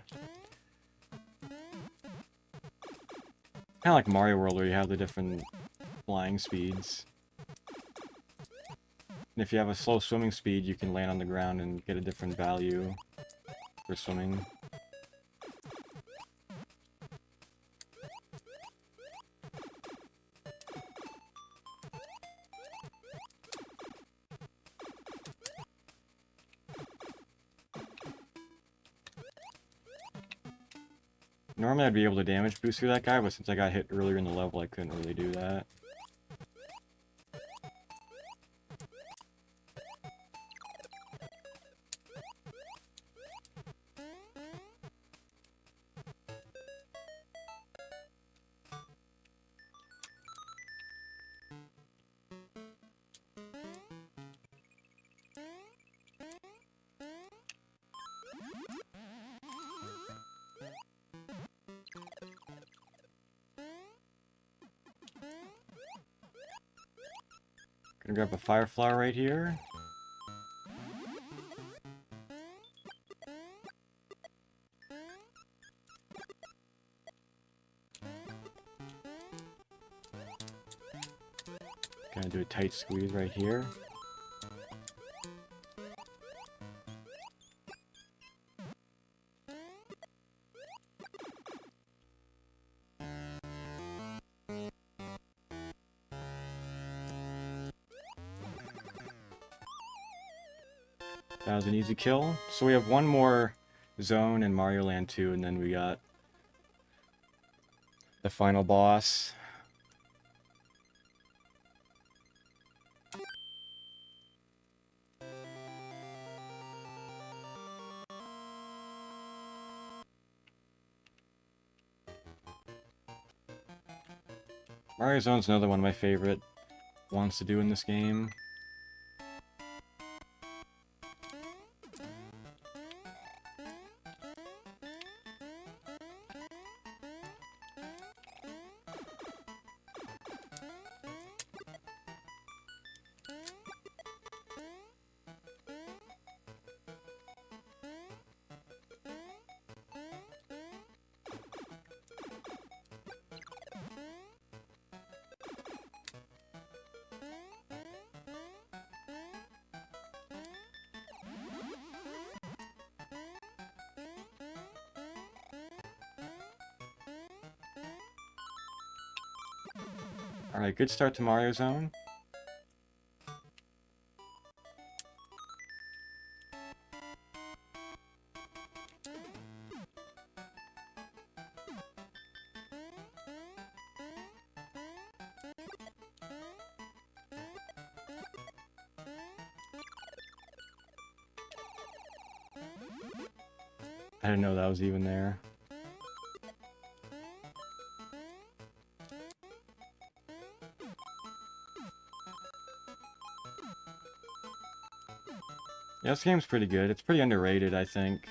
Kind of like Mario World where you have the different flying speeds. And if you have a slow swimming speed, you can land on the ground and get a different value for swimming. Normally I'd be able to damage boost through that guy, but since I got hit earlier in the level, I couldn't really do that. Gonna grab a fire flower right here. Gonna do a tight squeeze right here. That was an easy kill. So we have one more zone in Mario Land 2, and then we got the final boss. Mario Zone's another one of my favorite ones to do in this game. Alright, good start to Mario Zone. I didn't know that was even there. Yeah, this game's pretty good. It's pretty underrated, I think.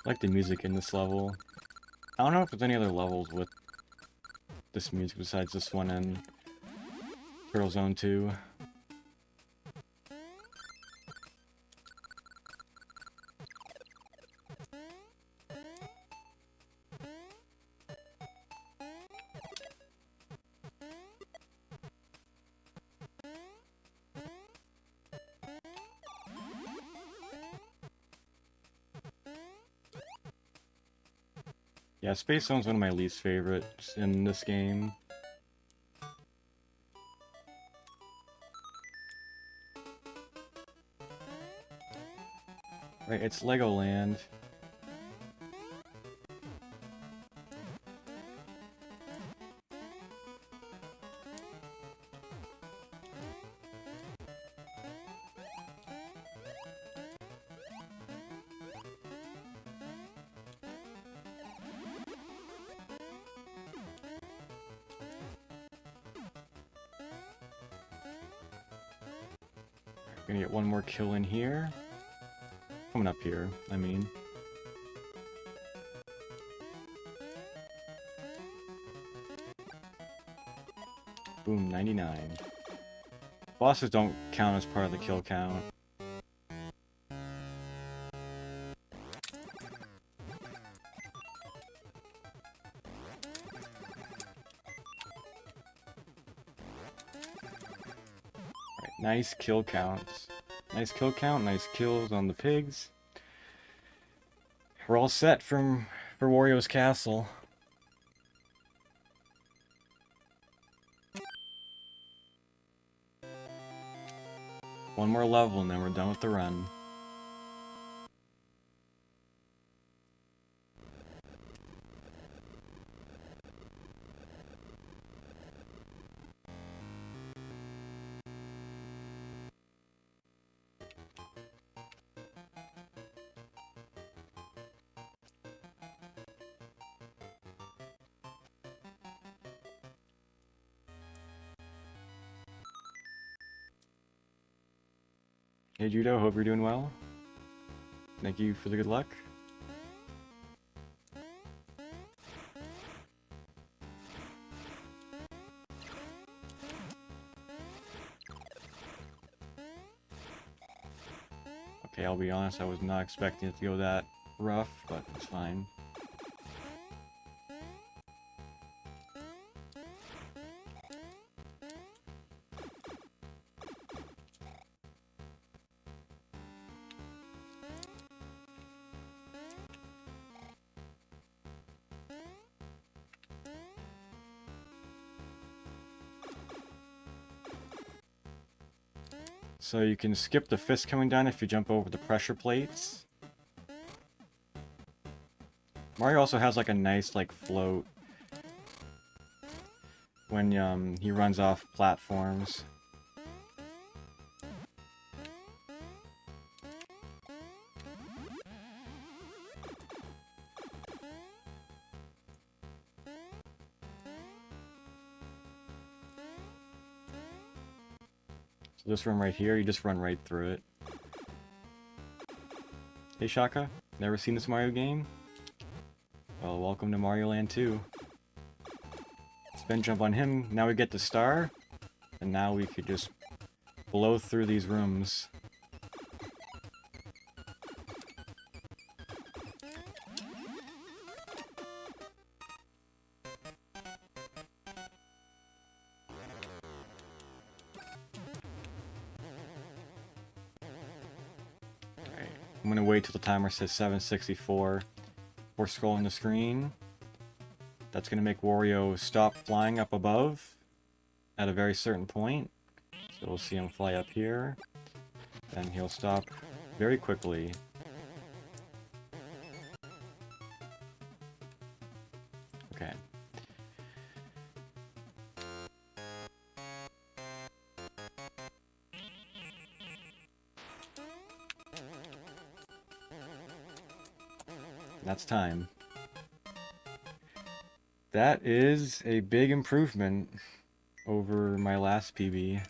I like the music in this level. I don't know if there's any other levels with this music besides this one in Turtle Zone 2. Yeah, Space Zone's one of my least favorites in this game. Right, it's Legoland. Gonna get one more kill in here. Coming up here, I mean. Boom, 99. Bosses don't count as part of the kill count. Nice kill counts. Nice kill count, nice kills on the pigs. We're all set for Wario's castle. One more level and then we're done with the run. Hey Judo, hope you're doing well. Thank you for the good luck. Okay, I'll be honest, I was not expecting it to go that rough, but it's fine. So you can skip the fist coming down if you jump over the pressure plates. Mario also has like a nice like float when he runs off platforms. This room right here, you just run right through it. Hey Shaka, never seen this Mario game? Well, welcome to Mario Land 2. Spin jump on him, now we get the star, and now we could just blow through these rooms. I'm gonna wait till the timer says 764 before scrolling the screen. That's gonna make Wario stop flying up above at a very certain point. So we'll see him fly up here, then he'll stop very quickly. Okay. That's time. That is a big improvement over my last PB.